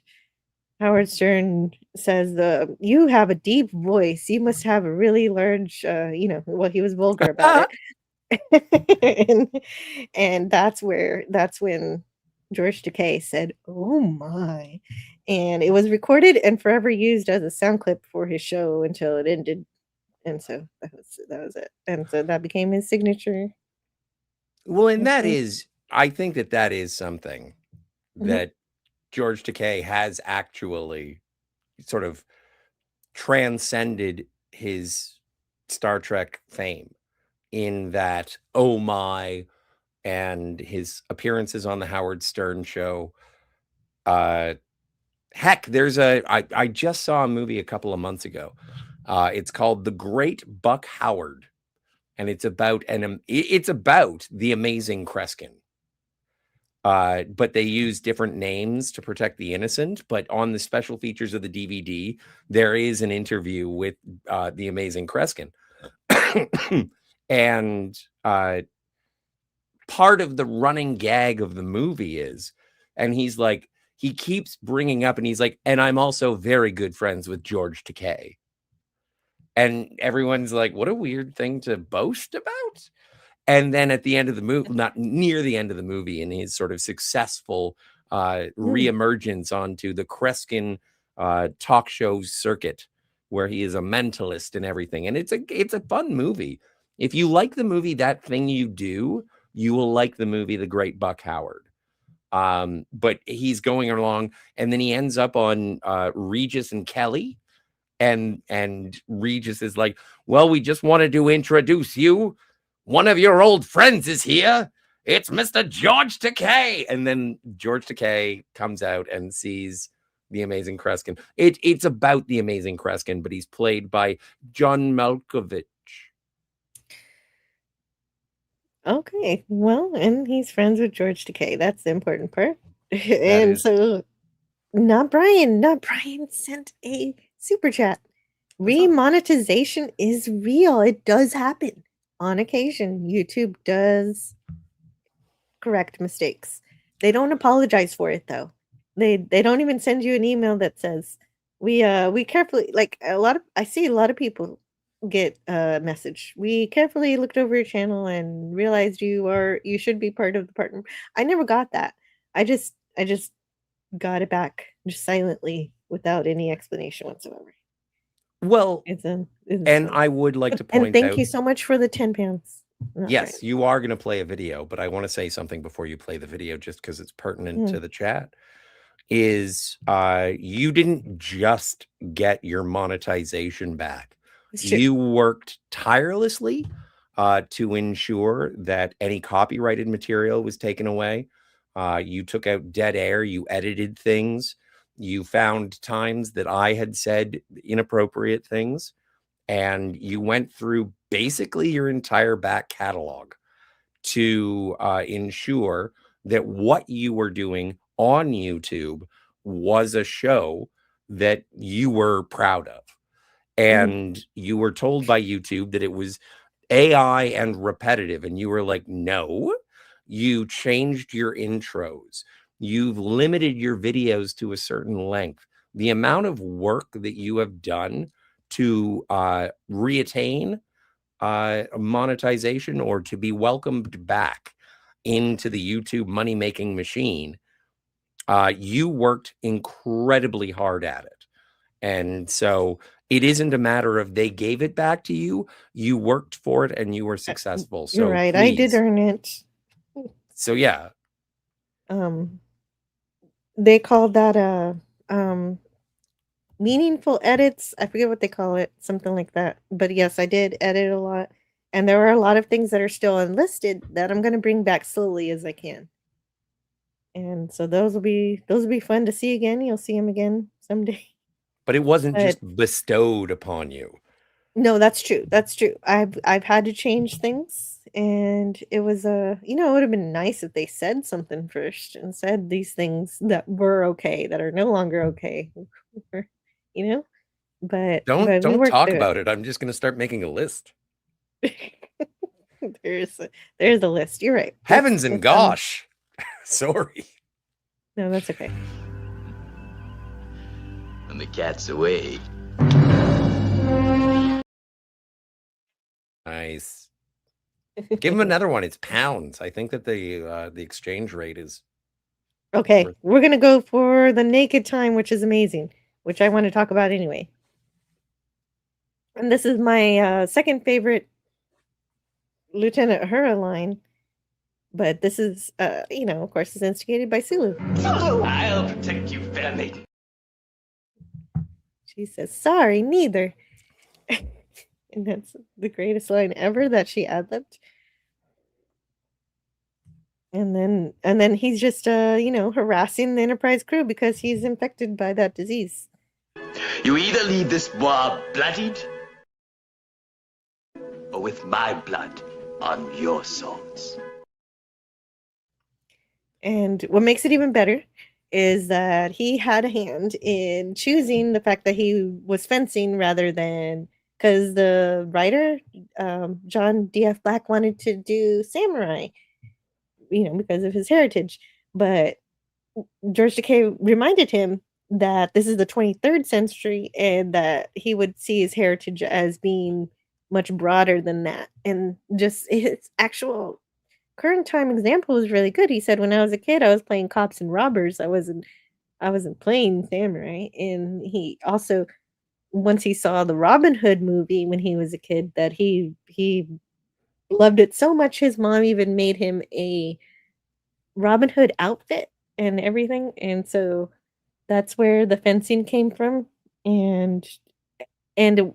Howard Stern says you have a deep voice. You must have a really large well, he was vulgar about it. and that's when George Takei said, "Oh my," and it was recorded and forever used as a sound clip for his show until it ended, and so that was it, and so that became his signature. Well, and that Okay. is, I think that is something Mhm. that George Takei has actually sort of transcended his Star Trek fame in that, oh my, and his appearances on the Howard Stern show. Heck, I just saw a movie a couple of months ago. It's called The Great Buck Howard, and it's about the amazing Kreskin. But they use different names to protect the innocent. But on the special features of the DVD, there is an interview with the amazing Kreskin. And part of the running gag of the movie is, and he's like, he keeps bringing up, and he's like, and I'm also very good friends with George Takei. And everyone's like, what a weird thing to boast about. And then at the end of the movie, not near the end of the movie, in his sort of successful reemergence onto the Kreskin talk show circuit, where he is a mentalist and everything. And it's a fun movie. If you like the movie That Thing You Do, you will like the movie The Great Buck Howard. But he's going along, and then he ends up on Regis and Kelly. And Regis is like, well, we just wanted to introduce you. One of your old friends is here. It's Mr. George Takei. And then George Takei comes out and sees the amazing Kreskin. It's about the amazing Kreskin, but he's played by John Malkovich. Okay, well, and he's friends with George Takei. That's the important part. So not Brian sent a super chat. Remonetization is real. It does happen on occasion. YouTube does correct mistakes. They don't apologize for it though. They don't even send you an email that says we carefully, like, I see a lot of people get a message. We carefully looked over your channel and realized you should be part of the partner. I never got that. I just got it back just silently without any explanation whatsoever. Well, It's and I would like to and point thank out, you so much for the 10 pounds. Not yes, right. you are going to play a video, but I want to say something before you play the video, just because it's pertinent to the chat. Is you didn't just get your monetization back. It's true. You worked tirelessly to ensure that any copyrighted material was taken away. You took out dead air. You edited things. You found times that I had said inappropriate things. And you went through basically your entire back catalog to ensure that what you were doing on YouTube was a show that you were proud of. And you were told by YouTube that it was AI and repetitive. And you were like, no, you changed your intros. You've limited your videos to a certain length. The amount of work that you have done to reattain monetization or to be welcomed back into the YouTube money-making machine, you worked incredibly hard at it. And so it isn't a matter of they gave it back to you. You worked for it and you were successful. So You're right. I did please. earn it. So yeah. They call that meaningful edits. I forget what they call it, something like that. But yes, I did edit a lot. And there are a lot of things that are still unlisted that I'm going to bring back slowly as I can. And so those will be fun to see again. You'll see them again someday. But it wasn't just bestowed upon you. No, that's true. That's true. I've had to change things, and it was it would have been nice if they said something first and said these things that were okay that are no longer okay. But Don't talk about it. I'm just going to start making a list. There's a list. You're right. Heavens and gosh. Sorry. No, that's okay. And the cat's away. Nice. Give him another one. It's pounds. I think that the exchange rate is okay. We're gonna go for the naked time, which is amazing, which I want to talk about anyway. And this is my second favorite Lieutenant Uhura line, but this is of course, is instigated by Sulu. Sulu, I'll protect you, fair maiden. She says, "Sorry, neither." And that's the greatest line ever that she ad-libbed. And then he's just harassing the Enterprise crew because he's infected by that disease. You either leave this war bloodied or with my blood on your swords. And what makes it even better is that he had a hand in choosing the fact that he was fencing rather than, because the writer, John D.F. Black, wanted to do samurai, because of his heritage. But George Takei reminded him that this is the 23rd century and that he would see his heritage as being much broader than that. And just his actual current time example was really good. He said, when I was a kid, I was playing cops and robbers. I wasn't playing samurai. And he also, once he saw the Robin Hood movie when he was a kid, that he loved it so much his mom even made him a Robin Hood outfit and everything. And so that's where the fencing came from, and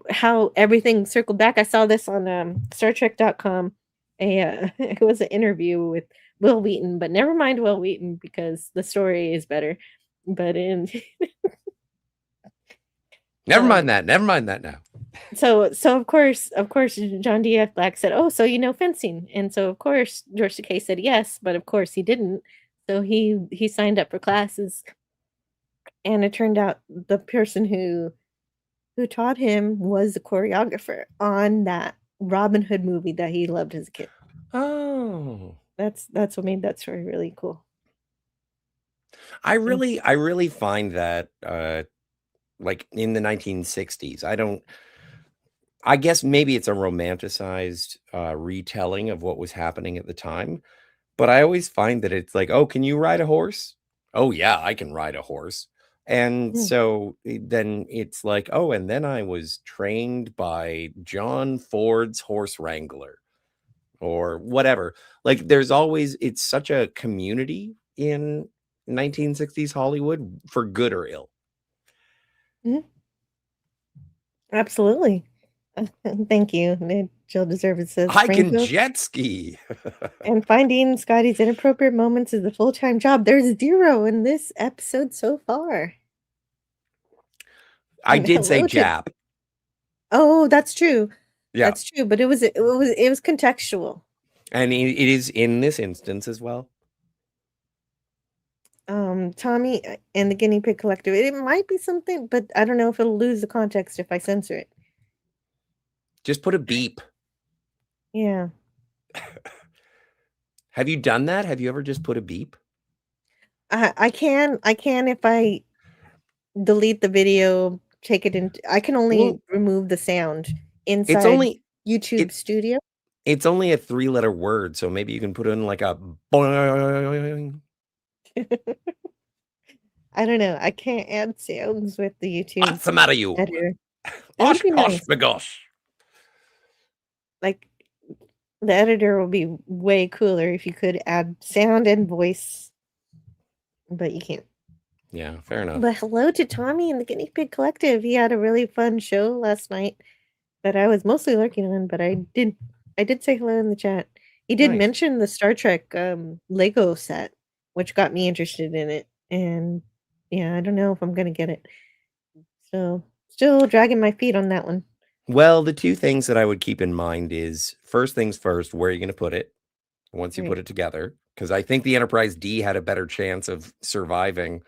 how everything circled back. I saw this on StarTrek.com. It was an interview with Will Wheaton, but never mind Will Wheaton because the story is better. But never mind that now. So of course John D.F. Black said, "Oh, so you know fencing?" And so of course George Takei said yes, but of course he didn't. So he signed up for classes, and it turned out the person who taught him was the choreographer on that Robin Hood movie that he loved as a kid. Oh, That's what made that story really cool. I really find that like in the 1960s, I guess maybe it's a romanticized retelling of what was happening at the time, but I always find that it's like, oh, can you ride a horse? Oh yeah, I can ride a horse. And Mm. so then it's like, oh, and then I was trained by John Ford's horse wrangler or whatever. Like it's such a community in 1960s Hollywood for good or ill. Mhm. Absolutely. Thank you. Jill deserves says I can Springfield. jet ski. And finding Scotty's inappropriate moments is a full-time job. There's 0 in this episode so far. I And did say hello to jab. Oh, that's true. Yeah. That's true, but it was contextual. And it is in this instance as well. Tommy and the Guinea Pig Collective. It might be something, but I don't know if it'll lose the context if I censor it. Just put a beep. Yeah. Have you done that? Have you ever just put a beep? I can if I delete the video, take it in. I can only remove the sound inside It's only YouTube Studio. It's only a 3-letter word, so maybe you can put in like a boing. I don't know. I can't add sounds with the YouTube. What's the matter, you? Editor. Osh, That'd be posh, nice. bagosh. Like the editor will be way cooler if you could add sound and voice, but you can't. Yeah, fair enough. But hello to Tommy and the Guinea Pig Collective. He had a really fun show last night that I was mostly lurking on, but I did say hello in the chat. He did Nice. mention the Star Trek Lego set, which got me interested in it. And yeah, I don't know if I'm gonna get it. So still dragging my feet on that one. Well, the two things that I would keep in mind is first things first, where are you going to put it once you put it together? Because I think the Enterprise D had a better chance of surviving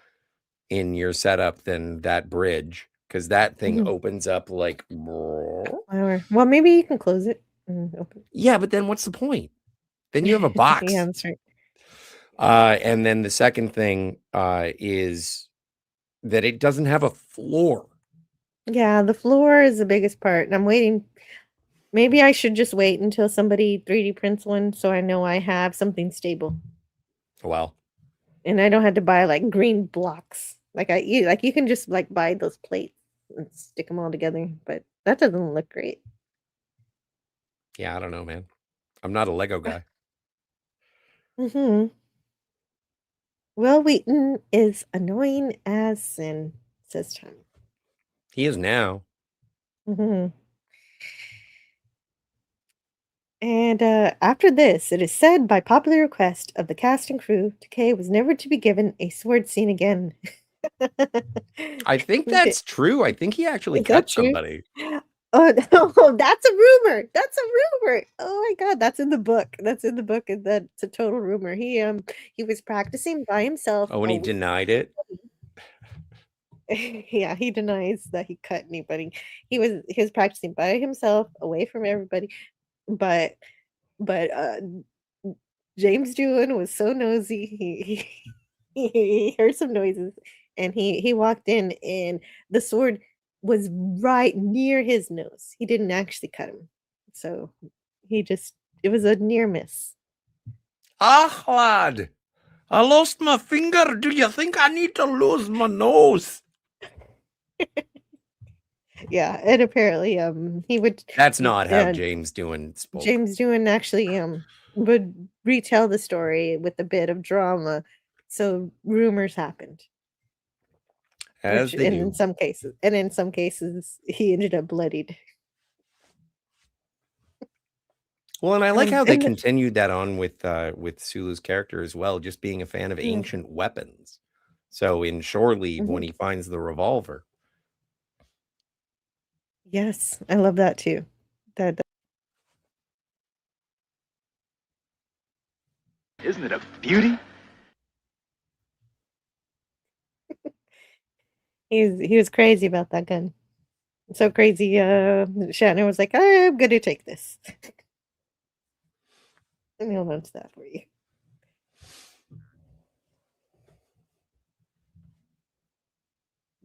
in your setup than that bridge, because that thing opens up like. Well, maybe you can close it and open. Yeah, but then what's the point? Then you have a box. Yeah, that's right. And then the second thing is that it doesn't have a floor. Yeah, the floor is the biggest part, and I'm waiting. Maybe I should just wait until somebody 3D prints one so I know I have something stable. Well. And I don't have to buy like green blocks. You can just like buy those plates and stick them all together, but that doesn't look great. Yeah, I don't know, man. I'm not a Lego guy. Will Wheaton is annoying as sin, says Tommy. He is now. And after this, it is said by popular request of the cast and crew, Takei was never to be given a sword scene again. I think that's true. I think he actually cut somebody. Oh, no, that's a rumor. That's a rumor. Oh my god, that's in the book. That's in the book, and that's a total rumor. He was practicing by himself. Oh, and he denied it. Yeah, he denies that he cut anybody. He was practicing by himself, away from everybody. But James Doohan was so nosy. He heard some noises, and he walked in, and the sword was right near his nose. He didn't actually cut him, so it was a near miss. Ah, lad, I lost my finger. Do you think I need to lose my nose? Yeah, and apparently he would. That's not how James Doohan spoke. James Doohan actually would retell the story with a bit of drama, so rumors happened. As they do. In some cases, he ended up bloodied. Well, and I like how they continued that on with Sulu's character as well, just being a fan of ancient weapons. So in Shore Leave, when he finds the revolver. Yes, I love that too. Isn't it a beauty? He was crazy about that gun. So crazy, Shatner was like, I'm gonna take this. Let me hold on to that for you.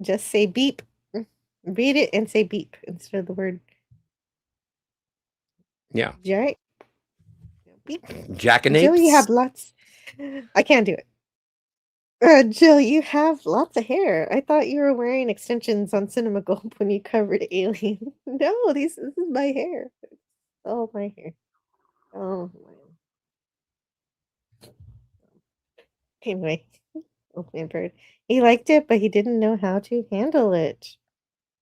Just say beep. Read it and say beep instead of the word Yeah. Jack. Beep. Jill, you have Jackanapes. lots. I can't do it. Jill, you have lots of hair. I thought you were wearing extensions on Cinema Gold when you covered Alien. No, this is my hair. Oh, my hair. Oh, my. Anyway, Wolfman Bird. He liked it, but he didn't know how to handle it.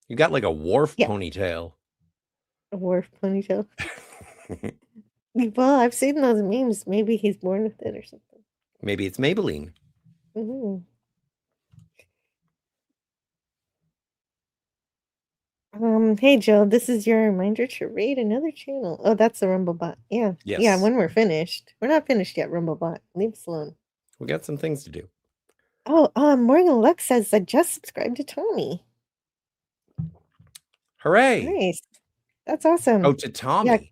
You got like a Worf Yeah. ponytail. A Worf ponytail. Well, I've seen those memes. Maybe he's born with it or something. Maybe it's Maybelline. Mm-hmm. Hey Jill, this is your reminder to raid another channel. Oh, that's the Rumblebot. Yeah. Yes. Yeah, when we're finished. We're not finished yet, Rumblebot. Leave us alone. We got some things to do. Oh, Morgan Lux says I just subscribed to Tommy. Hooray. Nice. That's awesome. Oh, to Tommy.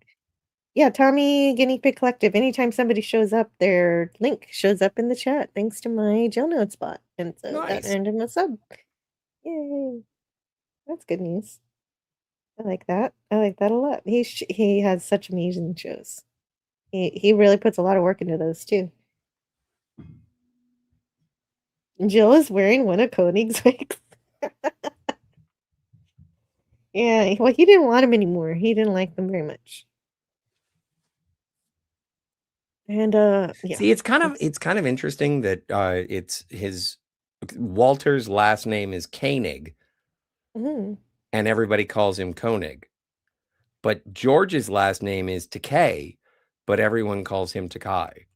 Yeah, Tommy Guinea Pig Collective. Anytime somebody shows up, their link shows up in the chat thanks to my Jill Notes bot. And so Nice. that earned him a sub. Yay. That's good news. I like that. I like that a lot. He has such amazing shows. He really puts a lot of work into those too. Jill is wearing one of Koenig's wigs. Yeah, well, he didn't want them anymore. He didn't like them very much. And yeah. See, it's kind of interesting that it's his Walter's last name is Koenig, Mhm. and everybody calls him Koenig. But George's last name is Takei, but everyone calls him Takai.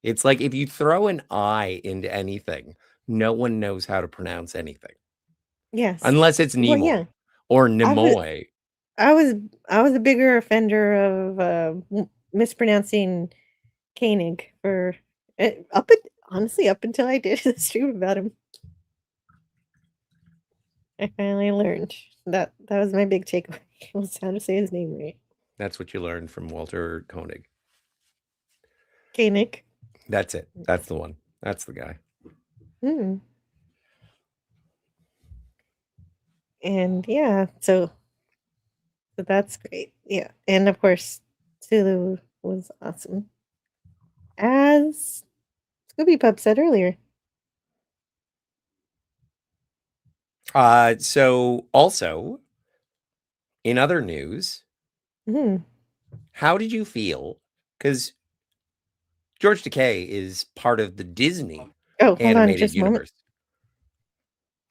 It's like if you throw an I into anything, no one knows how to pronounce anything. Yes. Unless it's Nimoy yeah. or Nimoy. I was a bigger offender of mispronouncing Koenig for honestly up until I did the stream about him. I finally learned that was my big takeaway was how to say his name right. That's what you learned from Walter Koenig. Koenig. That's it. That's the one. That's the guy. And yeah, so that's great. Yeah, and of course, Sulu was awesome, as Scooby Pup said earlier. So also, in other news, how did you feel? Because George Takei is part of the Disney animated universe.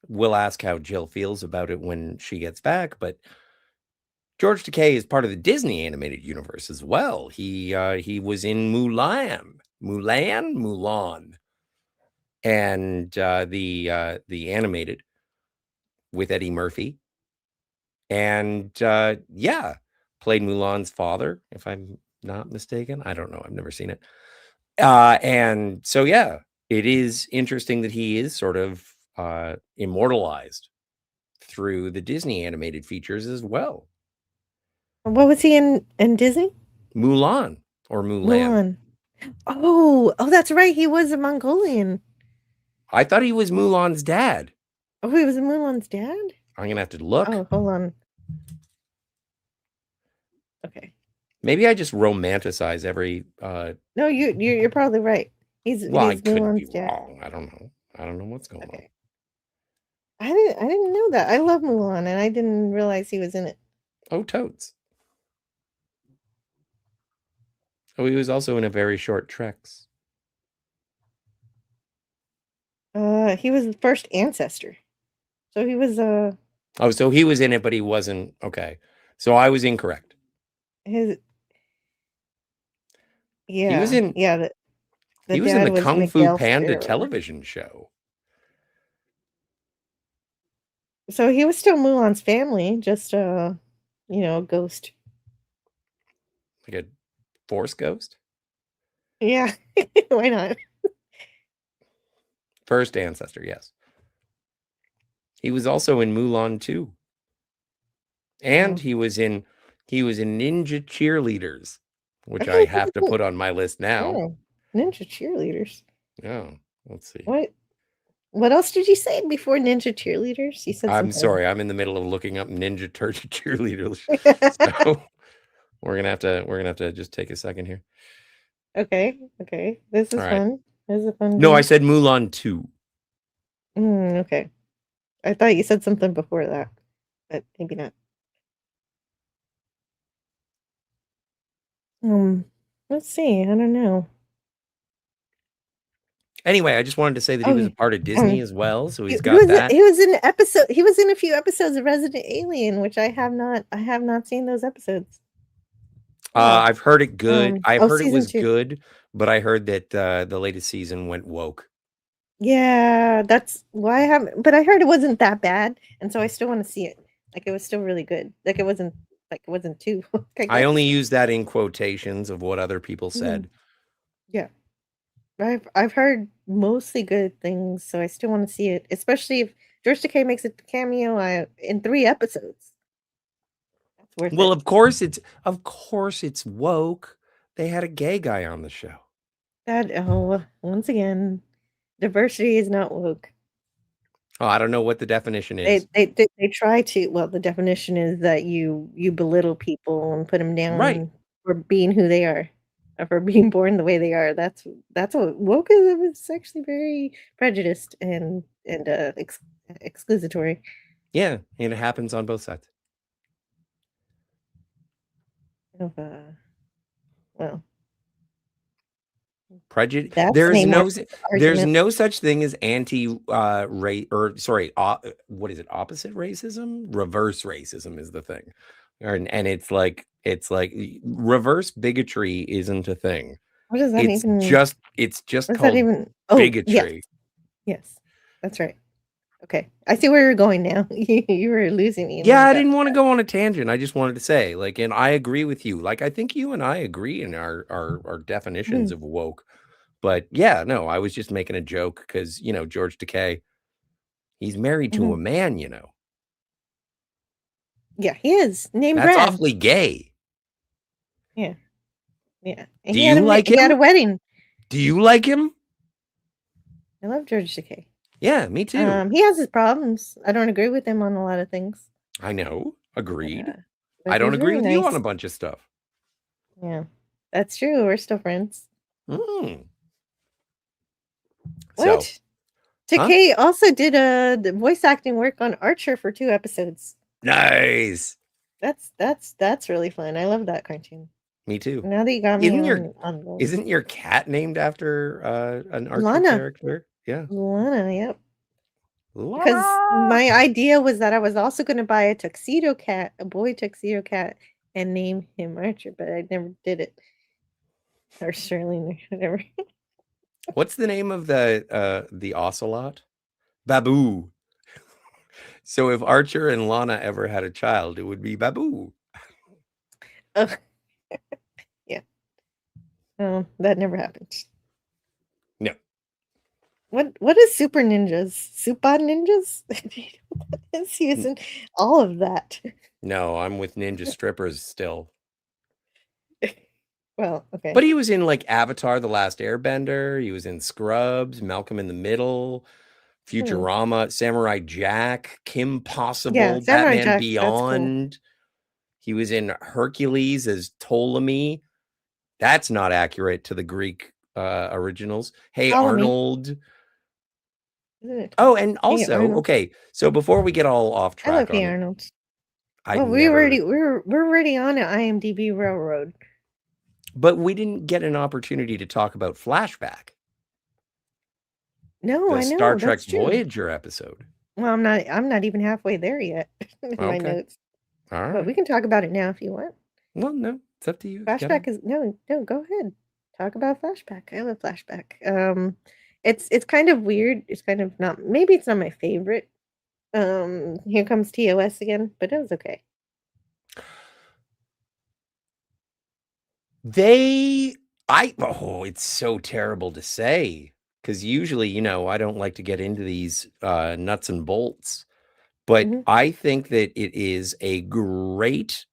We'll ask how Jill feels about it when she gets back, but George Takei is part of the Disney animated universe as well. He was in Mulan, and the animated with Eddie Murphy, and played Mulan's father, if I'm not mistaken. I don't know. I've never seen it. And so, yeah, it is interesting that he is sort of immortalized through the Disney animated features as well. What was he in Disney? Mulan or Mulan. Oh, that's right. He was a Mongolian. I thought he was Mulan's dad. Oh, he was Mulan's dad? I'm going to have to look. Oh, hold on. Okay. Maybe I just romanticize every... No, you're probably right. He's I could Mulan's be dad. wrong. I don't know. I don't know what's going on. I didn't know that. I love Mulan, and I didn't realize he was in it. Oh, totes. Oh, he was also in a very short Treks. He was the first ancestor. So he was Oh, so he was in it, but he wasn't. Okay. So I was incorrect. He was in he was in the Kung Fu Panda television show. So he was still Mulan's family, just a ghost. Like a Force ghost? Yeah. Why not? First ancestor, yes. He was also in Mulan 2. And he was in Ninja Cheerleaders, which I have to put on my list now. Oh, Ninja Cheerleaders. Yeah, let's see. What? What else did you say before Ninja Cheerleaders? You said I'm something. sorry, I'm in the middle of looking up Ninja Turtle cheerleaders. So we're gonna have to just take a second here. Okay. This is All right. fun. This is a fun No, I game. said Mulan 2. Okay. I thought you said something before that, but maybe not. Let's see. I don't know. Anyway, I just wanted to say that he was a part of Disney um, as well, so he he's got that. was in an episode. He was in a few episodes of Resident Alien, which I have not seen those episodes. I've heard it good. I've heard it season was 2. good, but I heard that the latest season went woke. Yeah, that's why I haven't. But I heard it wasn't that bad, and so I still want to see it. Like it was still really good. Like it wasn't too. I only use that in quotations of what other people said. Yeah, I've heard mostly good things, so I still want to see it. Especially if George Takei makes a cameo in 3 episodes. That's worth Well, it. of course it's woke. They had a gay guy on the show. Once again, diversity is not woke. Oh, I don't know what the definition is. They try to. Well, the definition is that you belittle people and put them down Right. for being who they are, or for being born the way they are. That's what wokeism is. Actually, very prejudiced and exclusatory. Yeah, and it happens on both sides. Of well, Prejudice. that's There's no such thing as anti-race what is it? Opposite racism? Reverse racism is the thing, and it's like reverse bigotry isn't a thing. What does that It's even? just What called that even? Oh, bigotry. Yes, that's right. Okay, I see where you're going now. You were losing me. Yeah, I didn't want to go on a tangent. I just wanted to say, and I agree with you. I think you and I agree in our definitions of woke. But yeah, no, I was just making a joke because George Takei, he's married to a man. Yeah, he is named That's Brad. awfully gay. Yeah. And Do you like him? He had a wedding. Do you like him? I love George Takei. Yeah, me too. He has his problems. I don't agree with him on a lot of things. I know. Agreed. But I don't he's agree really with you nice. on a bunch of stuff. Yeah, that's true. We're still friends. What? So, Takei also did the voice acting work on Archer for 2 episodes. Nice. That's really fun. I love that cartoon. Me too. Now that you got me on those. Isn't your cat named after an Archer Lana. character? Yeah. Lana, yep. Lana. Because my idea was that I was also going to buy a boy tuxedo cat, and name him Archer, but I never did it. Or Sterling, or whatever. What's the name of the ocelot? Babu. So if Archer and Lana ever had a child, it would be Babu. Oh. Yeah. That never happened. No. What is Super Ninjas? Super Ninjas? He's using all of that. No, I'm with Ninja Strippers still. Well, okay. But he was in Avatar: The Last Airbender. He was in Scrubs, Malcolm in the Middle, Futurama, Samurai Jack, Kim Possible, Batman Jack, Beyond. Cool. He was in Hercules as Ptolemy. That's not accurate to the Greek originals. Hey, Ptolemy. Arnold. Oh, and also, okay. So before we get all off track, I love Hey Arnold. We're already on an IMDb railroad. But we didn't get an opportunity to talk about Flashback. No, I know. Star Trek Voyager episode. Well, I'm not even halfway there yet in my notes. All right. But we can talk about it now if you want. Well, no, it's up to you. Flashback is no, go ahead. Talk about Flashback. I love Flashback. It's kind of weird. It's kind of not, maybe it's not my favorite. Here comes TOS again, but it was okay. It's so terrible to say because usually, I don't like to get into these nuts and bolts, but I think that it is a great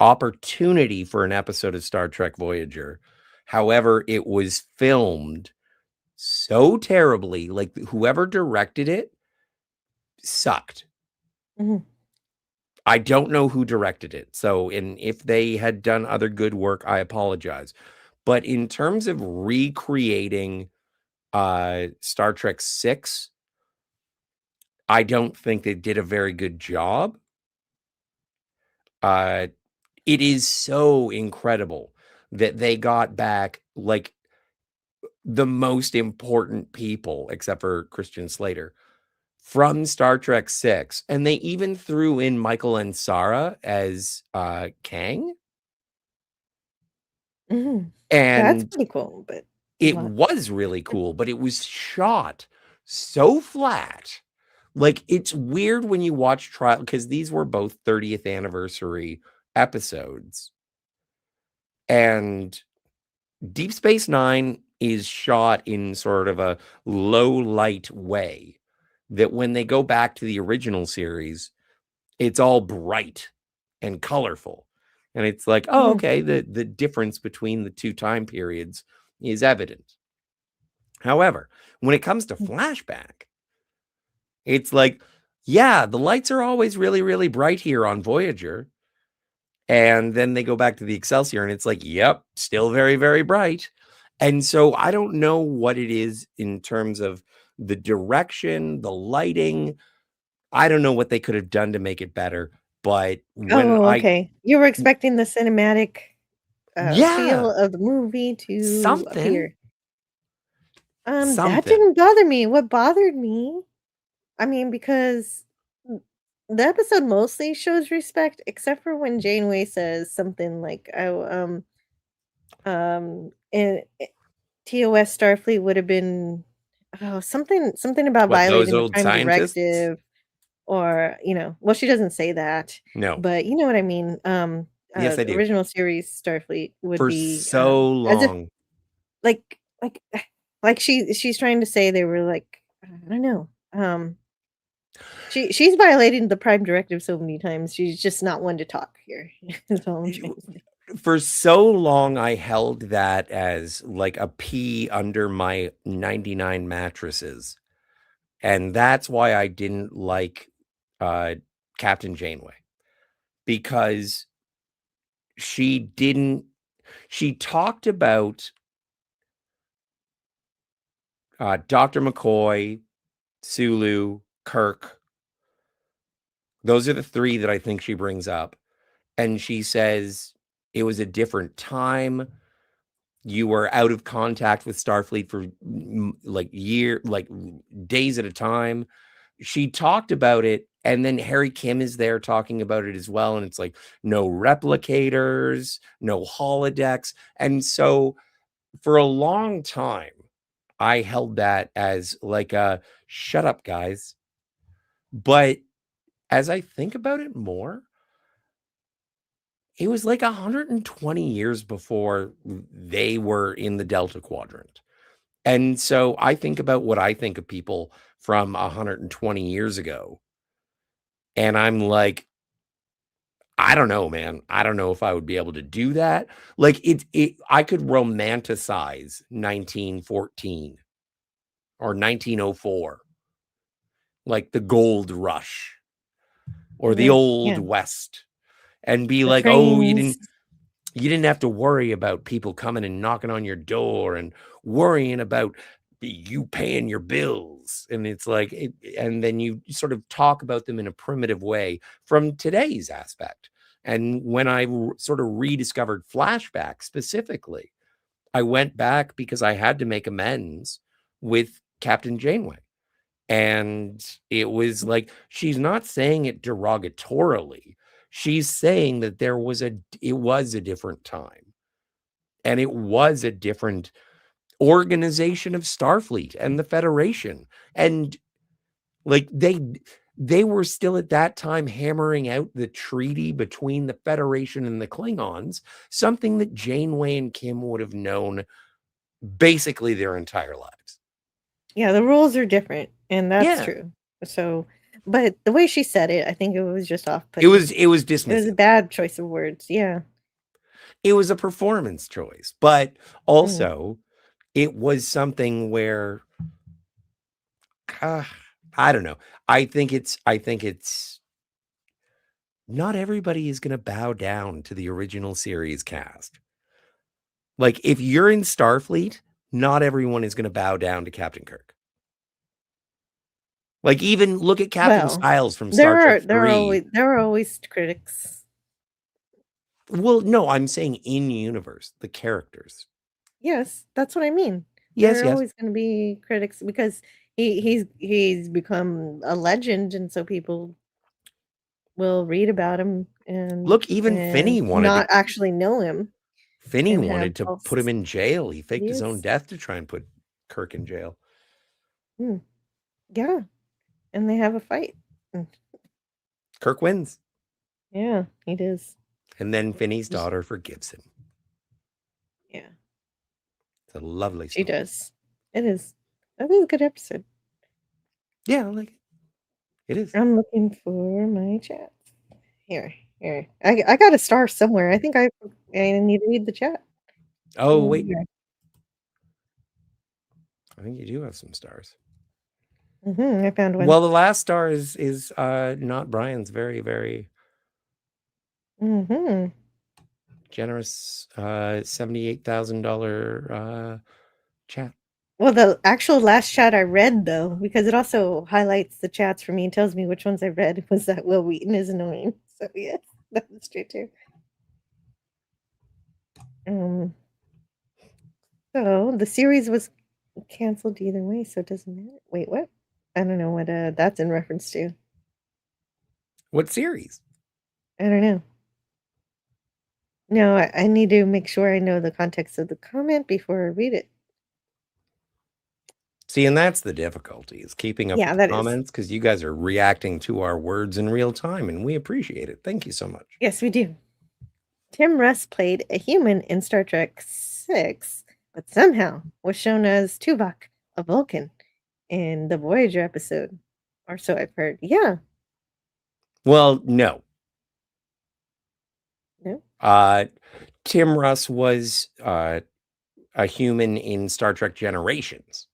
opportunity for an episode of Star Trek Voyager. However, it was filmed so terribly. Like whoever directed it sucked. Mhm. I don't know who directed it. So, and if they had done other good work, I apologize. But in terms of recreating Star Trek 6, I don't think they did a very good job. It is so incredible that they got back like the most important people, except for Christian Slater, from Star Trek 6. And they even threw in Michael Ansara as Kang. Mhm. That's And pretty cool, but it what? was really cool, but it was shot so flat. Like, it's weird when you watch trial, because these were both 30th anniversary episodes. And Deep Space Nine is shot in sort of a low light way that when they go back to the original series, it's all bright and colorful. And it's like, oh, Mhm. okay, the difference between the two time periods is evident. However, when it comes to flashback, it's like, yeah, the lights are always really, really bright here on Voyager. And then they go back to the Excelsior and it's like, yep, still very, very bright. And so I don't know what it is in terms of the direction, the lighting. I don't know what they could have done to make it better. But when Oh, okay. You were expecting the cinematic feel yeah, of the movie to something, appear. That something. didn't bother me. What bothered me, I mean, because the episode mostly shows respect, except for when Janeway says something like, "Oh, in TOS Starfleet would have been, oh, something about What, those violating the old Prime scientists? Directive," or well, she doesn't say that, No. but you know what I mean. Yes, I do. Original series Starfleet would For be so as if long. like like like she's trying to say they were like, I don't know. She's violating the Prime Directive so many times. She's just not one to talk here. That's all I'm trying to say. For so long, I held that as like a pee under my 99 mattresses. And that's why I didn't like Captain Janeway, because she talked about Dr. McCoy, Sulu, Kirk. Those are the three that I think she brings up. And she says it was a different time. You were out of contact with Starfleet for like days at a time. She talked about it, and then Harry Kim is there talking about it as well. And it's like, no replicators, no holodecks. And so for a long time, I held that as like a shut up, guys. But as I think about it more, it was like 120 years before they were in the Delta Quadrant. And so I think about what I think of people from 120 years ago. And I'm like, I don't know, man. I don't know if I would be able to do that. Like I could romanticize 1914 or 1904, like the gold rush or the old Yeah, West, and be the like, oh, trains. you didn't have to worry about people coming and knocking on your door and worrying about you paying your bills. And it's like, and then you sort of talk about them in a primitive way from today's aspect. And when I sort of rediscovered flashback specifically, I went back because I had to make amends with Captain Janeway. And it was like, she's not saying it derogatorily. She's saying that it was a different time. And it was a different organization of Starfleet and the Federation. And like they were still at that time hammering out the treaty between the Federation and the Klingons, something that Janeway and Kim would have known basically their entire lives. Yeah, the rules are different, and that's Yeah. true. So, but the way she said it, I think it was just It off-putting. was It was a dismissive. bad choice of words. Yeah. It was a performance choice, but also it was something where I don't know. I think it's not everybody is going to bow down to the original series cast. Like, if you're in Starfleet, not everyone is going to bow down to Captain Kirk. Like, even look at Captain Styles from Star Trek 3. There are always critics. Well, no, I'm saying in universe, the characters. Yes, that's what I mean. Yes, There are yes. always going to be critics because he's become a legend, and so people will read about him and Look, even Finney wanted not to, actually know him. Finney and have wanted to false put him in jail. He faked his own views. death to try and put Kirk in jail. Yeah, and they have a fight. Kirk wins. Yeah, he does. And then Finney's daughter forgives him. Yeah, It's a lovely she story. does. It is. That is a good episode. Yeah, I like it. It is. I'm looking for my chat. Here. I got a star somewhere. I think I need to read the chat. Oh, wait. Here. I think you do have some stars. I found one. Well, the last star is not Brian's very, very generous $78,000 chat. Well, the actual last chat I read, though, because it also highlights the chats for me and tells me which ones I read, was that Will Wheaton is annoying. So, yes, that was true, too. So, the series was canceled either way, so it doesn't matter. Wait, what? I don't know what that's in reference to. What series? I don't know. No, I need to make sure I know the context of the comment before I read it. See, and that's the difficulty, is keeping up with the comments, because you guys are reacting to our words in real time, and we appreciate it. Thank you so much. Yes, we do. Tim Russ played a human in Star Trek VI, but somehow was shown as Tuvok, a Vulcan, in the Voyager episode. Or so I've heard. Yeah. Well, no. No? Tim Russ was a human in Star Trek Generations.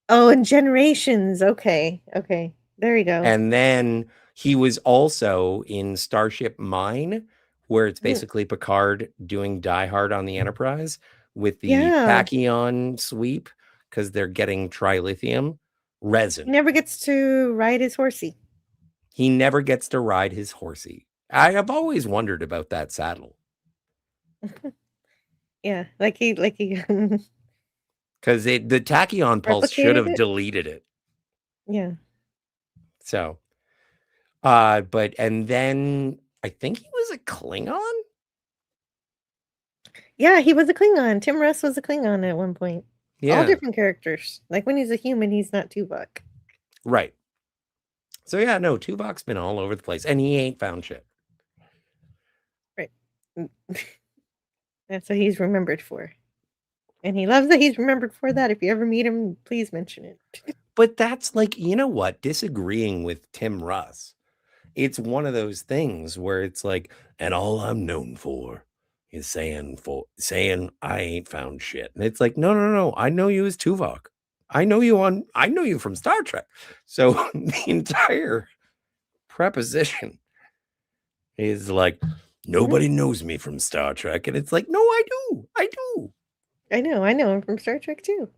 Oh, in Generations. Okay. There you go. And then he was also in Starship Mine, where it's basically Picard doing Die Hard on the Enterprise with the tachyon sweep, because they're getting trilithium resin. He never gets to ride his horsey. He never gets to ride his horsey. I have always wondered about that saddle. Yeah, like he because the tachyon pulse should have deleted it. Yeah. So, and then I think he was a Klingon. Yeah, he was a Klingon. Tim Russ was a Klingon at one point. Yeah. All different characters. Like when he's a human, he's not Tuvok. Right. So yeah, no, Tuvok's been all over the place, and he ain't found shit. Right. That's what he's remembered for. And he loves that he's remembered for that. If you ever meet him, please mention it. But that's like, you know what? Disagreeing with Tim Russ. It's one of those things where it's like, and all I'm known for is saying I ain't found shit. And it's like, no. I know you as Tuvok. I know you from Star Trek. So the entire preposition is like, nobody knows me from Star Trek. And it's like, no, I do. I know him from Star Trek too.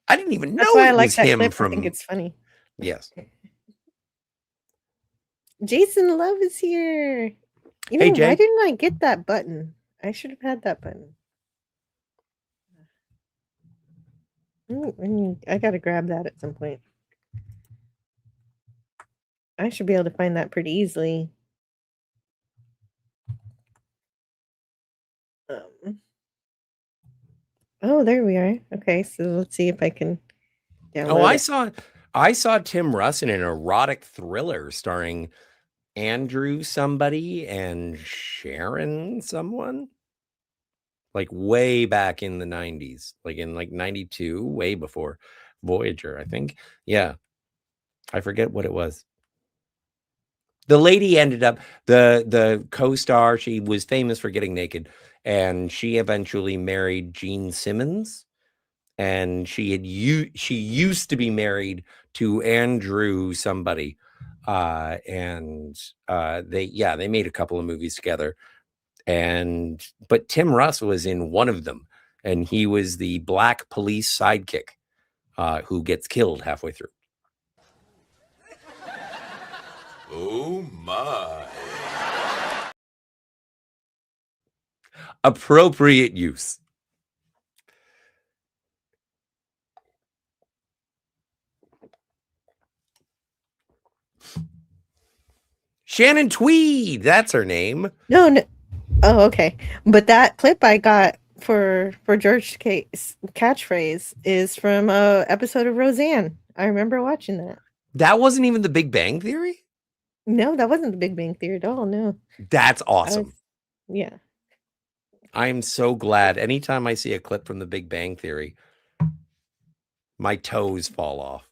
I didn't even know That's why I like that him clip. from. I think it's funny. Yes. Jason Love is here. You know, hey, Jay. why didn't I get that button? I should have had that button. I gotta grab that at some point. I should be able to find that pretty easily. Oh, there we are. Okay, so let's see if I can download I saw Tim Russ in an erotic thriller starring Andrew somebody and Sharon someone. Like way back in the 90s, like in like 92, way before Voyager, I think. Yeah. I forget what it was. The lady ended up, the co-star, she was famous for getting naked, and she eventually married Gene Simmons, and she used to be married to Andrew somebody, and they made a couple of movies together, but Tim Russ was in one of them, and he was the black police sidekick who gets killed halfway through. Oh my. Appropriate use. Shannon Tweed, that's her name. No. Oh, okay. But that clip I got for George Takei's catchphrase is from a episode of Roseanne. I remember watching that. That wasn't even the Big Bang Theory? No, that wasn't the Big Bang Theory at all. No. That's awesome. Yeah. I'm so glad. Anytime I see a clip from the Big Bang Theory, my toes fall off.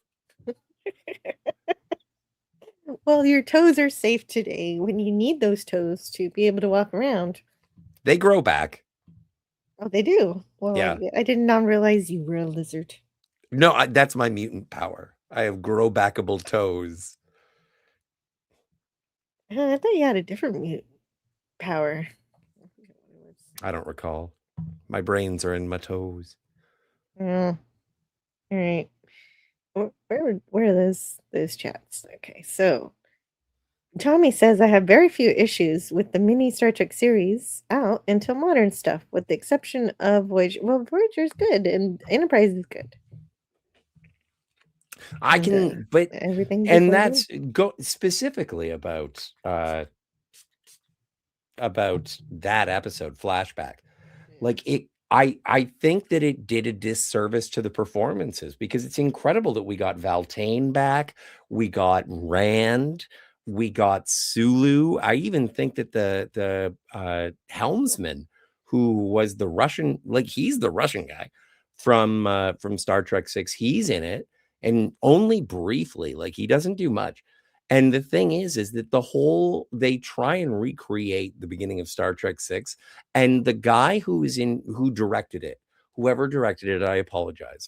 Well, your toes are safe today when you need those toes to be able to walk around. They grow back. Oh, they do? Well, Yeah. I did not realize you were a lizard. No, that's my mutant power. I have grow backable toes. I thought you had a different mutant power. I don't recall. My brains are in my toes. All right. Where are those chats? Okay, so Tommy says I have very few issues with the mini Star Trek series out until modern stuff, with the exception of Voyager. Well, Voyager's good and Enterprise is good. I And, can, but everything and before that's go specifically about that episode flashback. Like I think that it did a disservice to the performances, because it's incredible that we got Valtane back, we got Rand, we got Sulu. I even think that the helmsman, who was the Russian, like he's the Russian guy from Star Trek 6, he's in it, and only briefly, like he doesn't do much. And the thing is that they try and recreate the beginning of Star Trek 6, and the guy who directed it, whoever directed it, I apologize.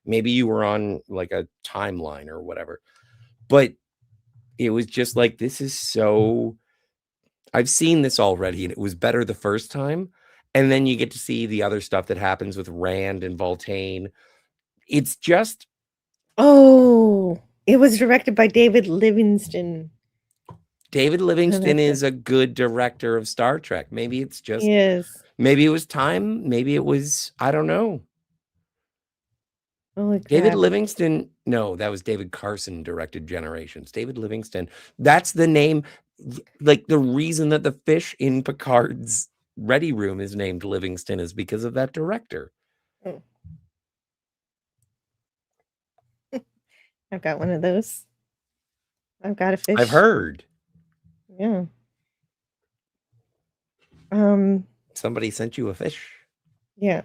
Maybe you were on like a timeline or whatever, but it was just like, I've seen this already, and it was better the first time. And then you get to see the other stuff that happens with Rand and Voltaine. It's just, Oh, it was directed by David Livingston. David Livingston is a good director of Star Trek. Maybe it's just, Yes. maybe it was time. Maybe it was, I don't know. Holy crap. David Livingston. No, that was David Carson directed Generations. David Livingston. That's the name. Like the reason that the fish in Picard's Ready Room is named Livingston is because of that director. Oh. I've got one of those. I've got a fish. I've heard. Yeah. Somebody sent you a fish. Yeah.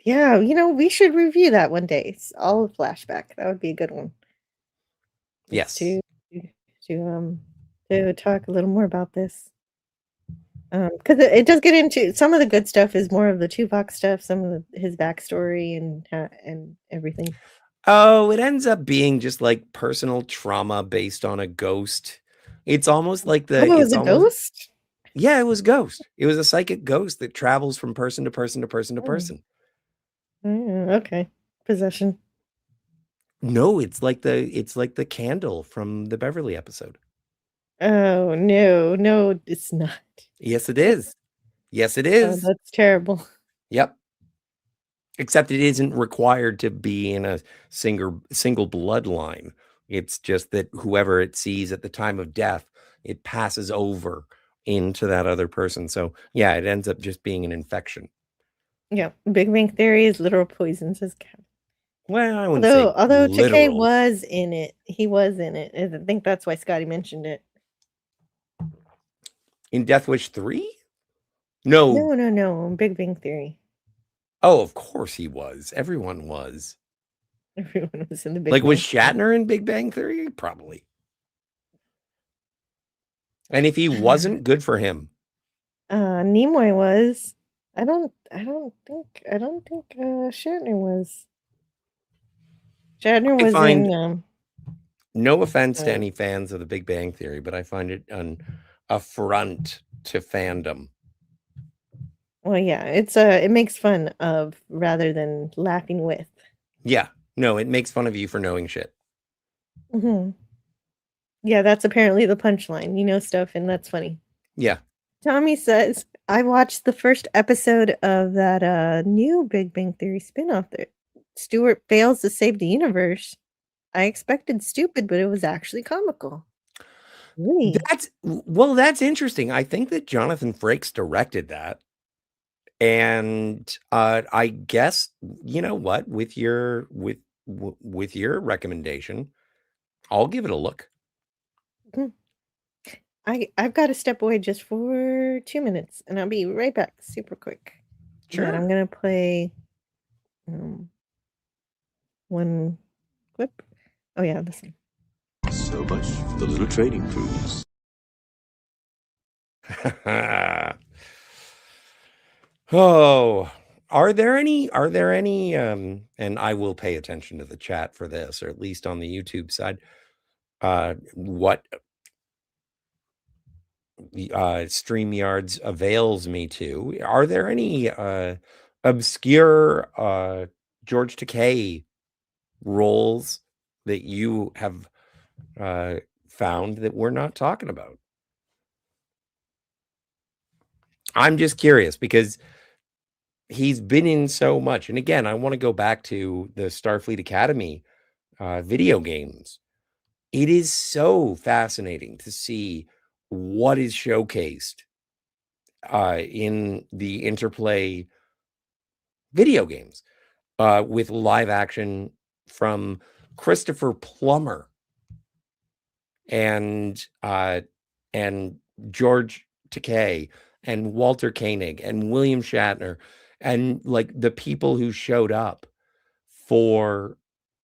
Yeah, we should review that one day. It's all a flashback. That would be a good one. Yes. To talk a little more about this. Because it does get into some of the good stuff is more of the Tupac stuff, some of his backstory and everything. Oh, it ends up being just like personal trauma based on a ghost. It's almost like it was a ghost? Yeah, it was a ghost. It was a psychic ghost that travels from person to person to person to person. Okay. Possession. No, it's like the candle from the Beverly episode. Oh, no, it's not. Yes, it is. Yes, it is. That's terrible. Yep. Except it isn't required to be in a single bloodline. It's just that whoever it sees at the time of death, it passes over into that other person. So yeah, it ends up just being an infection. Yeah, Big Bang Theory is literal poison, says Kevin. Well, I wouldn't say although literal. Takei was in it. He was in it. I think that's why Scotty mentioned it. In Death Wish 3? No. No. Big Bang Theory. Oh, of course he was. Everyone was. Everyone was in the Big Like, Bang. was Shatner in Big Bang Theory? Probably. And if he wasn't, good for him. Nimoy was. I don't think Shatner was. Shatner I was find in no offense to uh, any fans of The Big Bang Theory, but I find it an affront to fandom. well, yeah, it makes fun of rather than laughing with. Yeah, no, it makes fun of you for knowing shit. Hmm. Yeah, that's apparently the punchline. You know stuff, and that's funny. Yeah. Tommy says, I watched the first episode of that new Big Bang Theory spinoff there. Stewart fails to save the universe. I expected stupid, but it was actually comical. Really? That's interesting. I think that Jonathan Frakes directed that. And I guess you know what, with your with your recommendation, I'll give it a look. Mhm. I've got to step away just for 2 minutes, and I'll be right back, super quick. But Sure. I'm gonna play one clip. Oh yeah, this one. So much for the little trading cruise. Oh, are there any and I will pay attention to the chat for this, or at least on the YouTube side, what StreamYards avails me to. Are there any obscure George Takei roles that you have found that we're not talking about? I'm just curious because he's been in so much. And again, I want to go back to the Starfleet Academy video games. It is so fascinating to see what is showcased in the interplay video games with live action from Christopher Plummer and George Takei and Walter Koenig and William Shatner and like the people who showed up for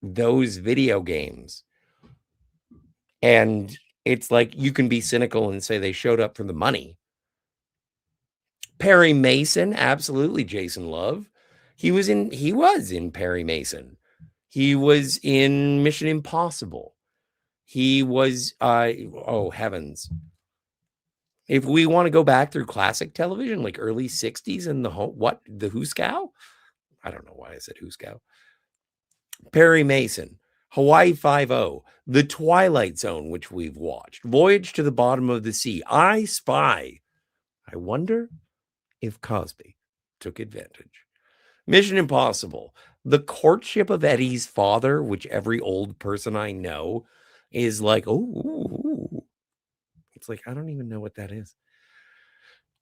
those video games. And it's like you can be cynical and say they showed up for the money. Perry Mason, absolutely. Jason Love. He was in Perry Mason. He was in Mission Impossible. He was oh heavens. If we want to go back through classic television, like early 60s and the Hooskow? I don't know why I said Hooskow. Perry Mason, Hawaii Five-0, The Twilight Zone, which we've watched, Voyage to the Bottom of the Sea, I Spy. I wonder if Cosby took advantage. Mission Impossible, The Courtship of Eddie's Father, which every old person I know is like, oh, it's like, I don't even know what that is.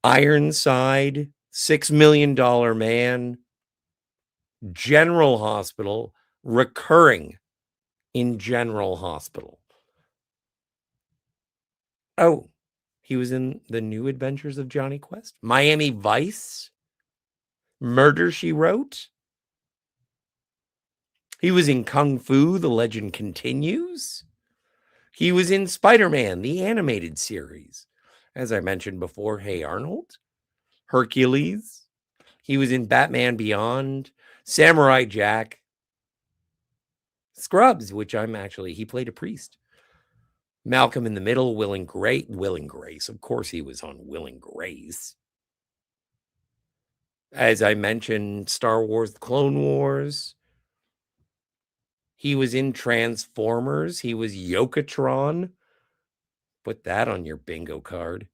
Ironside, $6 Million Man, General Hospital, recurring in General Hospital. Oh, he was in The New Adventures of Johnny Quest, Miami Vice, Murder, She Wrote. He was in Kung Fu, The Legend Continues. He was in Spider-Man, the animated series. As I mentioned before, Hey Arnold, Hercules. He was in Batman Beyond, Samurai Jack, Scrubs, which he played a priest. Malcolm in the Middle, Will and Grace. Of course he was on Will and Grace. As I mentioned, Star Wars, The Clone Wars. He was in Transformers. He was Yokotron. Put that on your bingo card.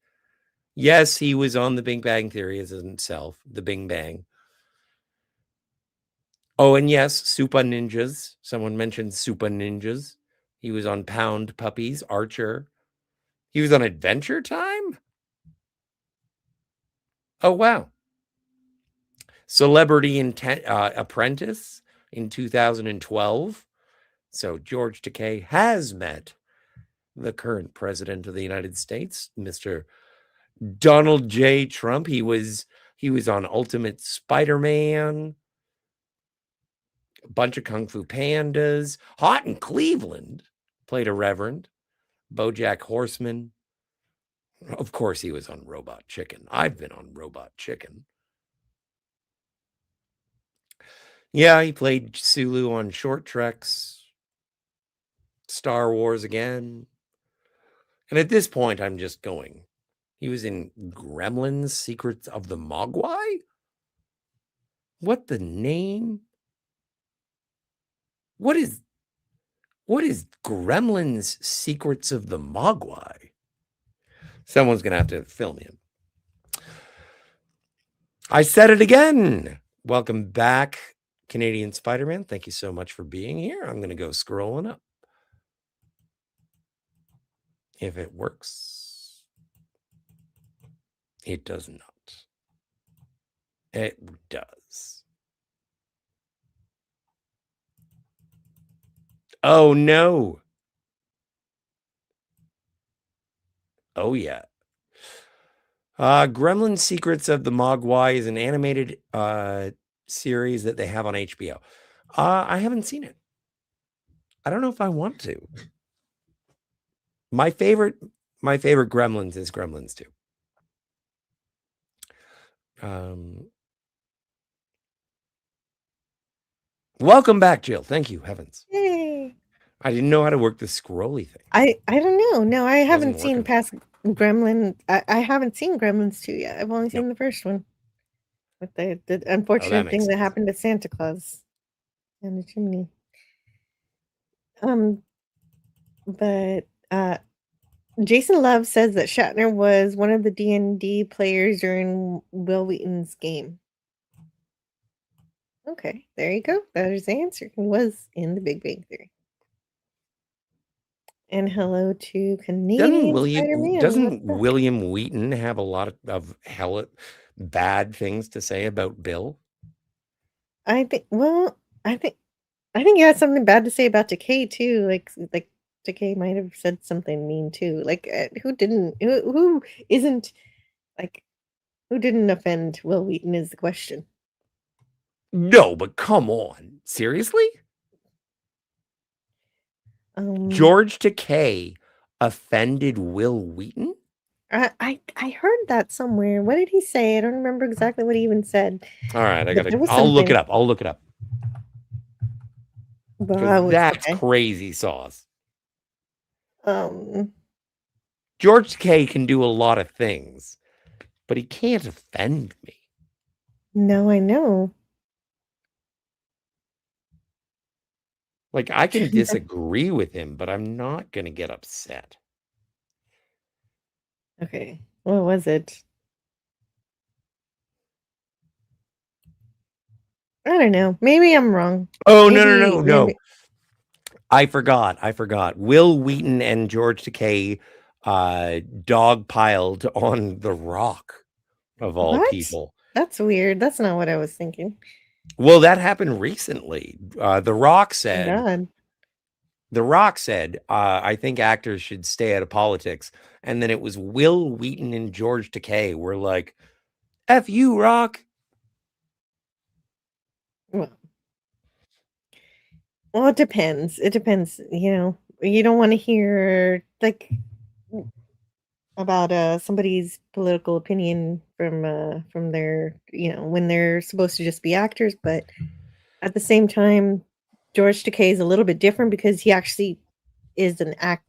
Yes, he was on The Big Bang Theory as himself, The Big Bang. Oh, and yes, Super Ninjas. Someone mentioned Super Ninjas. He was on Pound Puppies, Archer. He was on Adventure Time? Oh, wow. Celebrity Apprentice in 2012. So George Takei has met the current president of the United States, Mr. Donald J. Trump. He was on Ultimate Spider-Man, a bunch of Kung Fu Pandas, Hot in Cleveland, played a reverend, BoJack Horseman. Of course, he was on Robot Chicken. I've been on Robot Chicken. Yeah, he played Sulu on Short Treks. Star Wars again. And at this point, I'm just going. He was in Gremlins: Secrets of the Mogwai? What the name? What is Gremlins: Secrets of the Mogwai? Someone's going to have to fill me in. I said it again. Welcome back, Canadian Spider-Man. Thank you so much for being here. I'm going to go scrolling up. If it works, it does not. It does. Oh, no. Oh, yeah. Gremlin Secrets of the Mogwai is an animated series that they have on HBO. I haven't seen it. I don't know if I want to. My favorite Gremlins is Gremlins 2. Welcome back, Jill. Thank you, heavens. Yay. I didn't know how to work the scrolly thing. I don't know. No, I haven't Wasn't seen working. past Gremlin. I haven't seen Gremlins 2 yet. I've only seen the first one. With the unfortunate makes thing that sense. happened to Santa Claus and the chimney. But Jason Love says that Shatner was one of the D&D players during Will Wheaton's game. Okay, there you go. That is the answer. He was in the Big Bang Theory. And hello to Canadian Spider-Man. Doesn't William Wheaton have a lot of bad things to say about Bill? I think he has something bad to say about Takei too. Like Takei might have said something mean too. Like who isn't like who didn't offend Will Wheaton is the question. No, but come on. Seriously? George Takei offended Will Wheaton? I heard that somewhere. What did he say? I don't remember exactly what he even said. All right, But I'll look it up. I'll look it up. Well, That's okay. crazy sauce. George Takei can do a lot of things, but he can't offend me. No, I know. Like, I can disagree with him, but I'm not going to get upset. Okay. What was it? I don't know. Maybe I'm wrong. Oh, no. I forgot. Will Wheaton and George Takei dogpiled on The Rock, of all people. That's weird. That's not what I was thinking. Well, that happened recently. The Rock said, I think actors should stay out of politics. And then it was Will Wheaton and George Takei were like, F you, Rock. Well, it depends. It depends. You know, you don't want to hear like about somebody's political opinion from their, you know, when they're supposed to just be actors, but at the same time, George Takei is a little bit different because he actually is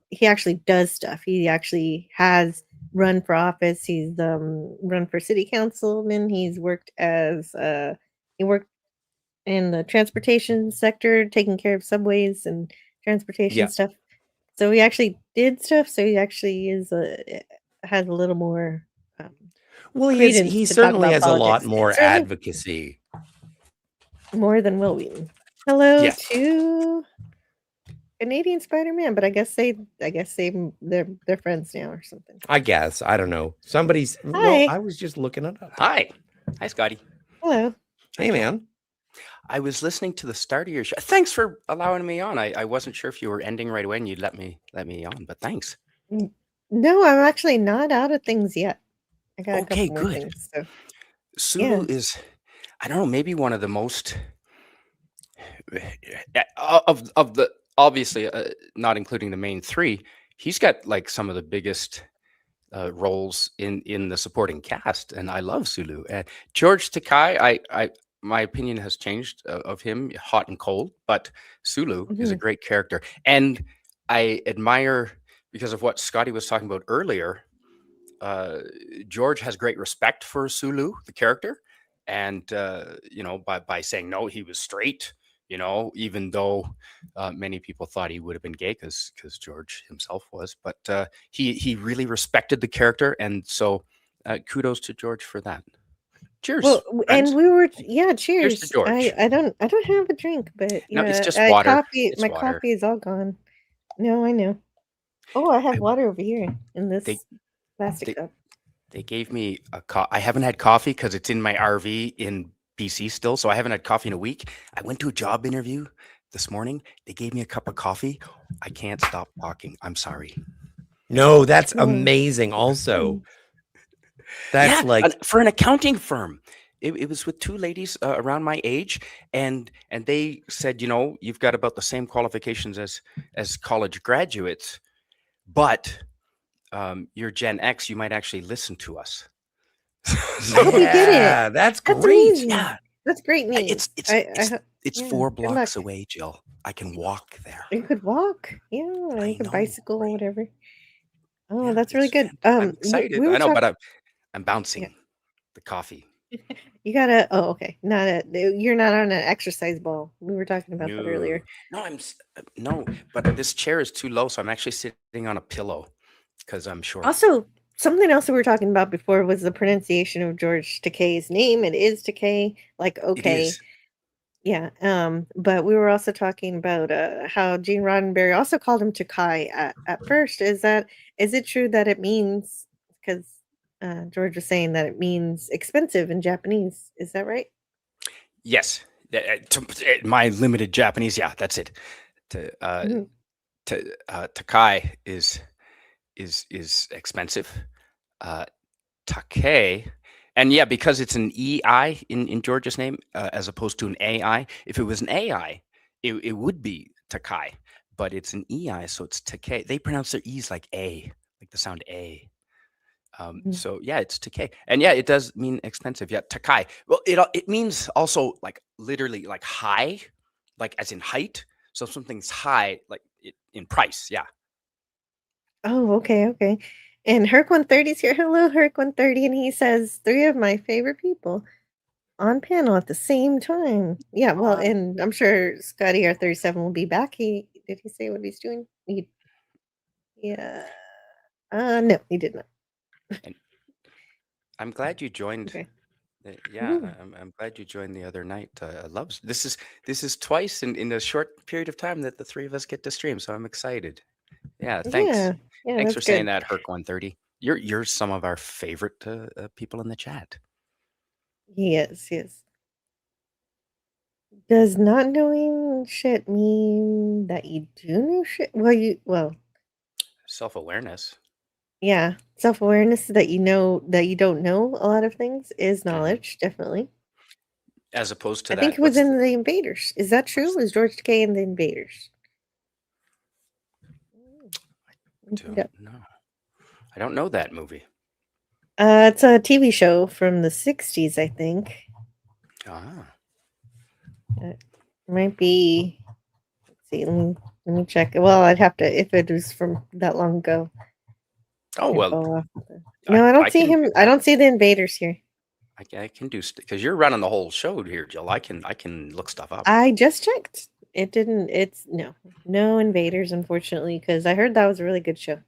he actually does stuff. He actually has run for office. He's run for city councilman. He's worked as he worked in the transportation sector, taking care of subways and transportation stuff. So he actually did stuff. So he actually has a little more. Well, he certainly has a lot more advocacy. More than Will Wheaton. Hello to Canadian Spider-Man, but I guess they're friends now or something. I guess. I don't know. Somebody's. Hi. Well, I was just looking it up. Hi, Scotty. Hello. Hey, man. I was listening to the start of your show. Thanks for allowing me on. I wasn't sure if you were ending right away and you'd let me on, but thanks. No, I'm actually not out of things yet. I got okay, a couple more good. things. So. Sulu is, I don't know, maybe one of the most of the obviously not including the main three. He's got like some of the biggest roles in the supporting cast, and I love Sulu. George Takei, my opinion has changed of him, hot and cold, but Sulu is a great character. And I admire because of what Scotty was talking about earlier. George has great respect for Sulu, the character, and by saying no, he was straight. Even though many people thought he would have been gay because George himself was, but he really respected the character, and so kudos to George for that. Cheers, Well, friends. and we were Cheers to cheers. George. I don't have a drink, but No, it's yeah, just water. coffee. It's My water. coffee is all gone. No, I know. Oh, I have I- water over here in this They- plastic they- cup. They gave me I haven't had coffee because it's in my RV in BC still, so I haven't had coffee in a week. I went to a job interview this morning. They gave me a cup of coffee. I can't stop talking. I'm sorry. No, that's Oh. amazing. Also, that's Yeah, like for an accounting firm. It was with two ladies around my age, and they said, you've got about the same qualifications as college graduates, but you're Gen X. You might actually listen to us. I get it. yeah, that's That's great. amazing. Yeah, That's great news. it's yeah, 4 good blocks luck. away, Jill. I can walk there. You could walk. Yeah, I you could know, bicycle or right? whatever. Oh, Yeah, that's really it's good. I'm We excited. were I know, talking. but I'm bouncing the coffee. You gotta. Oh, okay. You're not on an exercise ball. We were talking about that earlier. No, no, but this chair is too low, so I'm actually sitting on a pillow because I'm short. Also, something else that we were talking about before was the pronunciation of George Takei's name. It is Takei, like It okay. is. Yeah. But we were also talking about how Gene Roddenberry also called him Takai at first. Is it true that it means because George was saying that it means expensive in Japanese? Is that right? Yes. My limited Japanese, yeah, that's it. Mhm. Takai is expensive. Takei, and yeah, because it's an EI in George's name as opposed to an AI. If it was an AI, it would be Takai, but it's an EI, so it's Takei. They pronounce their E's like A, like the sound A. So yeah, it's Takei, and yeah, it does mean expensive. Yeah, Takai. Well, it means also like literally like high, like as in height. So something's high, like in price. Yeah. Oh, okay. And Herc 130's here. Hello, Herc 130, and he says 3 of my favorite people on panel at the same time. Yeah, well, and I'm sure Scotty R37 will be back. Did he say what he's doing? Yeah. No, he did not. And I'm glad you joined. Okay. Yeah, Mhm. I'm glad you joined the other night. I love this is twice in a short period of time that the three of us get to stream, so I'm excited. Yeah, thanks. Yeah, Thanks that's for saying good. that, Herc 130. You're some of our favorite people in the chat. He is. Does not knowing shit mean that you do know shit? Well, Self-awareness. yeah. Self-awareness that you know that you don't know a lot of things is knowledge, definitely. As opposed to I that, think it was in The Invaders. Is that true? Was George Takei in The Invaders? I don't know that movie. It's a TV show from the 60s, I think. It might be. Let's see. Let me check. Well, I'd have to if it was from that long ago. Oh well. No, I don't see him. I don't see The Invaders here. I can do because you're running the whole show here, Jill. I can look stuff up. I just checked. It didn't. It's no Invaders, unfortunately, because I heard that was a really good show.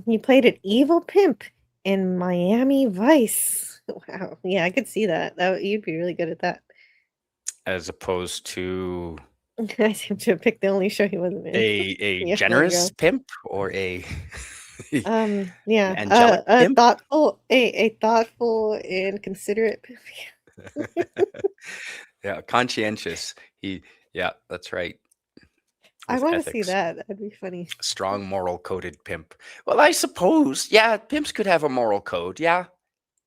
He played an evil pimp in Miami Vice. Wow. Yeah, I could see that. You'd be really good at that. As opposed to I seem to have picked the only show he wasn't in. a generous pimp or a yeah, angelic pimp? a thoughtful and considerate pimp. Yeah, conscientious. Yeah, that's right. I want to see that. That'd be funny. Strong moral coded pimp. Well, I suppose, yeah, pimps could have a moral code. Yeah.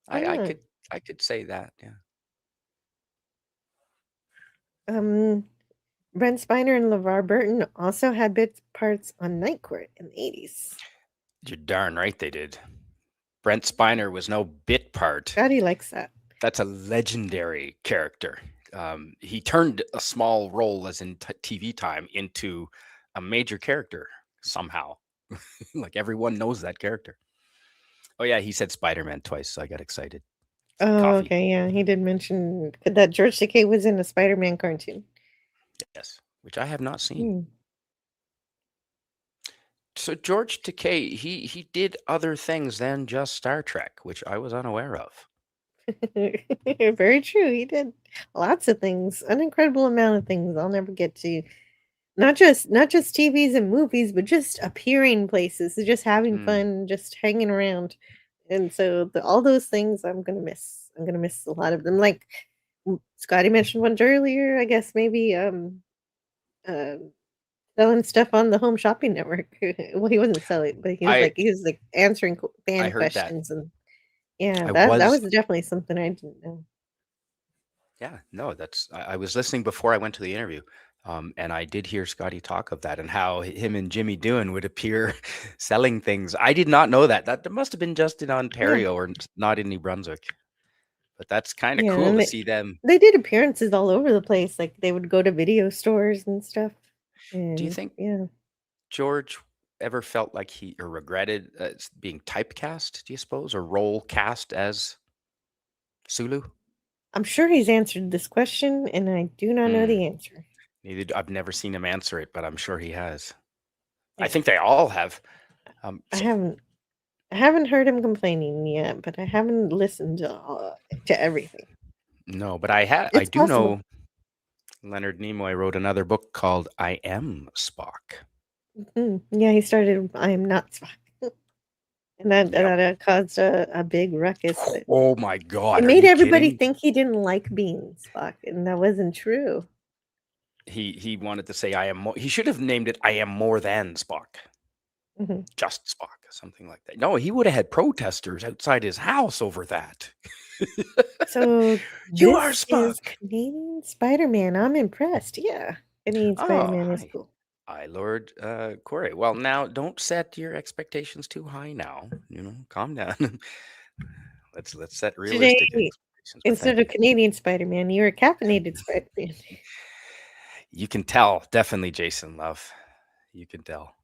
I could say that. Yeah. Brent Spiner and LeVar Burton also had bit parts on Night Court in the 80s. You're darn right they did. Brent Spiner was no bit part. God, he likes that. That's a legendary character. he turned a small role as in TV time into a major character somehow. Like everyone knows that character. Oh yeah, he said Spider-Man twice, so I got excited. Oh, Coffee. okay, yeah, he did mention that George Takei was in a Spider-Man cartoon. Yes, which I have not seen. Hmm. So George Takei, he did other things than just Star Trek, which I was unaware of. Very true. He did lots of things, an incredible amount of things I'll never get to. Not just TVs and movies, but just appearing places, just having Hmm. fun, just hanging around. And so all those things I'm gonna miss. I'm gonna miss a lot of them. Like Scotty mentioned ones earlier. I guess maybe uh, selling stuff on the Home Shopping Network. Well, he wasn't selling, but I he was like answering I fan heard that. questions, and yeah, I that was was definitely something I didn't know. Yeah, no, I was listening before I went to the interview. And I did hear Scotty talk of that and how him and Jimmy Doohan would appear selling things. I did not know that. That must have been just in Yeah, Ontario or not in New Brunswick. But that's kind of yeah, cool and to see them. they did appearances all over the place. Like they would go to video stores and stuff. Do you And think yeah, George ever felt like he or regretted being typecast, do you suppose, or role cast as Sulu? I'm sure he's answered this question, and I do not know Hmm. the answer. I've never seen him answer it, but I'm sure he has. I Yeah, think they all have. I So, haven't heard him complaining yet, but I haven't listened to everything. no, but I It's do possible. know Leonard Nimoy wrote another book called I Am Spock. Yeah, he started. I am not Spock, and Yep. that caused a big ruckus. But Oh my it God, are made you everybody kidding? think he didn't like being Spock, and that wasn't true. He wanted to say I am he should have named it I am more than Spock. Mhm. Just Spock, something like that. No, he would have had protesters outside his house over that. So You are this Spock. is Canadian Spider-Man. I'm impressed. Yeah, Canadian Oh, Spider-Man is hi. cool. Hi, Lord Corey. Well, now don't set your expectations too high now. Calm down. let's set realistic Today, expectations. But instead thank of you. Canadian Spider-Man, you're a caffeinated Spider-Man. You can tell, definitely, Jason Love. You can tell.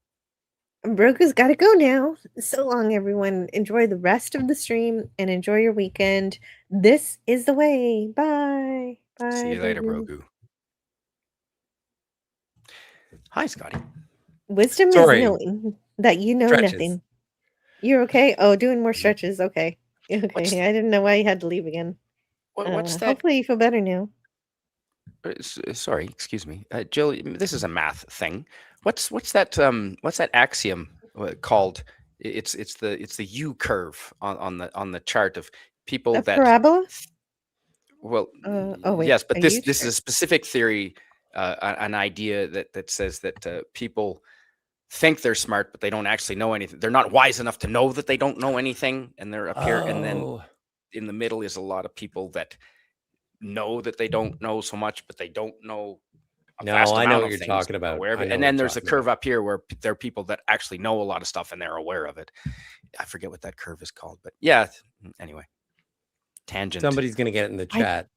Broku's got to go now. So long, everyone. Enjoy the rest of the stream and enjoy your weekend. This is the way. Bye. See Bye, you later, Broku. Brogu. Hi, Scotty. Wisdom is Sorry, knowing that you know stretches. nothing. You're okay? Oh, doing more stretches. Okay. What's Okay. I didn't know why you had to leave again. what's that? Hopefully you feel better now. Sorry, excuse me, Jill. This is a math thing. What's that? What's that axiom called? It's the U curve on the chart of people A that. parabola? Well, Oh, wait. yes, but A this U-turn. is a specific theory, an idea that says that people think they're smart, but they don't actually know anything. They're not wise enough to know that they don't know anything, and they're up here. And then Oh, in the middle is a lot of people that know that they don't know so much, but they don't know a no, vast I know amount what of you're things, talking are about. aware of I it. know And what then you're there's a talking curve about. up here where there are people that actually know a lot of stuff and they're aware of it. I forget what that curve is called, but yeah. Anyway, tangent. Somebody's gonna get it in the I chat.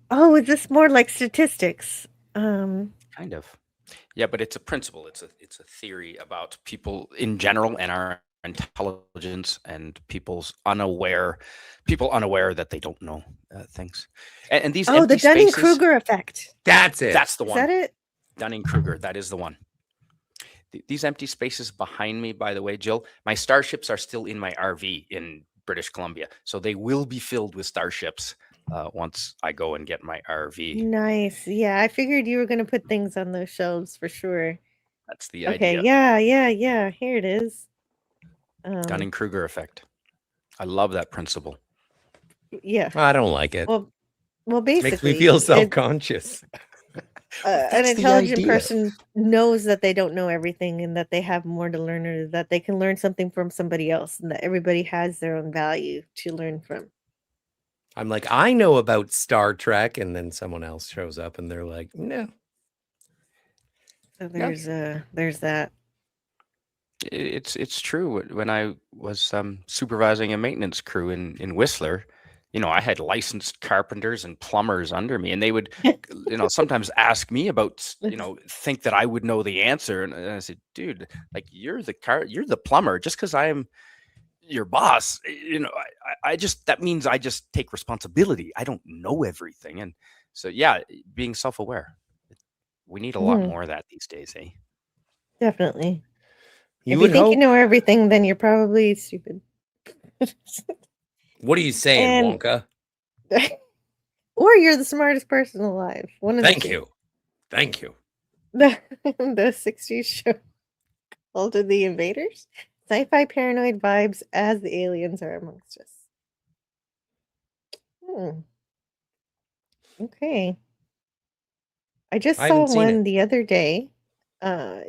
oh, is this more like statistics? Kind of. Yeah, but it's a principle. It's a theory about people in general and our intelligence and people unaware that they don't know things. And these Oh, the empty spaces. Dunning-Kruger effect. That's it. That's the Is one. that it? Dunning-Kruger. That is the one. These empty spaces behind me, by the way, Jill, my starships are still in my RV in British Columbia. So they will be filled with starships once I go and get my RV. Nice. Yeah, I figured you were going to put things on those shelves for sure. That's the Okay, idea. yeah. Here it is. Dunning-Kruger effect. I love that principle. Yeah. I don't like it. Well, Makes me basically, feel self-conscious. an That's the intelligent idea. person knows that they don't know everything and that they have more to learn, or that they can learn something from somebody else, and that everybody has their own value to learn from. I'm like, I know about Star Trek, and then someone else shows up and they're like, no. So there's that. It's true. When I was supervising a maintenance crew in Whistler, I had licensed carpenters and plumbers under me, and they would, sometimes ask me about, think that I would know the answer. And I said, dude, like you're the plumber. Just because I am your boss, I just, that means I just take responsibility. I don't know everything. And so, yeah, being self-aware. We need a lot more of that these days, eh? Definitely. You If you would think you hope. know everything, then you're probably stupid. What are you saying, And Wonka? or you're the smartest person alive. One of the Thank two. you. Thank you. The 60s show called The Invaders. Sci-fi paranoid vibes as the aliens are amongst us. Okay. I just I saw haven't seen it. one the other day.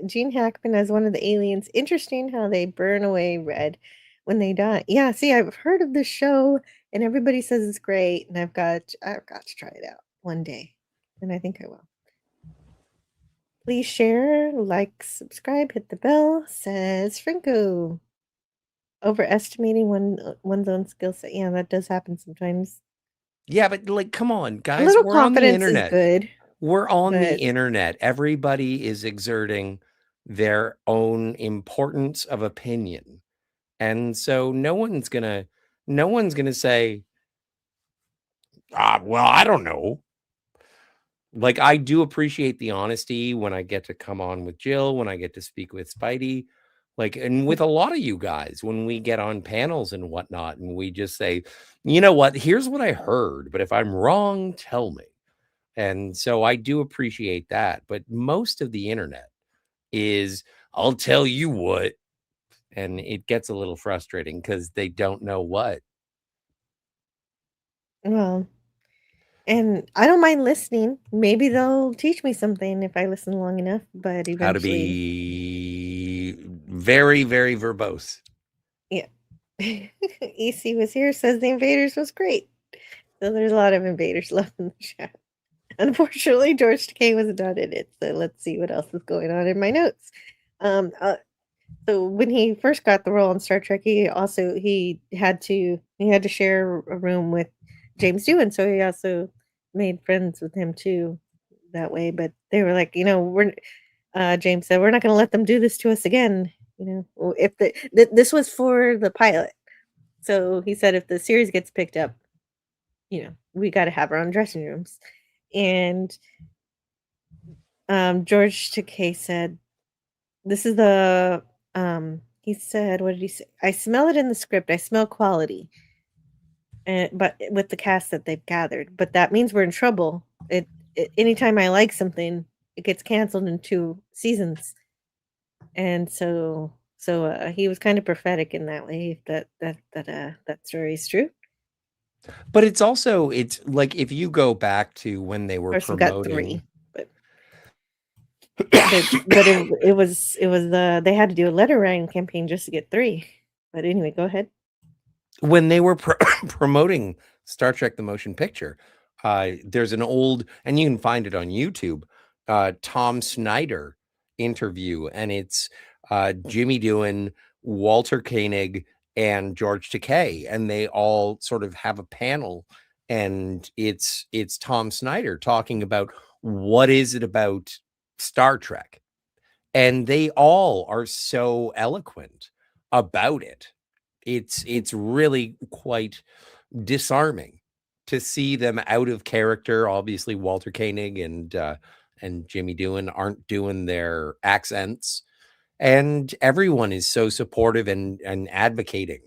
Gene Hackman as one of the aliens. Interesting how they burn away red when they die. Yeah, see, I've heard of this show and everybody says it's great, and I've got to try it out one day. And I think I will. Please share, like, subscribe, hit the bell, says Franco. Overestimating one's own skill set. Yeah, that does happen sometimes. Yeah, but like, come on, A guys. little We're on the confidence is internet. good. We're on the but internet. Everybody is exerting their own importance of opinion. And so no one's gonna say, well, I don't know. Like, I do appreciate the honesty when I get to come on with Jill, when I get to speak with Spidey, like, and with a lot of you guys, when we get on panels and whatnot, and we just say, you know what, here's what I heard, but if I'm wrong, tell me. And so I do appreciate that. But most of the internet is, I'll tell you what. And it gets a little frustrating because they don't know what. Well, and I don't mind listening. Maybe they'll teach me something if I listen long enough, but How to eventually. be very, very verbose. Yeah. EC was here, says The Invaders was great. So there's a lot of Invaders love in the chat. Unfortunately, George Takei was not in it, so let's see what else is going on in my notes. So when he first got the role on Star Trek, he had to share a room with James Doohan, so he also made friends with him too that way. But they were like, James said, we're not going to let them do this to us again. If this was for the pilot, so he said if the series gets picked up, we got to have our own dressing rooms. And George Takei said, this is the he said, what did he say? I smell it in the script. I smell quality. But with the cast that they've gathered, but that means we're in trouble. Anytime I like something, it gets canceled in 2 seasons. And so he was kind of prophetic in that way, that story is true. But it's like, if you go back to when they were Of course, we got promoting 3, but it was they had to do a letter writing campaign just to get 3. But anyway, go ahead. When they were promoting Star Trek: The Motion Picture, there's an old, and you can find it on YouTube, Tom Snyder interview, and it's Jimmy Doohan, Walter Koenig, and George Takei, and they all sort of have a panel, and it's Tom Snyder talking about what is it about Star Trek, and they all are so eloquent about it. It's really quite disarming to see them out of character. Obviously, Walter Koenig and Jimmy Doohan aren't doing their accents, and everyone is so supportive and advocating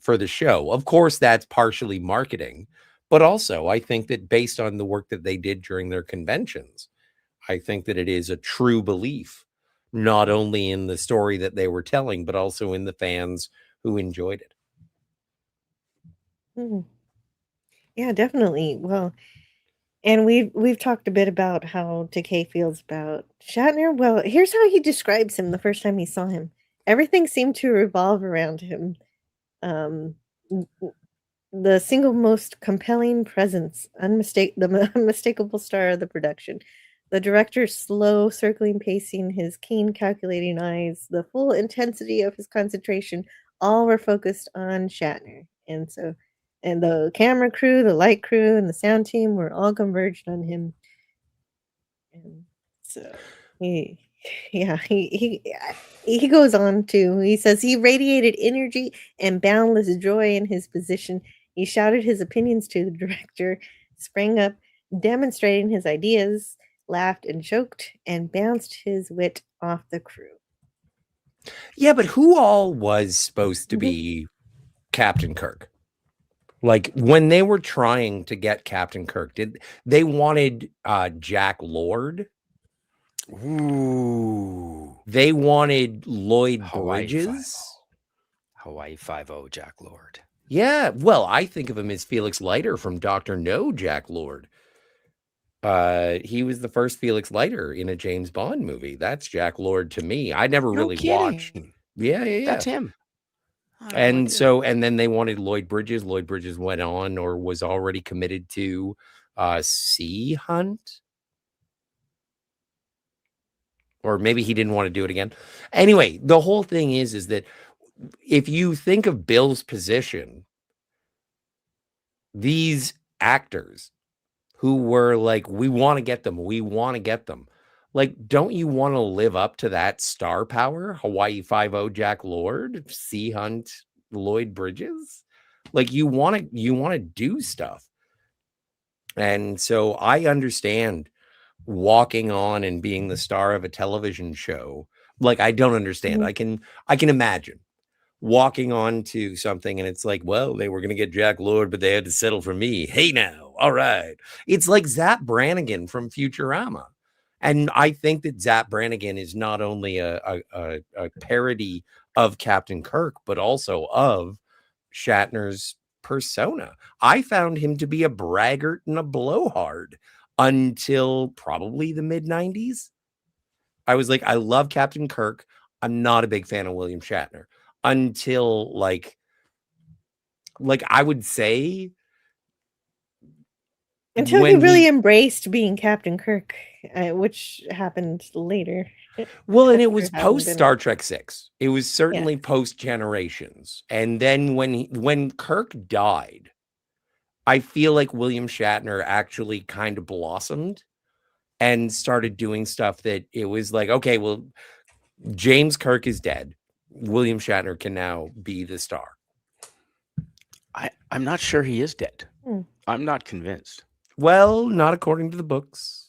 for the show. Of course, that's partially marketing, but also I think that based on the work that they did during their conventions, I think that it is a true belief, not only in the story that they were telling, but also in the fans who enjoyed it. Yeah, definitely. Well, and we've talked a bit about how Takei feels about Shatner. Well, here's how he describes him the first time he saw him. Everything seemed to revolve around him. The single most compelling presence, the unmistakable star of the production. The director's slow, circling pacing, his keen, calculating eyes, the full intensity of his concentration, all were focused on Shatner. And and the camera crew, the light crew, and the sound team were all converged on him. And so he goes on to, he says he radiated energy and boundless joy in his position. He shouted his opinions to the director, sprang up, demonstrating his ideas, laughed and joked, and bounced his wit off the crew. Yeah, but who all was supposed to be Captain Kirk? Like when they were trying to get Captain Kirk, did they wanted Jack Lord? Ooh. They wanted Lloyd Hawaii Bridges. Hawaii 5-0 Jack Lord. Yeah, well, I think of him as Felix Leiter from Dr. No, Jack Lord. He was the first Felix Leiter in a James Bond movie. That's Jack Lord to me. I never No really watched. kidding. Yeah. That's him. And so, and then they wanted Lloyd Bridges. Lloyd Bridges went on or was already committed to Sea Hunt. Or maybe he didn't want to do it again. Anyway, the whole thing is that if you think of Bill's position, these actors who were like, we want to get them. Like, don't you want to live up to that star power? Hawaii 5-0 Jack Lord, Sea Hunt, Lloyd Bridges. Like you want to do stuff. And so I understand walking on and being the star of a television show. Like I don't understand. I can imagine walking on to something and it's like, well, they were going to get Jack Lord, but they had to settle for me. Hey now. All right. It's like Zap Brannigan from Futurama. And I think that Zap Brannigan is not only a parody of Captain Kirk, but also of Shatner's persona. I found him to be a braggart and a blowhard until probably the mid-90s. I was like, I love Captain Kirk. I'm not a big fan of William Shatner until like I would say until he really embraced being Captain Kirk, which happened later. Well, and it was post Star Trek 6. It was certainly post Generations. And then when Kirk died, I feel like William Shatner actually kind of blossomed and started doing stuff that it was like, okay, well, James Kirk is dead. William Shatner can now be the star. I'm not sure he is dead. I'm not convinced. Well, not according to the books.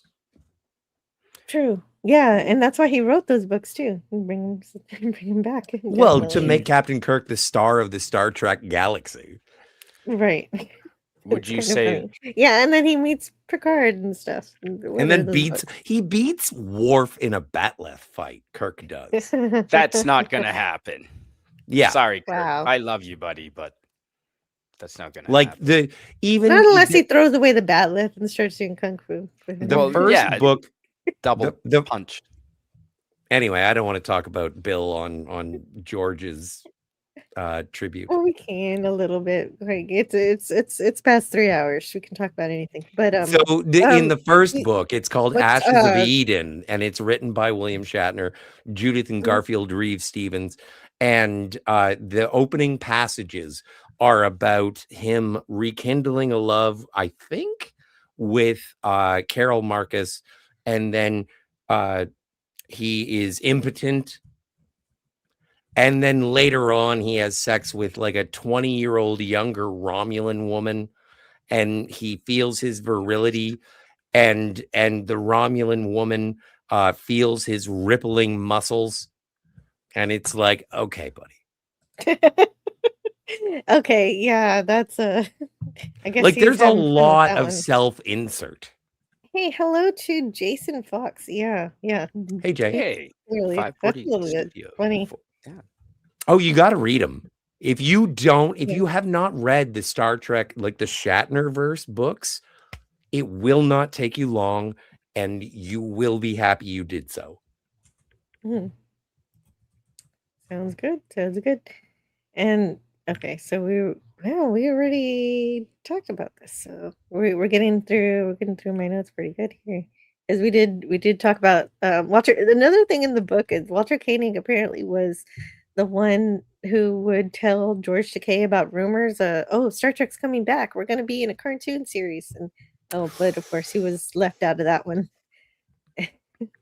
True. Yeah, and that's why he wrote those books too. Bring him back. Well, to make Captain Kirk the star of the Star Trek galaxy. Right. Would you say? Yeah, and then he meets Picard and stuff. And then beats Worf in a Batleth fight. Kirk does. That's not gonna happen. Yeah. Sorry, Kirk. Wow. I love you, buddy, but that's not gonna like happen. Not unless he throws away the Batleth and starts doing kung fu. The first book, double punch. Anyway, I don't want to talk about Bill on George's tribute. Well, we can a little bit. Like it's past 3 hours. We can talk about anything. But in the first book, it's called Ashes of Eden, and it's written by William Shatner, Judith and Garfield Reeves Stevens, and the opening passages are about him rekindling a love, I think, with Carol Marcus, and then he is impotent. And then later on, he has sex with like a 20-year-old younger Romulan woman, and he feels his virility, and the Romulan woman feels his rippling muscles, and it's like, okay, buddy. Okay, yeah, that's I guess like there's a lot of self-insert. Hey, hello to Jason Fox. Yeah. Hey, Jay. Hey, really, that's a little bit funny. Yeah. Oh, you got to read them. If you don't, if you have not read the Star Trek, like the Shatnerverse books, it will not take you long, and you will be happy you did so. Sounds good. And okay, so we already talked about this, so we're getting through my notes pretty good here. As we did talk about Walter. Another thing in the book is Walter Koenig apparently was the one who would tell George Takei about rumors. Oh, Star Trek's coming back. We're going to be in a cartoon series, and but of course he was left out of that one.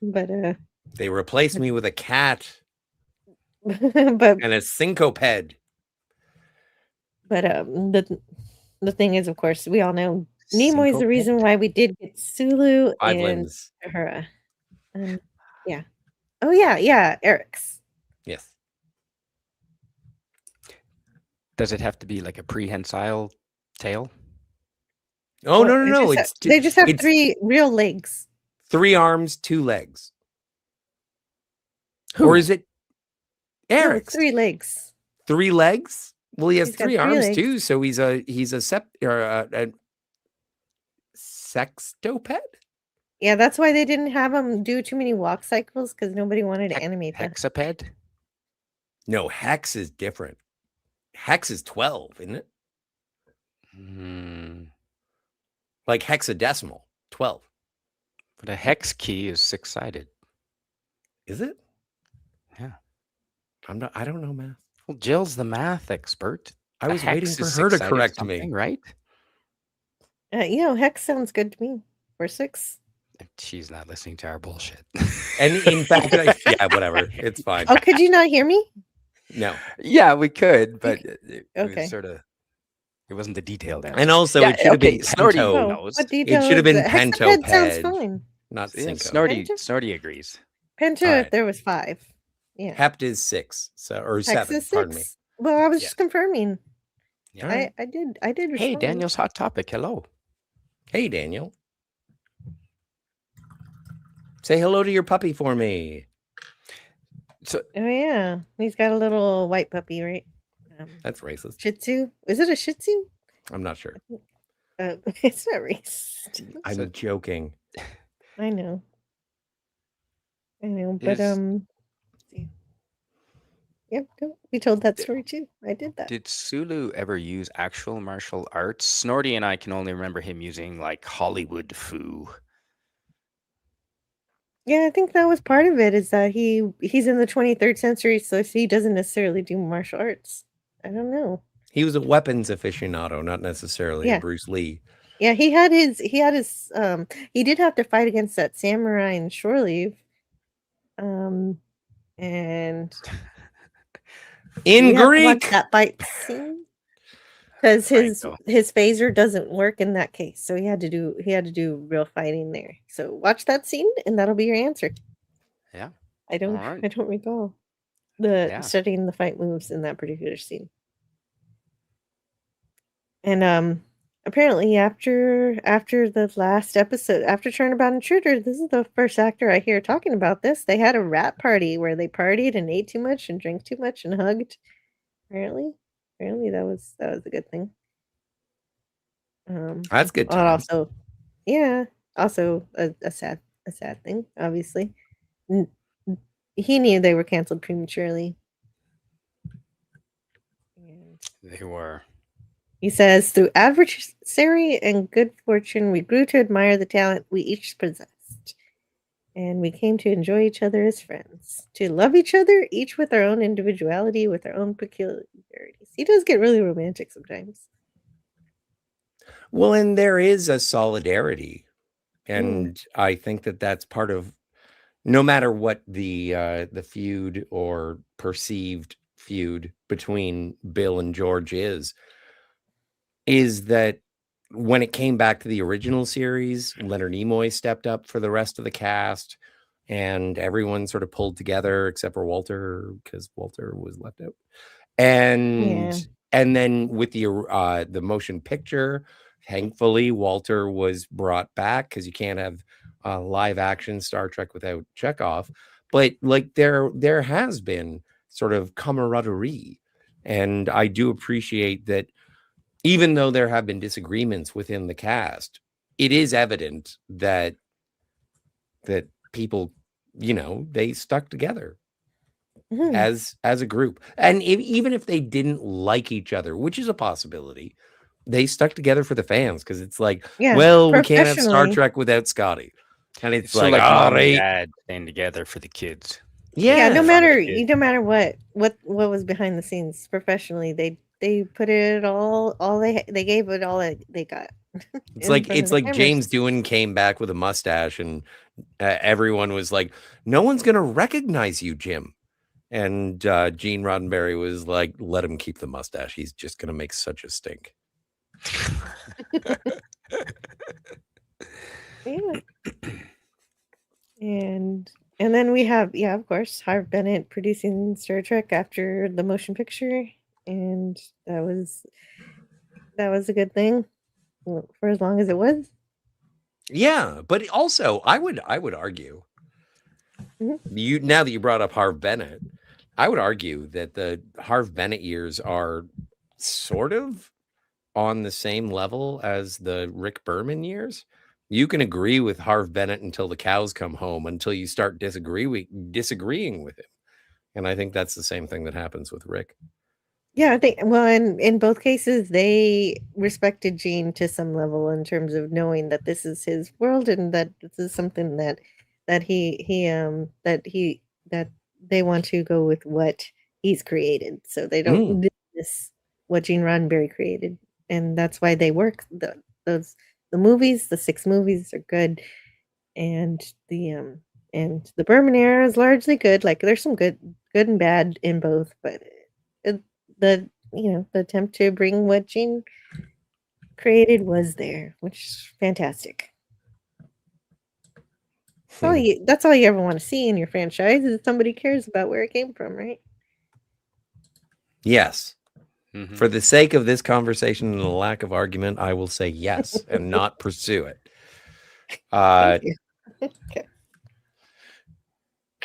But They replaced me with a cat but and a syncoped. but the thing is, of course, we all know Nimoy is the reason why we did get Sulu 5 and limbs. Uhura. Yeah. Oh yeah, Eric's. Yes. Does it have to be like a prehensile tail? Oh, Well, no. They just have it's 3 real legs. 3 arms, 2 legs. Who? Or is it No, it's Eric's? 3 legs. 3 legs? Well, he has He's got 3 3 arms legs. too, so he's a sextoped? Yeah, that's why they didn't have him do too many walk cycles because nobody wanted to animate that. Hexaped? No, hex is different. Hex is 12, isn't it? Like hexadecimal, 12. But a hex key is 6-sided. Is it? Yeah. I don't know math. Well, Jill's the math expert. I A was waiting hex for is her to 6-sided correct something, me. right? Hex sounds good to me. For 6. She's not listening to our bullshit. And in fact, yeah, whatever. It's fine. Oh, could you not hear me? No. Yeah, we could, but it Okay. was sort of, it wasn't the detailed answer. And also, Yeah, it should have okay, been Snorty Pento. knows. What It should have been Hexaped sounds pentoped, fine. not Yeah, synco. Snorty agrees. Penta Alright. if there was 5. Yeah. Hept is 6, so or Hex 7. is Pardon me. 6. Well, I was Yeah. just confirming. Yeah. Alright. I did respond. Hey, Daniel's Hot Topic. Hello. Hey, Daniel. Say hello to your puppy for me. So Oh yeah, he's got a little white puppy, right? That's racist. Shih Tzu. Is it a Shih Tzu? I'm not sure. It's not racist. I'm joking. I know, but Is- see. Yep, we told that story too. I did that. did Sulu ever use actual martial arts? Snorty and I can only remember him using like Hollywood foo. Yeah, I think that was part of it. Is that he's in the 23rd century, so he doesn't necessarily do martial arts. I don't know. He was a weapons aficionado, not necessarily Yeah. a Bruce Lee. Yeah, he did have to fight against that samurai in Shore Leave. And In we have to watch Greek. that fight scene because his phaser doesn't work in that case, so he had to do real fighting there. So watch that scene, and that'll be your answer. Yeah. I don't Alright. I don't recall Yeah. studying the fight moves in that particular scene. And apparently after the last episode, after Turnabout Intruder, this is the first actor I hear talking about this. They had a rap party where they partied and ate too much and drank too much and hugged. Apparently that was a good thing. That's good. But also, yeah, also a sad thing. Obviously, he knew they were canceled prematurely. They were. He says, through adversary and good fortune, we grew to admire the talent we each possessed. And we came to enjoy each other as friends, to love each other, each with our own individuality, with our own peculiarities. He does get really romantic sometimes. Well, and there is a solidarity. And I think that that's part of, no matter what the feud or perceived feud between Bill and George is that when it came back to the original series, Leonard Nimoy stepped up for the rest of the cast, and everyone sort of pulled together except for Walter, because Walter was left out. And then with the motion picture, thankfully Walter was brought back, because you can't have live action Star Trek without Chekhov. But like there has been sort of camaraderie, and I do appreciate that. Even though there have been disagreements within the cast, it is evident that people, they stuck together as a group. And even if they didn't like each other, which is a possibility, they stuck together for the fans, because it's like, well, we can't have Star Trek without Scotty. And it's So like all mom and right. dad staying together for the kids. Yeah, no Yeah. matter what was behind the scenes professionally, they put it all they gave it all they got. It's in like front of it's the like James cameras. Doohan came back with a mustache, and everyone was like, "No one's gonna recognize you, Jim." And Gene Roddenberry was like, "Let him keep the mustache. He's just gonna make such a stink." Yeah. And then we have, yeah, of course, Harv Bennett producing Star Trek after the motion picture, and that was a good thing for as long as it was. Yeah, but also I would argue Mhm. now that you brought up Harv Bennett, I would argue that the Harv Bennett years are sort of on the same level as the Rick Berman years. You can agree with Harv Bennett until the cows come home, until you start disagreeing with him. And I think that's the same thing that happens with Rick. Yeah, I think, well, in both cases, they respected Gene to some level in terms of knowing that this is his world and that this is something that that they want to go with what he's created, so they don't miss what Gene Roddenberry created, and that's why they work. The movies, the 6 movies are good, and the Berman era is largely good. Like there's some good and bad in both, but the the attempt to bring what Gene created was there, which is fantastic. That's all you ever want to see in your franchise is somebody cares about where it came from, right? Yes. Mhm. For the sake of this conversation and the lack of argument, I will say yes and not pursue it. Thank you. Okay.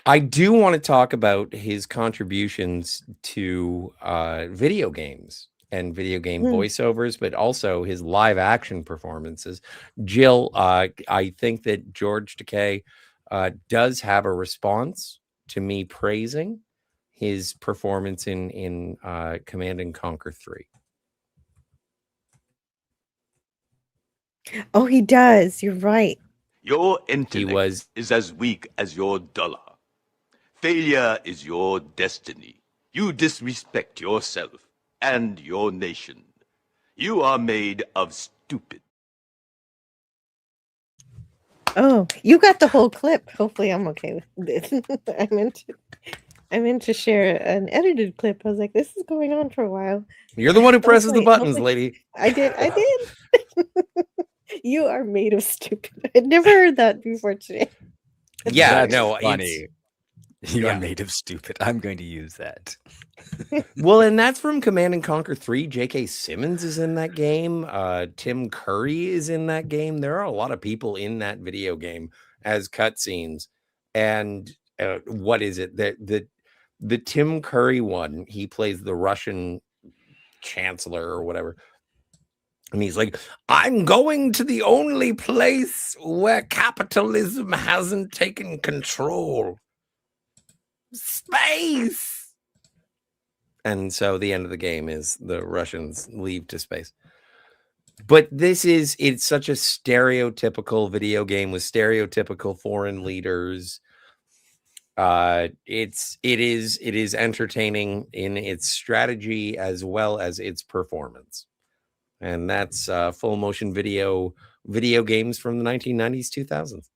I do want to talk about his contributions to video games and video game voiceovers, but also his live action performances. Jill, I think that George Takei does have a response to me praising his performance in Command and Conquer 3. Oh, he does. You're right. Your intellect was- is as weak as your dollar. Failure is your destiny. You disrespect yourself and your nation. You are made of stupid. Oh, you got the whole clip. Hopefully, I'm okay with this. I meant to share an edited clip. I was like, this is going on for a while. You're the one who presses the Hopefully- buttons, hopefully- lady. I did. You are made of stupid. I'd never heard that before today. Yeah, That's no, funny. You yeah. are made of stupid. I'm going to use that. Well, and that's from Command and Conquer 3. J.K. Simmons is in that game. Tim Curry is in that game. There are a lot of people in that video game as cutscenes. And what is it? The Tim Curry one, he plays the Russian chancellor or whatever. And he's like, I'm going to the only place where capitalism hasn't taken control. Space. And so the end of the game is the Russians leave to space. But it's such a stereotypical video game with stereotypical foreign leaders. It is entertaining in its strategy as well as its performance. And that's full motion video games from the 1990s, 2000s.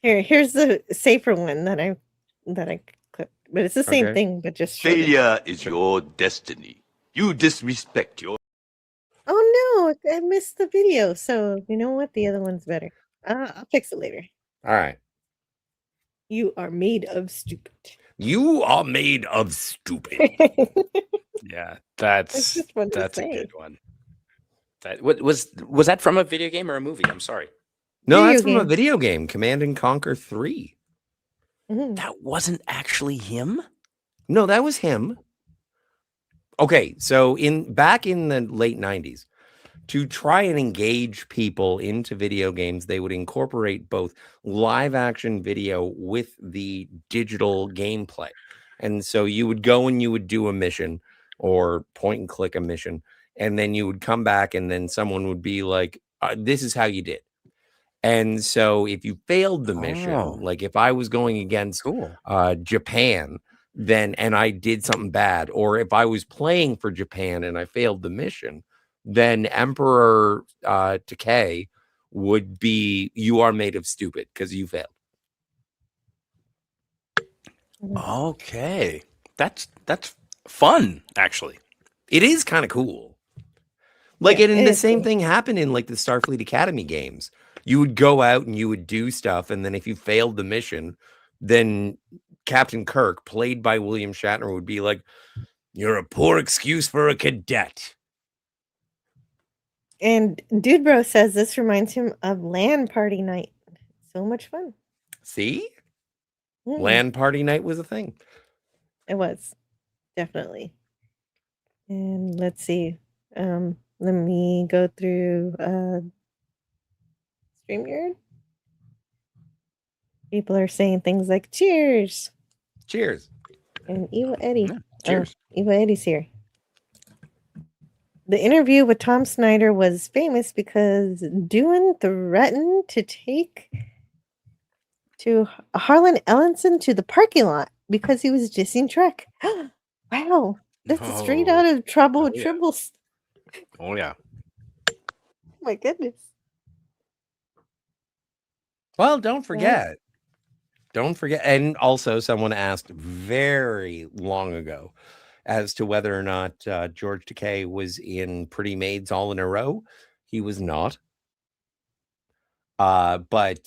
Here's the safer one that I clipped, but it's the same Okay. thing, but just shorter. Failure is your destiny. You disrespect your... Oh no, I missed the video. So you know what? The other one's better. I'll fix it later. All right. You are made of stupid. You are made of stupid. Yeah, It's just fun to that's a say. good one. That was that from a video game or a movie? I'm sorry. No, Video that's from a game. video game, Command and Conquer 3. Mhm. That wasn't actually him? No, that was him. Okay, so back in the late 90s, to try and engage people into video games, they would incorporate both live action video with the digital gameplay. And so you would go and you would do a mission or point and click a mission, and then you would come back and then someone would be like, this is how you did. And so if you failed the mission, Oh. like if I was going against Cool. Japan, then and I did something bad, or if I was playing for Japan and I failed the mission, then Emperor Takei would be, you are made of stupid because you failed. Okay. That's fun, actually. It is kind of cool. Like, Yeah, and it the is same cool. thing happened in like the Starfleet Academy games. You would go out and you would do stuff, and then if you failed the mission, then Captain Kirk, played by William Shatner, would be like, "You're a poor excuse for a cadet." And Dude Bro says this reminds him of LAN party night. So much fun. See, Mm, LAN party night was a thing. it was definitely. And let's see. Let me go through StreamYard. People are saying things like cheers. Cheers. And Eva Eddie. Yeah, cheers. Eva Eddie's here. The interview with Tom Snyder was famous because Doohan threatened to take to Harlan Ellison to the parking lot because he was dissing Trek. Wow. That's straight out of Trouble with yeah. Tribbles. Oh, yeah. My goodness. Well, don't forget. Don't forget. And also, someone asked very long ago as to whether or not George Takei was in Pretty Maids All in a Row. He was not. But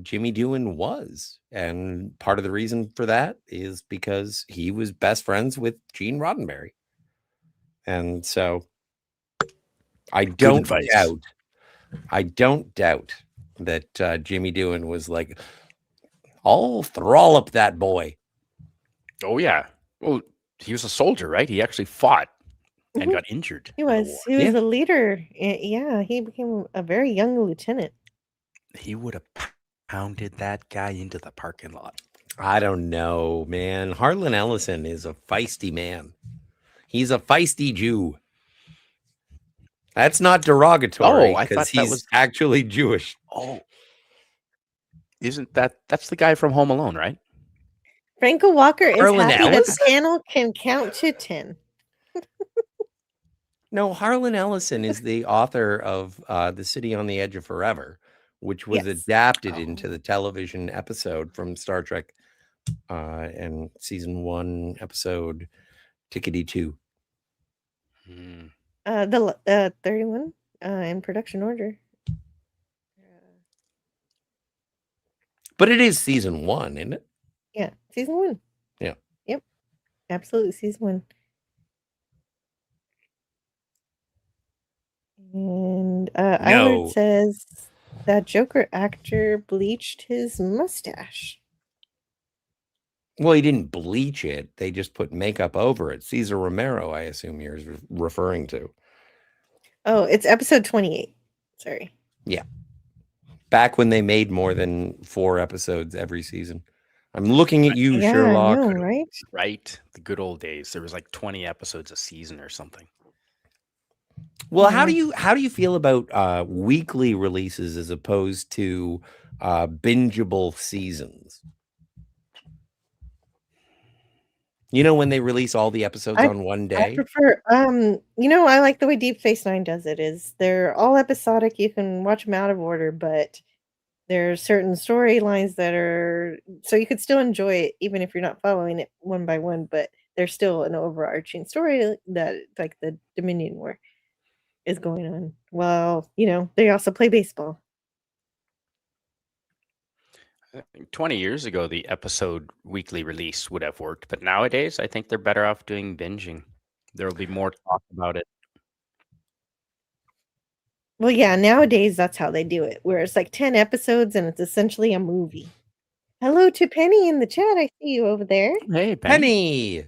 Jimmy Doohan was. And part of the reason for that is because he was best friends with Gene Roddenberry. And so I don't doubt that Jimmy Doohan was like, I'll trollop that boy. Oh, yeah. Well, he was a soldier, right? He actually fought and got injured. He in the was. war. He was a leader. Yeah, he became a very young lieutenant. He would have pounded that guy into the parking lot. I don't know, man. Harlan Ellison is a feisty man. He's a feisty Jew. That's not derogatory I thought because that he's was- actually Jewish. Oh. Isn't that's the guy from Home Alone, right? Franco Walker is Harlan happy that Ellison? panel can count to 10. No, Harlan Ellison is the author of The City on the Edge of Forever, which was Yes. adapted into the television episode from Star Trek and season 1, episode Tickety 2. The 31 in production order. But it is season 1, isn't it? Yeah, season 1. Yeah. Yep. Absolutely, season 1. And Eilert says that Joker actor bleached his mustache. Well, he didn't bleach it. They just put makeup over it. Cesar Romero, I assume you're referring to. Oh, it's episode 28. Sorry. Yeah. Back when they made more than 4 episodes every season. I'm looking at you, Yeah, Sherlock. I know, right? Right. The good old days. There was like 20 episodes a season or something. Well, how do you feel about weekly releases as opposed to bingeable seasons? You know, when they release all the episodes on one I day? prefer, I like the way Deep Space Nine does it. Is they're all episodic. You can watch them out of order, but there are certain storylines that are so you could still enjoy it even if you're not following it one by one. But there's still an overarching story that, like the Dominion War, is going on. Well, they also play baseball. I think 20 years ago, the episode weekly release would have worked, but nowadays, I think they're better off doing binging. There will be more talk about it. Well, yeah, nowadays that's how they do it, where it's like 10 episodes and it's essentially a movie. Hello to Penny in the chat. I see you over there. Hey, Penny!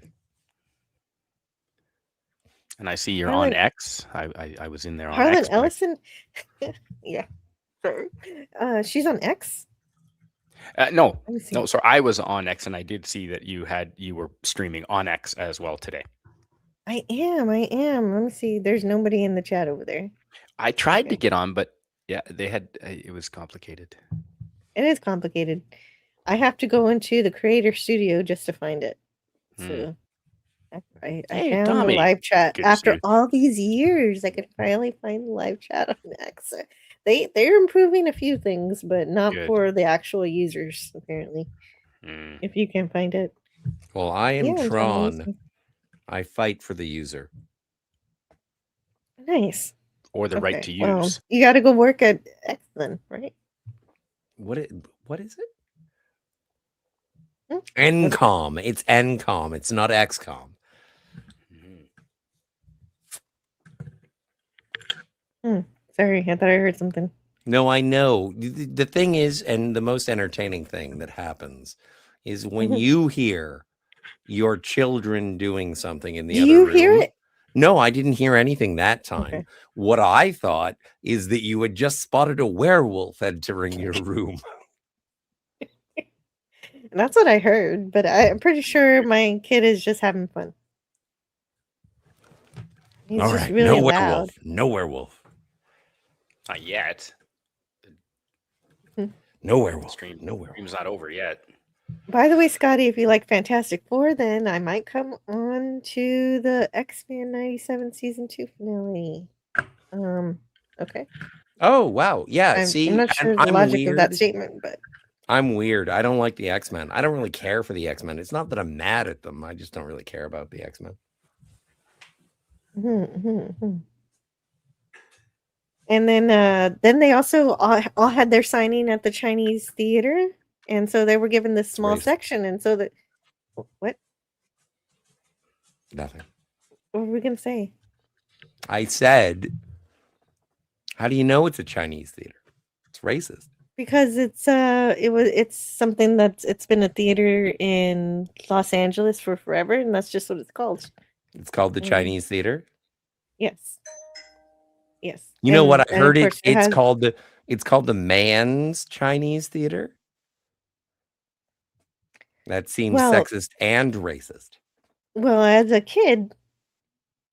And I see you're Harlan- on X. I was in there on Harlan X. but- Ellison. Yeah, sure. She's on X. No, Let me see. no. So I was on X, and I did see that you were streaming on X as well today. I am. Let me see. There's nobody in the chat over there. I tried to Okay. get on, but Yeah, they had it was complicated. It is complicated. I have to go into the creator studio just to find it. So I Hey, found the Tommy. live chat Good to see after you. all these years. I could finally find the live chat on X. They're improving a few things, but not Good. for the actual users apparently. If you can find it. Well, I am Yeah, I'm trying to Tron. I fight for the user. Nice. Or the right to Well, use. you got to go work at X then, right? What is it? Hmm? NCOM. It's NCOM. It's not XCOM. Sorry, I thought I heard something. No, I know. The thing is, and the most entertaining thing that happens is when you hear your children doing something in the Do other you room. hear it? No, I didn't hear anything that time. Okay. What I thought is that you had just spotted a werewolf entering your room. That's what I heard, but I'm pretty sure my kid is just having fun. He's All just right, really no loud. werewolf. No werewolf. Not yet. No werewolf. Stream. No werewolf. Stream's not over yet. By the way, Scotty, if you like Fantastic Four, then I might come on to the X-Men 97 season 2 finale. Okay. Oh, wow. Yeah, I'm not sure the logic of that statement, but I'm weird. I don't like the X-Men. I don't really care for the X-Men. It's not that I'm mad at them. I just don't really care about the X-Men. And then they also all had their signing at the Chinese theater, and so they were given this small section, and so that what? Nothing. What were we gonna say? I said, how do you know it's a Chinese theater? It's racist. Because it's something it's been a theater in Los Angeles for forever, and that's just what it's called. It's called the Chinese theater. Yes. Yes. You know what I and of heard? course It's has- called the Man's Chinese Theater. That seems Well- sexist and racist. Well, as a kid,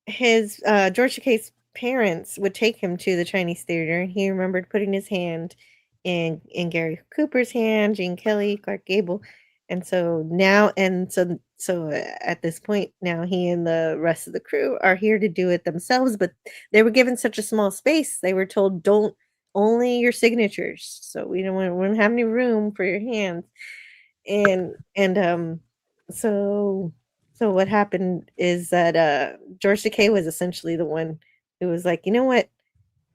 his George Takei's parents would take him to the Chinese theater, and he remembered putting his hand in Gary Cooper's hand, Gene Kelly, Clark Gable, and so now, at this point, now he and the rest of the crew are here to do it themselves. But they were given such a small space; they were told, "Don't only your signatures." So we don't have any room for your hands, so what happened is that George Takei was essentially the one who was like, you know what?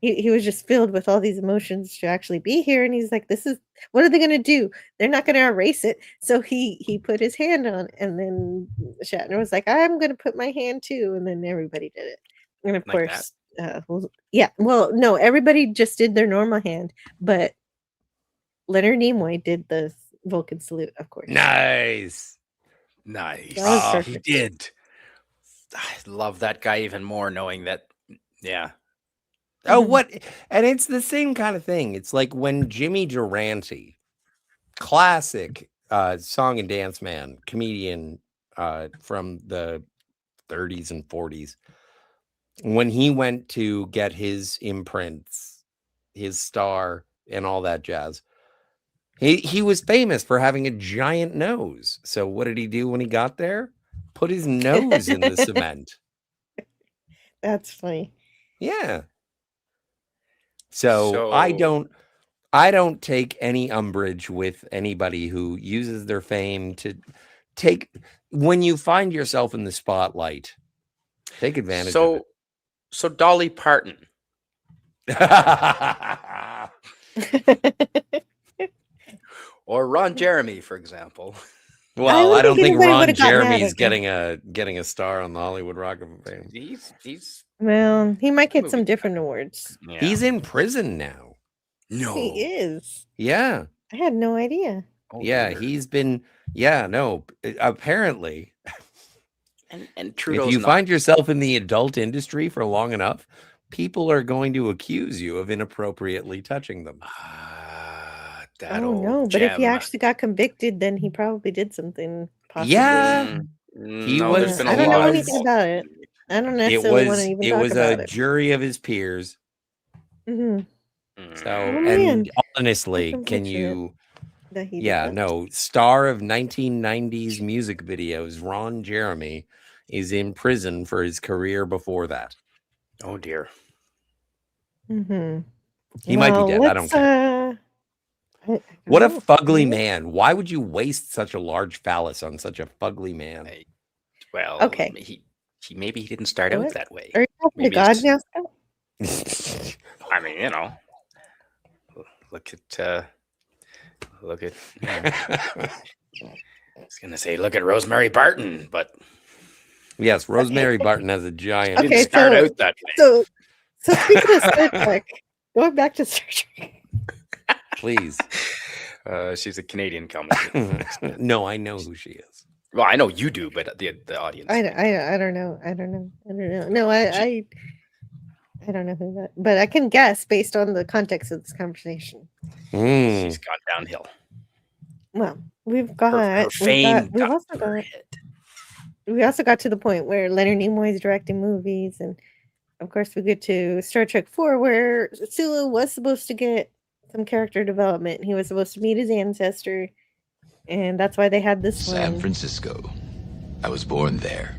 He was just filled with all these emotions to actually be here, and he's like, "This is what are they going to do? They're not going to erase it." So he put his hand on, and then Shatner was like, "I'm going to put my hand too," and then everybody did it. And of Like course, no, everybody just did their normal hand, but Leonard Nimoy did the Vulcan salute, of course. Nice. Nice. That was He perfect. did. I love that guy even more, knowing that. Yeah. Oh, what? And it's the same kind of thing. It's like when Jimmy Durante, classic song and dance man, comedian from the 30s and 40s, when he went to get his imprints, his star, and all that jazz, he was famous for having a giant nose. So what did he do when he got there? Put his nose in the cement. That's funny. Yeah. So I don't take any umbrage with anybody who uses their fame to take when you find yourself in the spotlight. Take advantage of it. So Dolly Parton. Or Ron Jeremy, for example. Well, I don't think anybody Ron would've gotten mad Jeremy's at me. getting a star on the Hollywood Rock of Fame. He's Well, he might get some different awards. yeah. He's in prison now. No. He is. Yeah. I had no idea. Oh, Yeah, dear. he's been apparently and Trudeau's if you not. find yourself in the adult industry for long enough, people are going to accuse you of inappropriately touching them. That Oh old no, but if he gem. actually got convicted, then he probably did something. Possibly. Yeah. He No, was- there's been a I don't know lot of- anything about it. I don't necessarily want to even it talk was about a it. jury of his peers. Hmm So, Oh, man. and That's honestly, can unfortunate you? that he did Yeah, that. no. Star of 1990s music videos, Ron Jeremy, is in prison for his career before that. Oh dear. Mm-hmm. He might be Well, dead. I don't let's care. I What a don't know. fugly Yeah. man! Why would you waste such a large phallus on such a fugly man? Hey, well, Okay. he maybe he didn't start out What? that way. Are you talking to Maybe God it's, now, Scott? I mean, you know, look at look at. You know, I was gonna say look at Rosemary Barton, but Yes, Rosemary Barton has a giant. didn't Okay, start so out that way. so speaking of Star Trek, going back to Star Trek. Please. She's a Canadian commentator. No, I know who she is. Well, I know you do, but the audience. I don't know. I don't know. No, I don't know who that, but I can guess based on the context of this conversation. She's gone downhill. Well, Her fame we got also got to the point where Leonard Nimoy is directing movies, and of course we get to Star Trek 4, where Sulu was supposed to get some character development. He was supposed to meet his ancestor, and that's why they had this San one. Francisco. I was born there.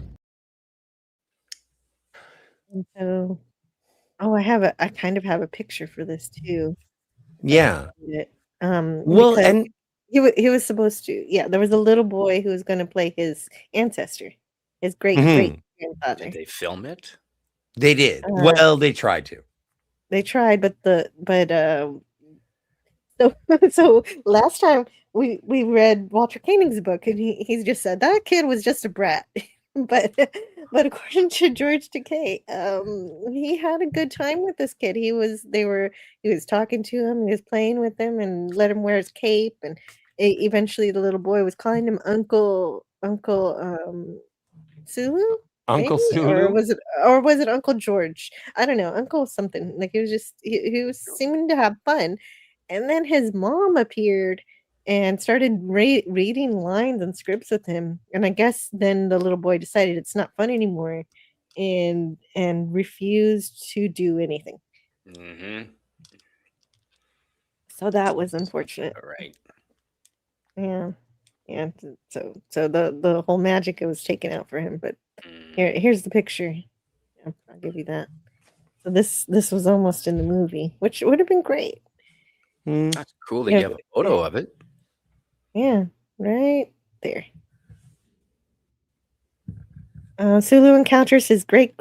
And so, I kind of have a picture for this too. Yeah. Well, Well, and he was supposed to. Yeah, there was a little boy who was going to play his ancestor, his great grandfather. Did they film it? They did. Well, they tried to. They tried, but so last time we read Walter Koenig's book, and he's just said that kid was just a brat. but according to George Takei, he had a good time with this kid. He was talking to him, he was playing with him, and let him wear his cape, and eventually the little boy was calling him Uncle Sulu. Uncle Maybe? Sulu? Or was it Uncle George? I don't know, Uncle something. Like, he was seeming to have fun, and then his mom appeared and started reading lines and scripts with him. And I guess then the little boy decided it's not fun anymore, and refused to do anything. Mm-hmm. So that was unfortunate. All right. Yeah. So the whole magic was taken out for him. But here's the picture. I'll give you that. So this was almost in the movie, which would have been great. That's cool that you have a photo of it. Yeah, right there. Sulu encounters his great,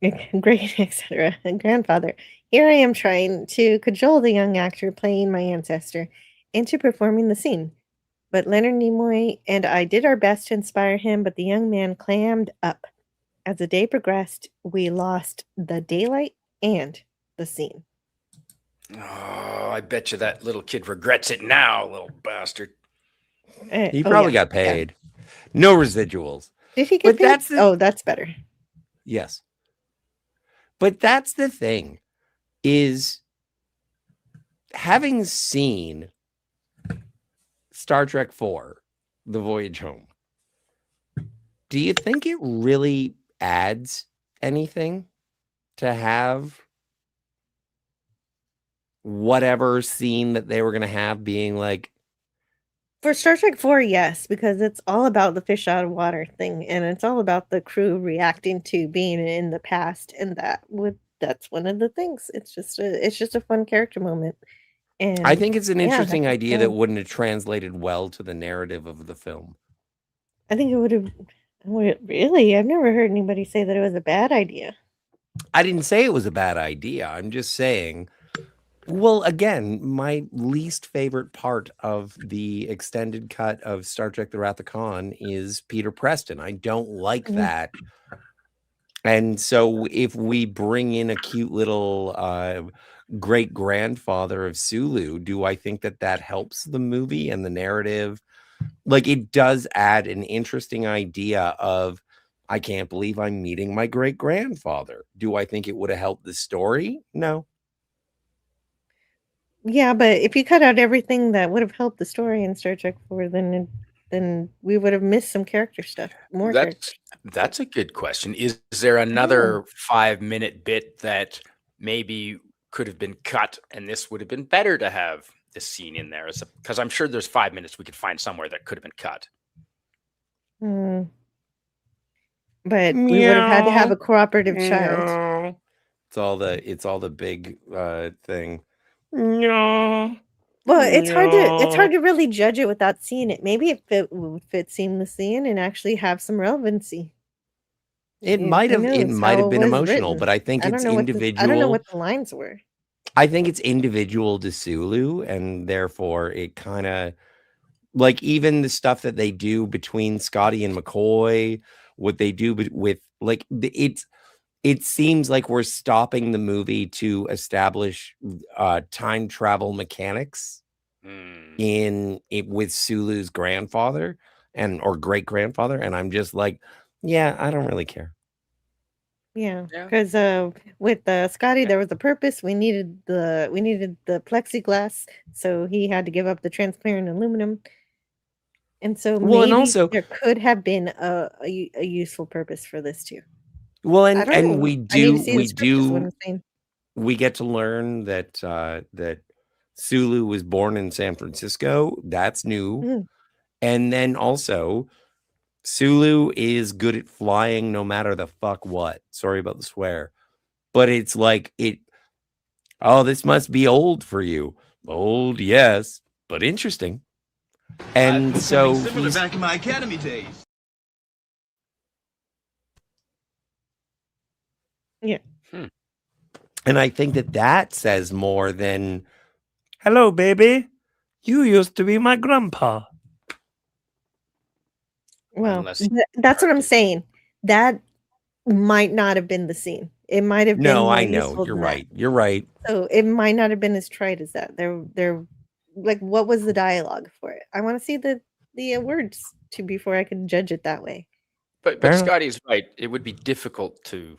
etc. grandfather. Here I am trying to cajole the young actor playing my ancestor into performing the scene. But Leonard Nimoy and I did our best to inspire him, but the young man clammed up. As the day progressed, we lost the daylight and the scene. Oh, I bet you that little kid regrets it now, little bastard. He probably got paid. Yeah. No residuals. Did he get paid? That's better. Yes. But that's the thing, is having seen Star Trek 4, The Voyage Home, do you think it really adds anything to have whatever scene that they were going to have being like? For Star Trek 4, yes, because it's all about the fish out of water thing, and it's all about the crew reacting to being in the past, and that's one of the things. It's just a fun character moment. And I think it's an interesting idea that wouldn't have translated well to the narrative of the film. I think it would have. Really? I've never heard anybody say that it was a bad idea. I didn't say it was a bad idea. I'm just saying. Well, again, my least favorite part of the extended cut of Star Trek The Wrath of Khan is Peter Preston. I don't like that. And so if we bring in a cute little great-grandfather of Sulu, do I think that helps the movie and the narrative? Like, it does add an interesting idea of, I can't believe I'm meeting my great-grandfather. Do I think it would have helped the story? No. Yeah, but if you cut out everything that would have helped the story in Star Trek 4, then we would have missed some character stuff. That's a good question. Is there another 5-minute bit that maybe could have been cut, and this would have been better to have this scene in there, because I'm sure there's 5 minutes we could find somewhere that could have been cut. Hmm. But we would have had to have a cooperative child. No. It's all the big thing. No. Well, it's hard to really judge it without seeing it. Maybe it fit seamlessly in and actually have some relevancy. It Who might have knows how been it was emotional, written. but I think I it's don't know individual. I don't know what the lines were. I think it's individual to Sulu, and therefore it kind of like even the stuff that they do between Scotty and McCoy, what they do with like it seems like we're stopping the movie to establish time travel mechanics with Sulu's grandfather or great grandfather, and I'm just like, yeah, I don't really care. Yeah, because with Scotty, there was a purpose. We needed the plexiglass, so he had to give up the transparent aluminum. And so Well, and maybe also there could have been a useful purpose for this too. Well, I don't know. and we I need do to see the script is what I'm saying. we get to learn that that Sulu was born in San Francisco. That's new. And then also Sulu is good at flying no matter the fuck what. Sorry about the swear. But it's like this must be old for you. Old, yes, but interesting. And so similar back in my academy days. Yeah. And I think that says more than, hello, baby. You used to be my grandpa. Well, that's what I'm saying. That might not have been the scene. It might have been No, more I know. useful You're than right. that. You're right. So it might not have been as trite as that. They're like, what was the dialogue for it? I want to see the words before I can judge it that way. But Scotty's right. It would be difficult to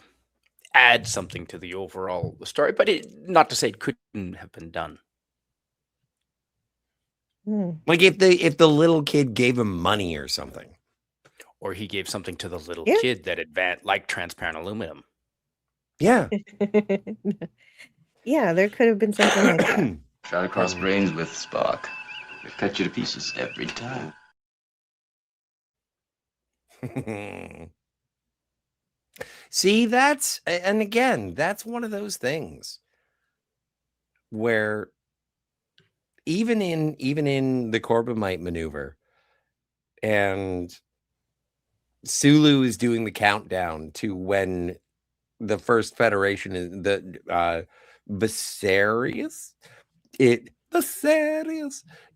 add something to the overall story, but not to say it couldn't have been done. Like if the little kid gave him money or something, or he gave something to the little kid that advanced, like transparent aluminum. Yeah. Yeah, there could have been something like that. Try to cross brains with Spock. They cut you to pieces every time. See, that's one of those things where even in the Corbomite maneuver, and Sulu is doing the countdown to when the first Federation is the Viserys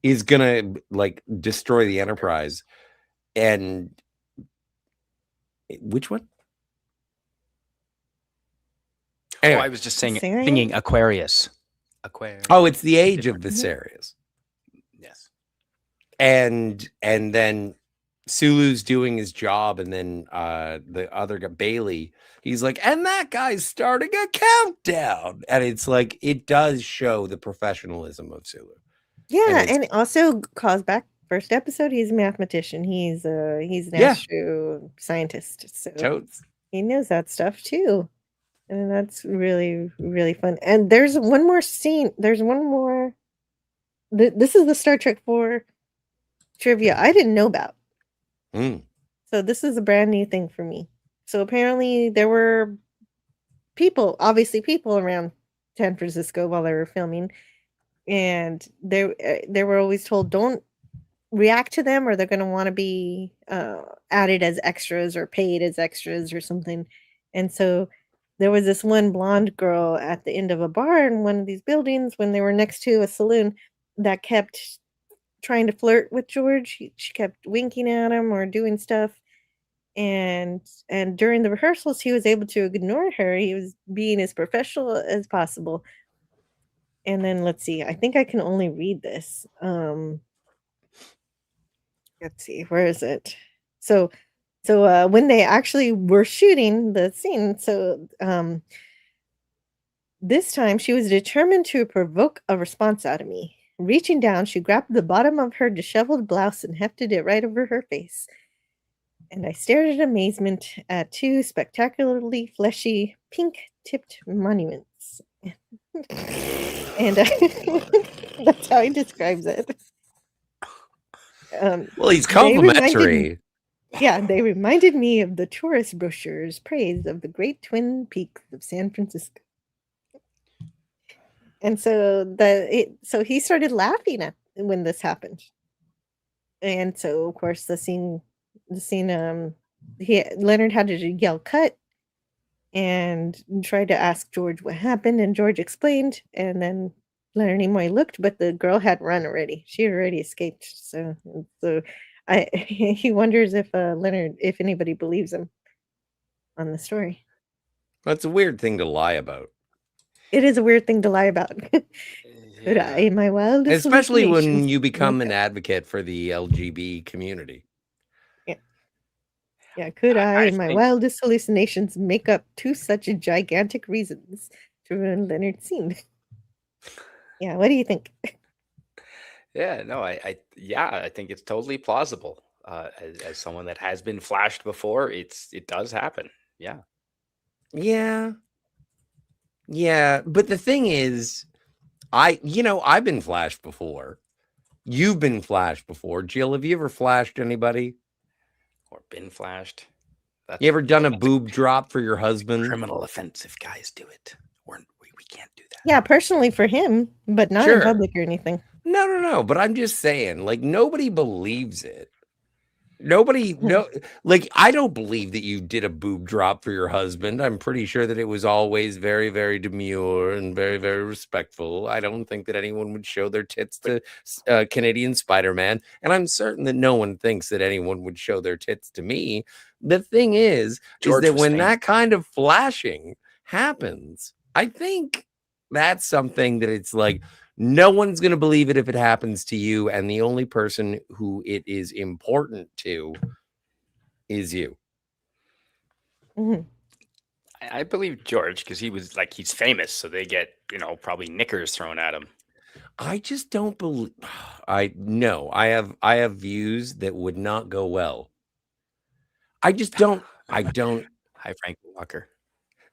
is gonna like destroy the Enterprise. And which one? Anyway. I was just singing Aquarius. Oh, it's the age of Viserys. Yes. And then Sulu's doing his job, and then the other guy, Bailey, he's like, and that guy's starting a countdown. And it's like, it does show the professionalism of Sulu. Yeah, and it also calls back first episode. He's a mathematician. He's an astro scientist. So Totes. he knows that stuff too. And that's really, really fun. And there's one more scene. There's one more. This is the Star Trek 4 trivia I didn't know about. So this is a brand new thing for me. So apparently there were obviously people around San Francisco while they were filming. And they were always told, don't react to them or they're going to want to be added as extras or paid as extras or something. And so there was this one blonde girl at the end of a bar in one of these buildings when they were next to a saloon that kept trying to flirt with George. She kept winking at him or doing stuff. And during the rehearsals, he was able to ignore her. He was being as professional as possible. And then let's see. I think I can only read this. Let's see. Where is it? So when they actually were shooting the scene, this time she was determined to provoke a response out of me. Reaching down, she grabbed the bottom of her disheveled blouse and hefted it right over her face. And I stared in amazement at two spectacularly fleshy, pink-tipped monuments. And that's how he describes it. Well, he's They complimentary. they reminded me of the tourist brochure's praise of the great twin peaks of San Francisco. And so he started laughing at when this happened. And so of course Leonard had to yell cut and tried to ask George what happened, and George explained, and then Leonard Nimoy looked, but the girl had run already. She had already escaped. So he wonders if if anybody believes him on the story. That's a weird thing to lie about. It is a weird thing to lie about. Could I, in my wildest Especially when hallucinations, you become make an up- advocate for the LGB community. Yeah, could I, in my think- wildest hallucinations, make up two such gigantic reasons to ruin Leonard's scene? Yeah, what do you think? Yeah, no, I think it's totally plausible. As someone that has been flashed before, it does happen. Yeah. Yeah. Yeah, but the thing is, I've been flashed before. You've been flashed before. Jill, have you ever flashed anybody? Or been flashed. You ever done a boob drop for your husband? Criminal offense if guys do it. We can't do that. Yeah, personally for him, but not in Sure. public or anything. No. But I'm just saying, like, nobody believes it. Nobody, I don't believe that you did a boob drop for your husband. I'm pretty sure that it was always very, very demure and very, very respectful. I don't think that anyone would show their tits to Canadian Spider-Man. And I'm certain that no one thinks that anyone would show their tits to me. The thing is George that was when saying- that kind of flashing happens, I think that's something that it's like, no one's going to believe it if it happens to you. And the only person who it is important to is you. Mhm. I believe George because he's famous, so they get probably knickers thrown at him. I just don't believe. I have views that would not go well. I just don't. I don't. Hi, Frank Walker.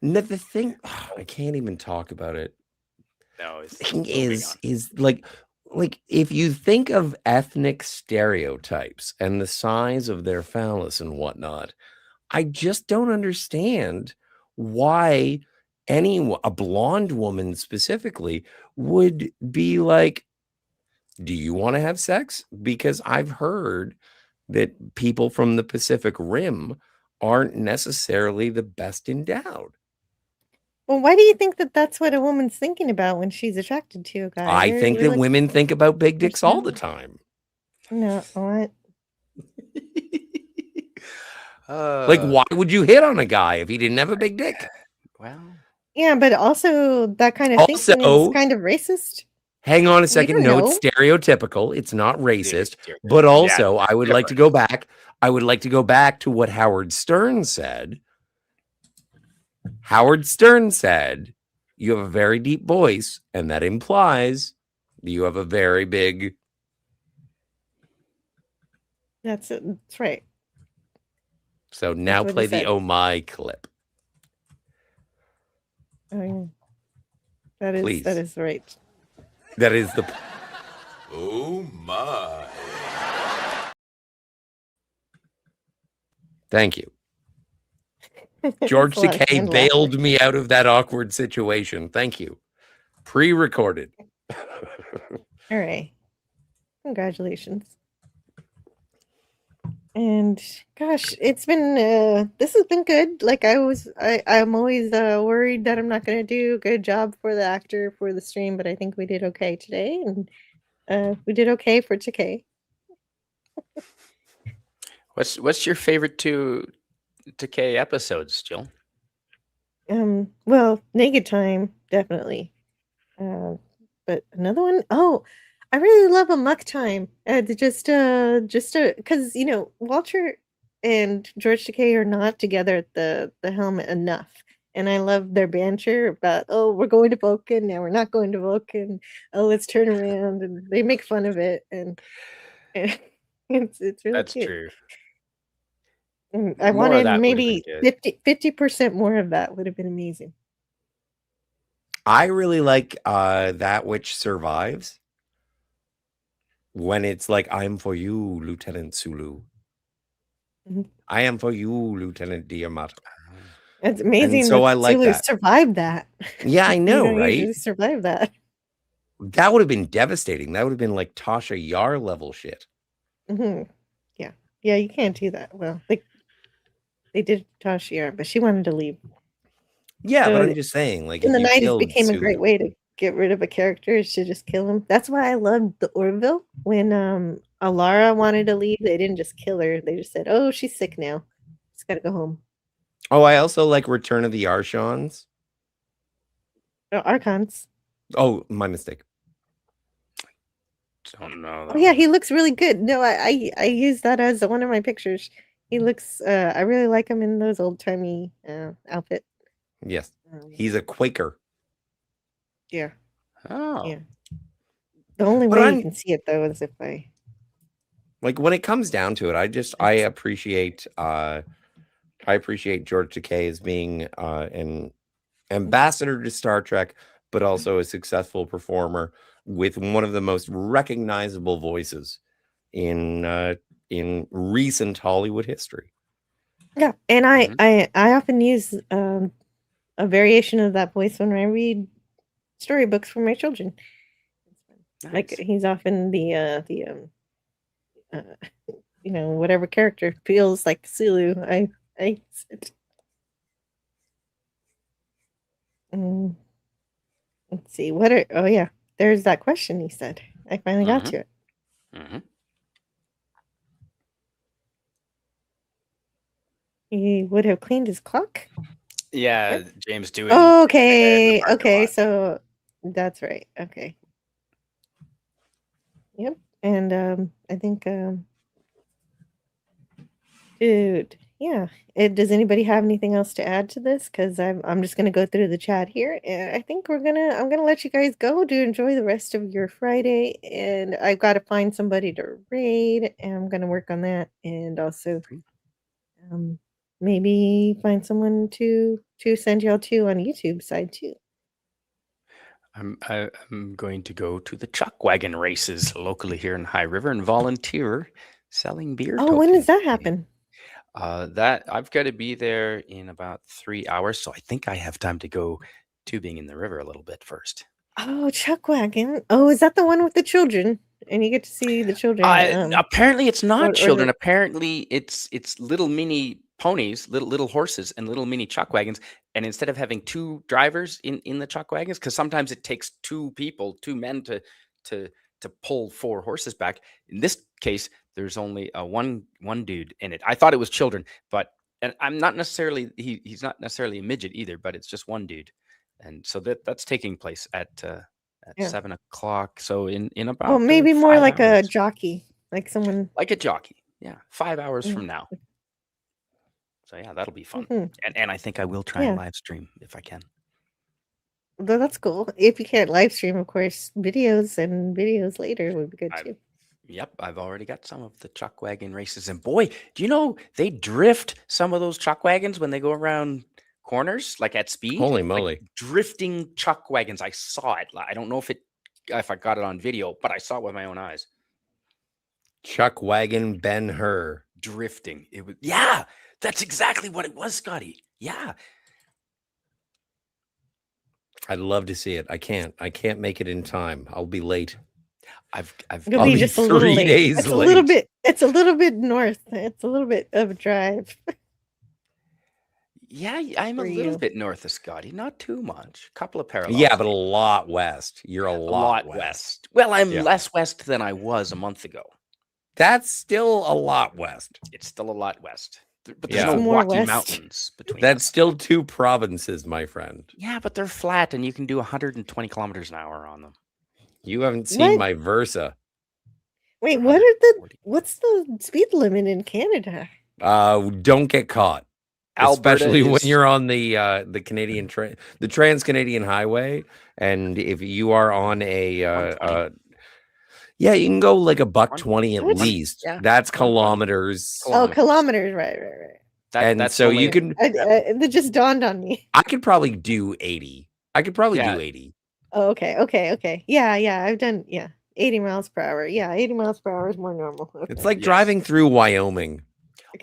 No, the thing. I can't even talk about it. No, it's Thing moving on. is like if you think of ethnic stereotypes and the size of their phallus and whatnot, I just don't understand why a blonde woman specifically would be like, do you want to have sex? Because I've heard that people from the Pacific Rim aren't necessarily the best endowed. Well, why do you think that that's what a woman's thinking about when she's attracted to a guy? I They're- think they're that like, women think about big dicks all the time. No, what? Like, why would you hit on a guy if he didn't have a big dick? Well, Yeah, but also that kind of thinking Also- is kind of racist. Hang on a We second. don't No, know. it's stereotypical. It's not racist. dear. But Yeah, also, I would like to go back. I would like to go back to what Howard Stern said. Howard Stern said, you have a very deep voice, and that implies that you have a very big. That's right. So now what he play the said. Oh My clip. I mean, that Please. is right. That is the. Oh my. Thank you. George That's a lot of Takei hand bailed me out of that awkward situation. Thank you. Pre-recorded. All right. Congratulations. And gosh, it's been this has been good. Like I'm always worried that I'm not going to do a good job for the actor for the stream, but I think we did okay today, and we did okay for Takei. what's your favorite two Takei episodes, Jill? Well, Naked Time definitely. But another one, oh, I really love a Muck Time. Just because Walter and George Takei are not together at the helm enough, and I love their banter about, oh, we're going to Vulcan now, we're not going to Vulcan. Oh, let's turn around, and they make fun of it, and it's really That's cute. true. And I More of wanted that would've maybe been good. 50% more of that would have been amazing. I really like That Which Survives when it's like, I'm for you, Lieutenant Sulu. Mhm. I am for you, Lieutenant Diamato. It's And amazing so that I like Sulu that. survived that. Yeah, I You know, don't right? usually survive that. That would have been devastating. That would have been like Tasha Yar level shit. Yeah. Yeah, you can't do that. Well, they did Tashiar, but she wanted to leave. Yeah, but So I'm just saying, like, in if the you 90s killed became a great Sulu. way to get rid of a character is to just kill him. That's why I loved the Orville. When Alara wanted to leave, they didn't just kill her. They just said, "Oh, she's sick now. She's got to go home." Oh, I also like Return of the Archons. Oh, Archons. Oh, my mistake. Don't know. Oh yeah, he looks really good. No, I use that as one of my pictures. He looks I really like him in those old-timey outfit. Yes. He's a Quaker. Yeah. Oh. Yeah. The only But way I'm you can see it though is if I like, when it comes down to it, I appreciate George Takei as being an ambassador to Star Trek, but also a successful performer with one of the most recognizable voices in recent Hollywood history. Yeah, and I often use a variation of that voice when I read storybooks for my children. Like Nice. he's often whatever character feels like Sulu. I let's see oh yeah, there's that question he said. I finally got to it. He would have cleaned his clock. Yeah, James doing. Okay, okay, so that's right. Okay. Yep, and I think dude, yeah. Does anybody have anything else to add to this? Because I'm just gonna go through the chat here, and I think I'm gonna let you guys go to enjoy the rest of your Friday. And I've got to find somebody to raid, and I'm gonna work on that, and also maybe find someone to send y'all to on YouTube side too. I'm going to go to the chuck wagon races locally here in High River and volunteer selling beer Oh, when does tokens. that happen? That I've got to be there in about 3 hours, so I think I have time to go tubing in the river a little bit first. Oh, chuck wagon. Oh, is that the one with the children? And you get to see the children. Apparently, it's not or children. the- Apparently, it's little mini ponies, little horses, and little mini chuck wagons. And instead of having two drivers in the chuck wagons, because sometimes it takes two men to pull four horses back. In this case, there's only one dude in it. I thought it was children, but and I'm not necessarily he's not necessarily a midget either, but it's just one dude. And so that's taking place at Yeah. 7 o'clock. So in about Oh, maybe more 5 like a hours. jockey, like someone. Like a jockey. Yeah. 5 hours Yeah. from now. So yeah, that'll be fun. Mhm. And I think I will try Yeah. and live stream if I can. Though that's cool. If you can't live stream, of course, videos later would be good too. Yep, I've already got some of the chuck wagon races. And boy, do you know they drift some of those chuck wagons when they go around corners, like at speed? Holy Like moly. drifting chuck wagons. I saw it. I don't know if I got it on video, but I saw it with my own eyes. Chuck wagon Ben-Hur. Drifting. It was that's exactly what it was, Scotty. Yeah. I'd love to see it. I can't make it in time. I'll be late. It'll I'll be be just a little 3 late. days It's late. It's a little bit north. It's a little bit of a drive. Yeah, I'm a For little you. bit north of Scotty, not too much. A couple of parallels. Yeah, but a lot west. You're a lot west. west. Well, I'm Yeah. less west than I was a month ago. That's still a lot west. It's still a lot west. But there's Yeah. no More Rocky west. Mountains between That's us. still 2 provinces, my friend. Yeah, but they're flat and you can do 120 kilometers an hour on them. You haven't seen What? my Versa. Wait, what's the speed limit in Canada? Don't get caught. Alberta Especially when is- you're on the Canadian the Trans-Canadian Highway, and if you are on a yeah, you can go like a $1.20 at What? least. Yeah. That's kilometers. Oh, kilometers, right. And that's so only- you can That just dawned on me. I could probably do 80 I could probably Yeah. do 80. Oh, okay. Yeah. I've done 80 miles per hour. Yeah, 80 miles per hour is more normal. Okay. It's like Yes. driving through Wyoming.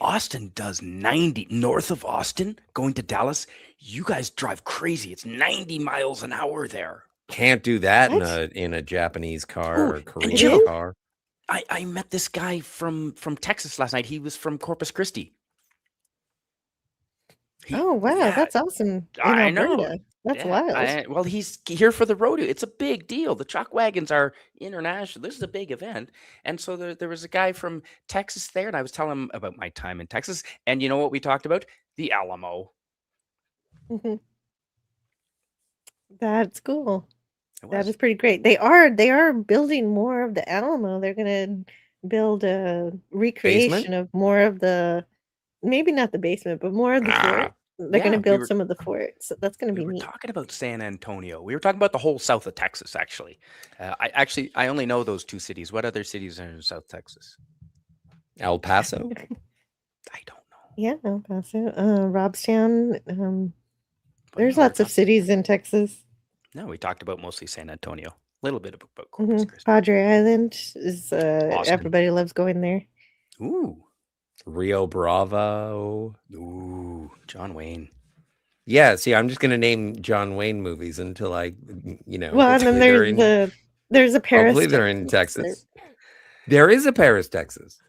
Austin does 90 north of Austin, going to Dallas. You guys drive crazy. It's 90 miles an hour there. Can't do that What? in a Japanese car Ooh, or and Korean Jill, car. I met this guy from Texas last night. He was from Corpus Christi. Oh wow, yeah, that's awesome in I know. Alberta. That's Yeah, wild. well, he's here for the rodeo. It's a big deal. The truck wagons are international. This is a big event. And so there was a guy from Texas there, and I was telling him about my time in Texas. And you know what we talked about? The Alamo. Mhm. That's cool. It That was. is pretty great. They are building more of the Alamo. They're gonna build a recreation of more of the, maybe not the basement, but more of the fort. They're gonna Yeah, build some of the fort. So that's gonna we be were neat. talking about San Antonio. We were talking about the whole south of Texas, actually. I only know those two cities. What other cities are in South Texas? El Paso? I don't know. Yeah, El Paso, Robstown. There's no, we're lots of talking. cities in Texas. No, we talked about mostly San Antonio. A little bit about Corpus Christi. Padre Island is Austin. everybody loves going there. Ooh. Rio Bravo. Ooh, John Wayne. Yeah, see, I'm just gonna name John Wayne movies until I, Well, and then hopefully they're there's a Paris. hopefully they're in Texas. There is a Paris, Texas.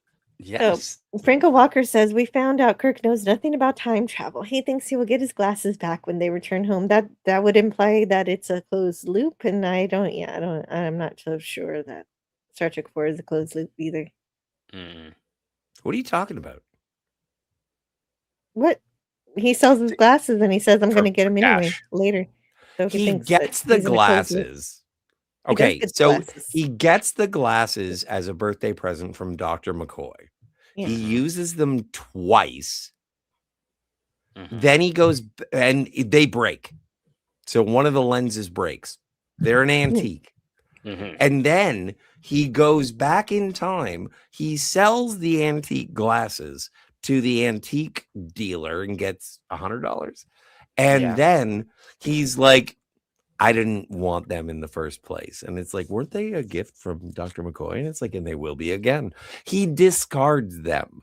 Yes. So Franco Walker says we found out Kirk knows nothing about time travel. He thinks he will get his glasses back when they return home. That would imply that it's a closed loop, and I'm not so sure that Star Trek 4 is a closed loop either. What are you talking about? What? He sells his glasses and he says I'm For- going to get for them anyway cash. later. So He thinks that gets the he's in a closed loop. glasses. He does Okay, get the so glasses. he gets the glasses as a birthday present from Dr. McCoy. Yeah. He uses them twice. Then he goes and they break. So one of the lenses breaks. They're an antique. And then he goes back in time. He sells the antique glasses to the antique dealer and gets $100. And Yeah. then he's like, I didn't want them in the first place. And it's like, weren't they a gift from Dr. McCoy? And it's like, and they will be again. He discards them.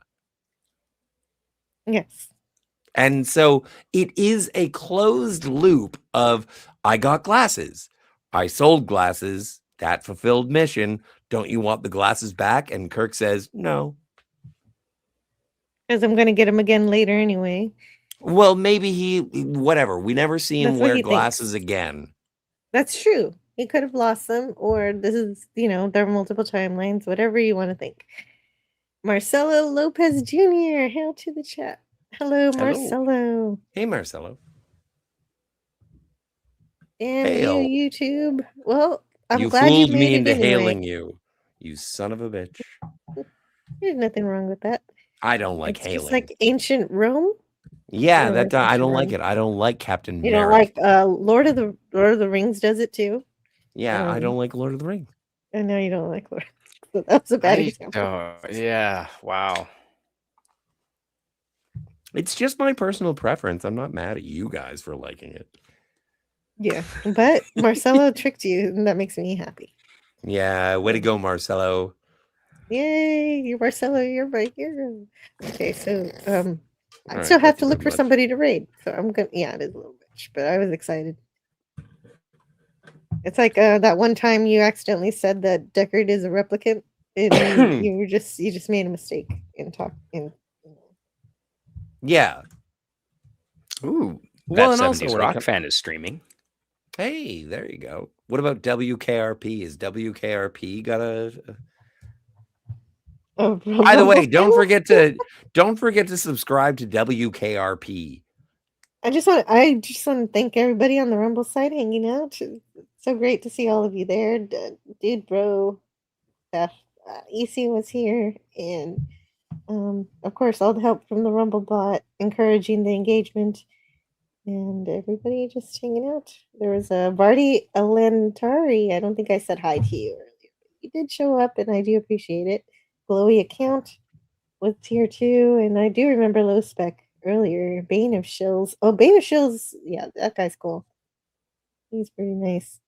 Yes. And so it is a closed loop of I got glasses. I sold glasses. That fulfilled mission. Don't you want the glasses back? And Kirk says, no. Because I'm going to get them again later anyway. Well, maybe whatever. We never see him That's what wear he glasses thinks. again. That's true. He could have lost them, or this is, there are multiple timelines, whatever you want to think. Marcelo Lopez Jr., hail to the chat. Hello, Marcelo. Hey, Marcelo. And Hail. you, YouTube. Well, I'm You glad you fooled made me it into anyway. hailing you, you son of a bitch. There's nothing wrong with that. I don't like It's hailing. just like ancient Rome. Yeah, I that like I don't ancient like Rome. it. I don't like Captain You don't Merrick. like Lord of the Rings does it too. Yeah, I don't like Lord of the Rings. I know you don't like Lord. So that was a bad I example. don't. Yeah. Wow. It's just my personal preference. I'm not mad at you guys for liking it. Yeah, but Marcelo tricked you, and that makes me happy. Yeah, way to go, Marcelo. Yay, you're Marcelo, you're my hero. Okay, so I All still right, have that's to a look bit for much. somebody to raid. So I'm gonna it is a little bitch, but I was excited. It's like that one time you accidentally said that Deckard is a replicant, and you just made a mistake in talking. Yeah. Ooh. Well, That and also 70s when it rock com- fan is streaming. Hey, there you go. What about WKRP? Is WKRP got a? By the way, don't forget to subscribe to WKRP. I just want to thank everybody on the Rumble site hanging out. It's so great to see all of you there. Dude, bro, Steph, EC was here, and of course, all the help from the Rumble bot, encouraging the engagement, and everybody just hanging out. There was a Vardy Alentari. I don't think I said hi to you earlier. You did show up, and I do appreciate it. Glowy account with tier 2, and I do remember low spec earlier. Bane of Shills. Oh, Bane of Shills. Yeah, that guy's cool. He's pretty nice.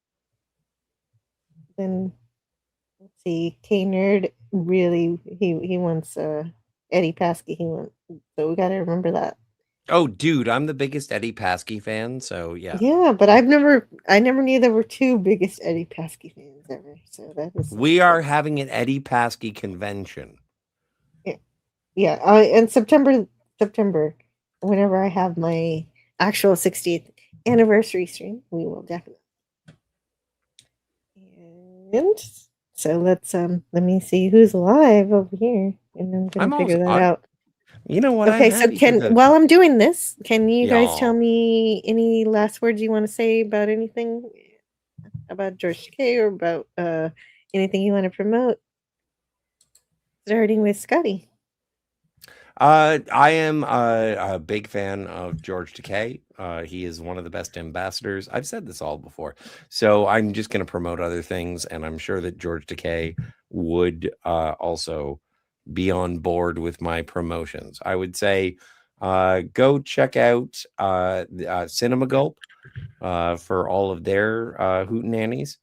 Then let's see, K Nerd really he wants Eddie Paskey. He wants, so we got to remember that. Oh, dude, I'm the biggest Eddie Paskey fan, so yeah. Yeah, but I never knew there were two biggest Eddie Paskey fans ever. So that is We are having an Eddie Paskey convention. yeah. In September, whenever I have my actual 60th anniversary stream, we will definitely. And so let me see who's live over here, and I'm gonna figure that out. You know what? Okay, so while I'm doing this, can you guys tell me any last words you want to say about anything about George Takei or about anything you want to promote? Starting with Scotty. I am a big fan of George Takei. He is one of the best ambassadors. I've said this all before, so I'm just going to promote other things, and I'm sure that George Takei would also be on board with my promotions. I would say go check out Cinema Gulp for all of their hootenannies,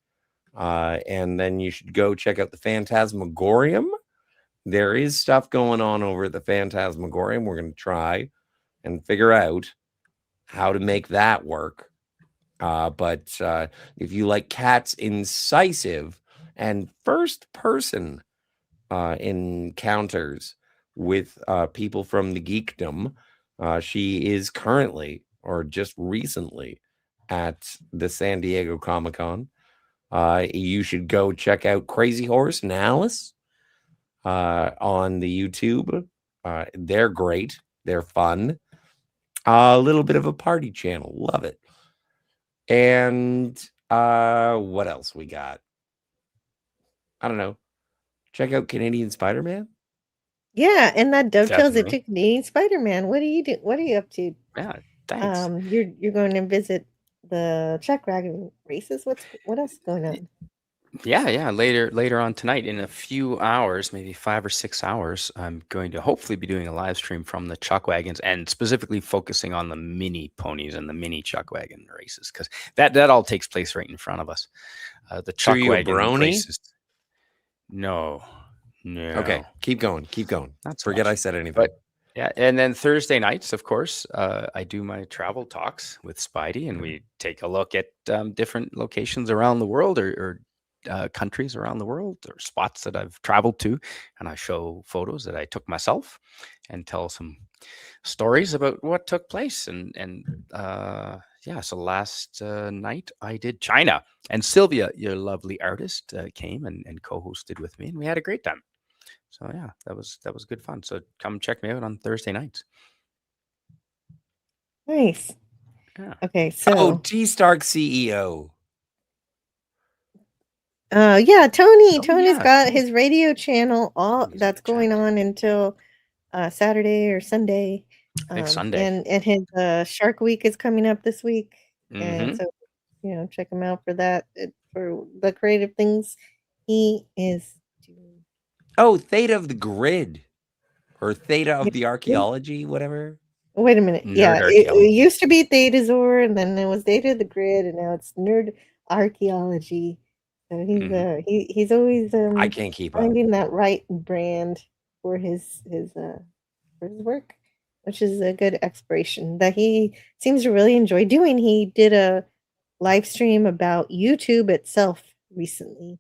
and then you should go check out the Phantasmagorium. There is stuff going on over at the Phantasmagorium. We're going to try and figure out how to make that work. But if you like Kat's incisive and first-person encounters with people from the geekdom, she is currently, or just recently, at the San Diego Comic-Con. You should go check out Crazy Horse and Alice on the YouTube. They're great. They're fun. A little bit of a party channel. Love it. And what else we got? I don't know. Check out Canadian Spider-Man. Yeah, and that dovetails Definitely. into Canadian Spider-Man. What are you What are you up to? Yeah, thanks. You're going to visit the Chuck Wagon races. What else is going on? Yeah. Later on tonight, in a few hours, maybe 5 or 6 hours, I'm going to hopefully be doing a live stream from the Chuck Wagons, and specifically focusing on the mini ponies and the mini Chuck Wagon races, because that all takes place right in front of us. The So are Chuck you a Wagon brony? races. No. Okay, keep going. Not so Forget much. I said anything. But yeah, and then Thursday nights, of course, I do my travel talks with Spidey, and we take a look at different locations around the world, or countries around the world, or spots that I've traveled to, and I show photos that I took myself, and tell some stories about what took place. And yeah, so last night I did China, and Sylvia, your lovely artist, came and co-hosted with me, and we had a great time. So yeah, that was good fun. So come check me out on Thursday nights. Nice. Yeah. Okay, so Oh, T Stark CEO. yeah, Tony's yeah, got his radio channel all Tony's in that's the going chat. on until Saturday or Sunday. I think Sunday. And his Shark Week is coming up this week, and Mhm. so check him out for that, for the creative things he is doing. Oh, Theta of the Grid, or Theta of the Yeah. Archaeology, whatever. Wait a minute. Nerd Yeah, it archaeology. used to be Thetazor, and then it was Theta the Grid, and now it's Nerd Archaeology. So he's always I can't keep up. finding that right brand for his work, which is a good exploration that he seems to really enjoy doing. He did a live stream about YouTube itself recently.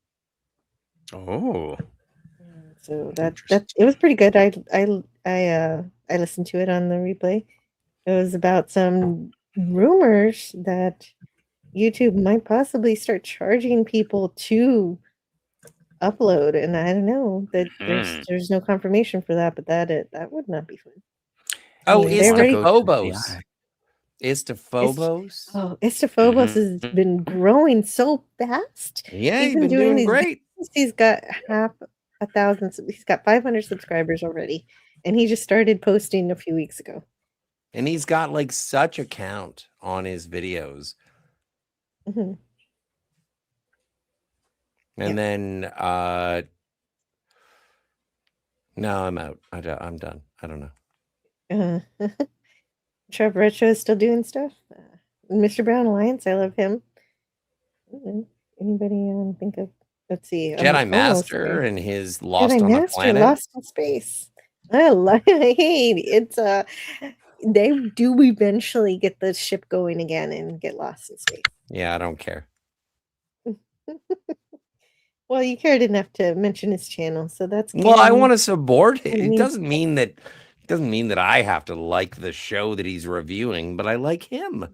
Oh, So that it was pretty good. I listened to it on the replay. It was about some rumors that YouTube might possibly start charging people to upload, and I don't know that there's no confirmation for that, but that would not be fun. Oh, Yeah, they're ready. Istafobos. Istafobos. Istafobos has been growing so fast. Yeah, He's he's been doing doing these great. videos. He's got 1,000. He's got 500 subscribers already, and he just started posting a few weeks ago. And he's got like such a count on his videos. Mm-hmm. And then no, I'm out. I'm done. I don't know. Trevor Retro is still doing stuff. Mr. Brown Alliance, I love him. Anybody think of? Let's see. I'm Jedi almost Master there. and his Lost Jedi on a Master, Planet. Lost in Space. I love. Hey, it's they do eventually get the ship going again and get lost in space. Yeah, I don't care. Well, you cared enough to mention his channel, so that's Well, I canon. want to support it. I It mean- doesn't mean that I have to like the show that he's reviewing, but I like him.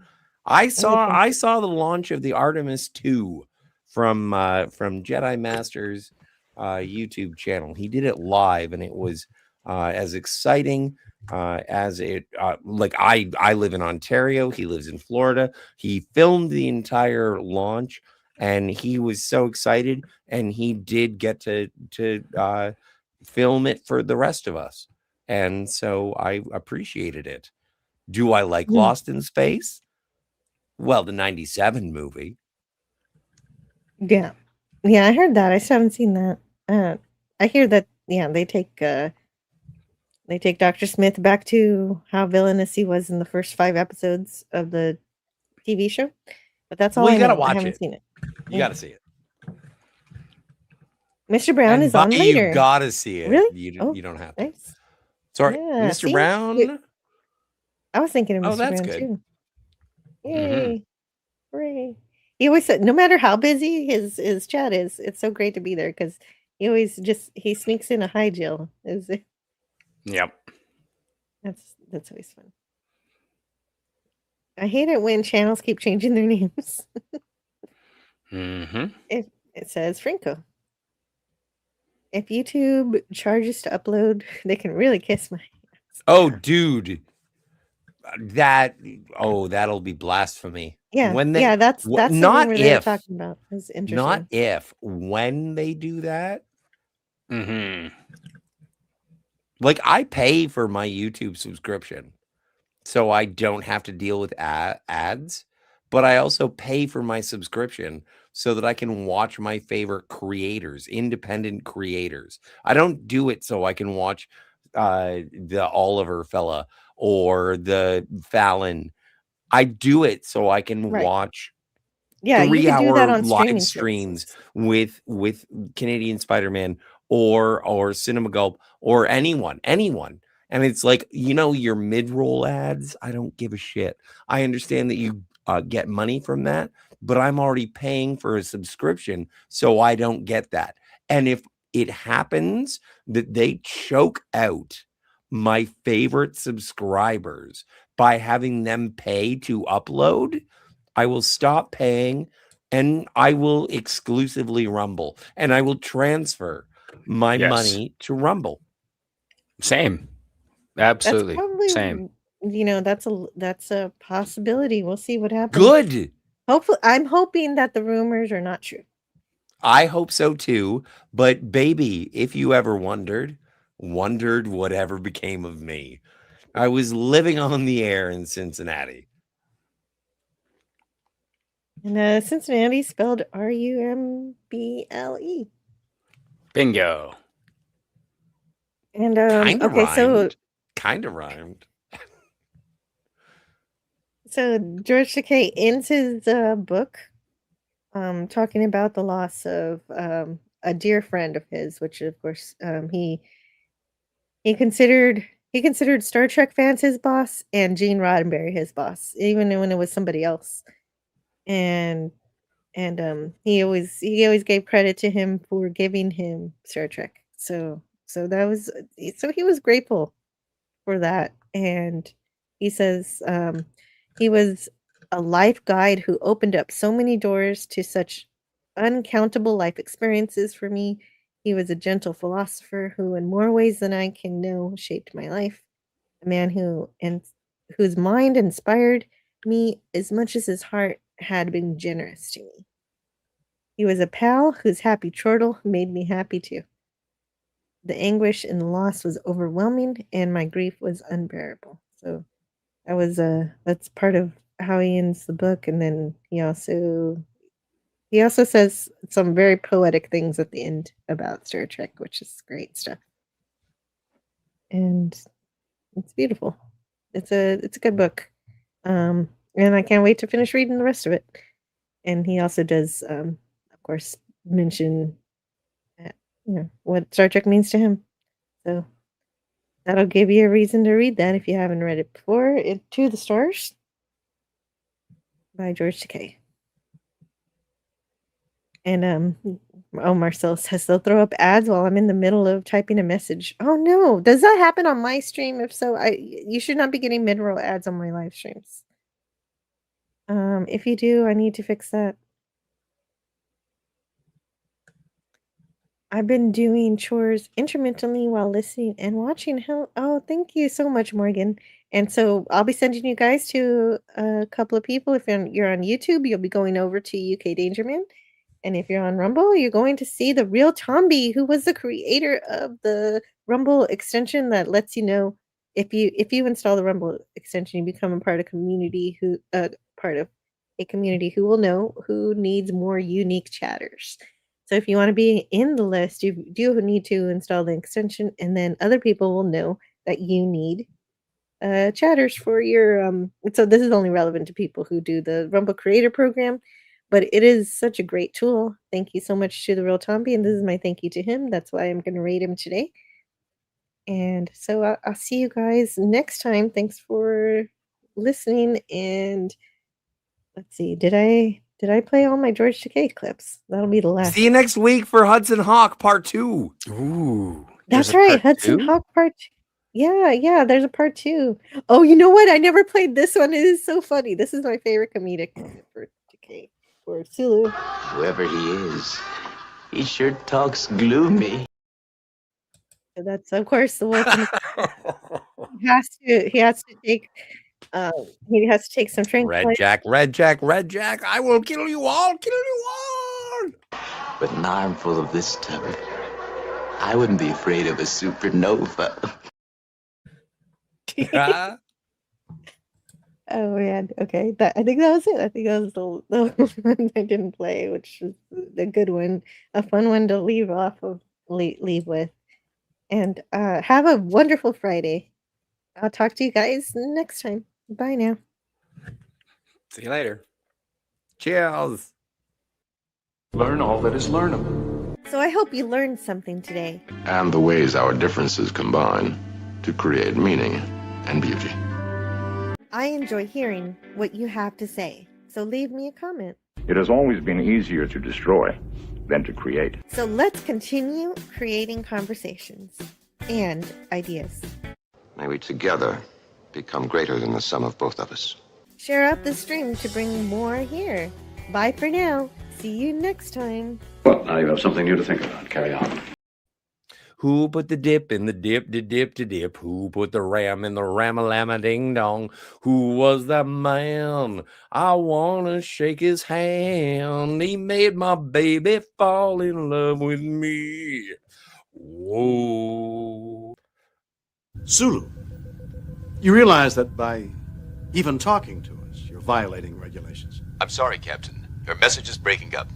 I saw the launch of the Artemis 2 from Jedi Master's YouTube channel. He did it live, and it was as exciting as it like I live in Ontario, he lives in Florida. He filmed the entire launch, and he was so excited, and he did get to film it for the rest of us, and so I appreciated it. Do I like Lost in Space? Well, the 97 movie. Yeah. Yeah, I heard that. I still haven't seen that. I hear that, yeah, they take Dr. Smith back to how villainous he was in the first 5 episodes of the TV show. But that's all Well, I you gotta know. I watch haven't it. seen it. You gotta see it. Mr. Brown And is on later. You gotta see it. Really? You don't have to. Nice. Sorry, Yeah, Mr. see? Brown. I was thinking of Oh, Mr. that's Brown good. too. Yay. Hooray. He always said, no matter how busy his chat is, it's so great to be there because he always he sneaks in a hi Jill. Yep. That's always fun. I hate it when channels keep changing their names. It says Franco. If YouTube charges to upload, they can really kiss my ass. Oh, dude. That'll be blasphemy. Yeah, When they, yeah, that's the not rumor they were if, talking about. It's interesting. not if, when they do that. Like, I pay for my YouTube subscription so I don't have to deal with ads, but I also pay for my subscription so that I can watch my favorite creators, independent creators. I don't do it so I can watch the Oliver fella or the Fallon. I do it so I can watch you can do that 3-hour on streaming live streams with Canadian Spider-Man or Cinema Gulp or anyone. And it's like, your mid-roll ads, I don't give a shit. I understand that you get money from that, but I'm already paying for a subscription, so I don't get that. And if it happens that they choke out my favorite subscribers by having them pay to upload, I will stop paying and I will exclusively Rumble, and I will transfer my money to Rumble. Same. Absolutely. That's probably, Same. That's a possibility. We'll see what happens. Good. Hopefully, I'm hoping that the rumors are not true. I hope so too. But baby, if you ever wondered whatever became of me, I was living on the air in Cincinnati. And Cincinnati spelled Rumble. Bingo. And Kind of rhymed. So George Takei ends his book talking about the loss of a dear friend of his, which of course he considered Star Trek fans his boss and Gene Roddenberry his boss, even when it was somebody else. And he always gave credit to him for giving him Star Trek. So he was grateful for that. And he says he was a life guide who opened up so many doors to such uncountable life experiences for me. He was a gentle philosopher who, in more ways than I can know, shaped my life. A man whose mind inspired me as much as his heart had been generous to me. He was a pal whose happy chortle made me happy too. The anguish and the loss was overwhelming, and my grief was unbearable. So that's part of how he ends the book. And then he also says some very poetic things at the end about Star Trek, which is great stuff. And it's beautiful. It's a good book. And I can't wait to finish reading the rest of it. And he also does, of course, mention what Star Trek means to him. So that'll give you a reason to read that if you haven't read it before. To the Stars by George Takei. And Marcel says they'll throw up ads while I'm in the middle of typing a message. Oh no, does that happen on my stream? If so, you should not be getting mid-roll ads on my live streams. If you do, I need to fix that. I've been doing chores intermittently while listening and watching. Oh, thank you so much, Morgan. And so I'll be sending you guys to a couple of people. If you're on YouTube, you'll be going over to UK Dangerman. And if you're on Rumble, you're going to see the real Tomby, who was the creator of the Rumble extension that lets you know if you install the Rumble extension, you become a part of a community who will know who needs more unique chatters. So if you want to be in the list, you do need to install the extension, and then other people will know that you need chatters for your so this is only relevant to people who do the Rumble Creator Program, but it is such a great tool. Thank you so much to the real Tomby, and this is my thank you to him. That's why I'm going to rate him today. And so I'll see you guys next time. Thanks for listening. And let's see, did I play all my George Takei clips? That'll be the last. See you next week for Hudson Hawk Part 2. Ooh. That's right, Hudson Hawk Part 2. Yeah, there's a Part 2. Oh, you know what? I never played this one. It is so funny. This is my favorite comedic for Takei, for Sulu. Whoever he is, he sure talks gloomy. So that's, of course, the one. He has to take some tranquilizer. Red Jack, I will kill you all. With an armful of this stuff, I wouldn't be afraid of a supernova. Oh man, okay. I think that was it. I think that was the one I didn't play, which was a good one, a fun one to leave with. And have a wonderful Friday. I'll talk to you guys next time. Bye now. See you later. Cheers. Learn all that is learnable. So I hope you learned something today. And the ways our differences combine to create meaning and beauty. I enjoy hearing what you have to say. So leave me a comment. It has always been easier to destroy than to create. So let's continue creating conversations and ideas. May we together become greater than the sum of both of us. Share out the stream to bring more here. Bye for now. See you next time. Well, now you have something new to think about. Carry on. Who put the dip in the dip to dip to dip? Who put the ram in the ram-a-llama ding-dong? Who was that man? I want to shake his hand. He made my baby fall in love with me. Whoa. Sulu, you realize that by even talking to us, you're violating regulations. I'm sorry, Captain. Your message is breaking up.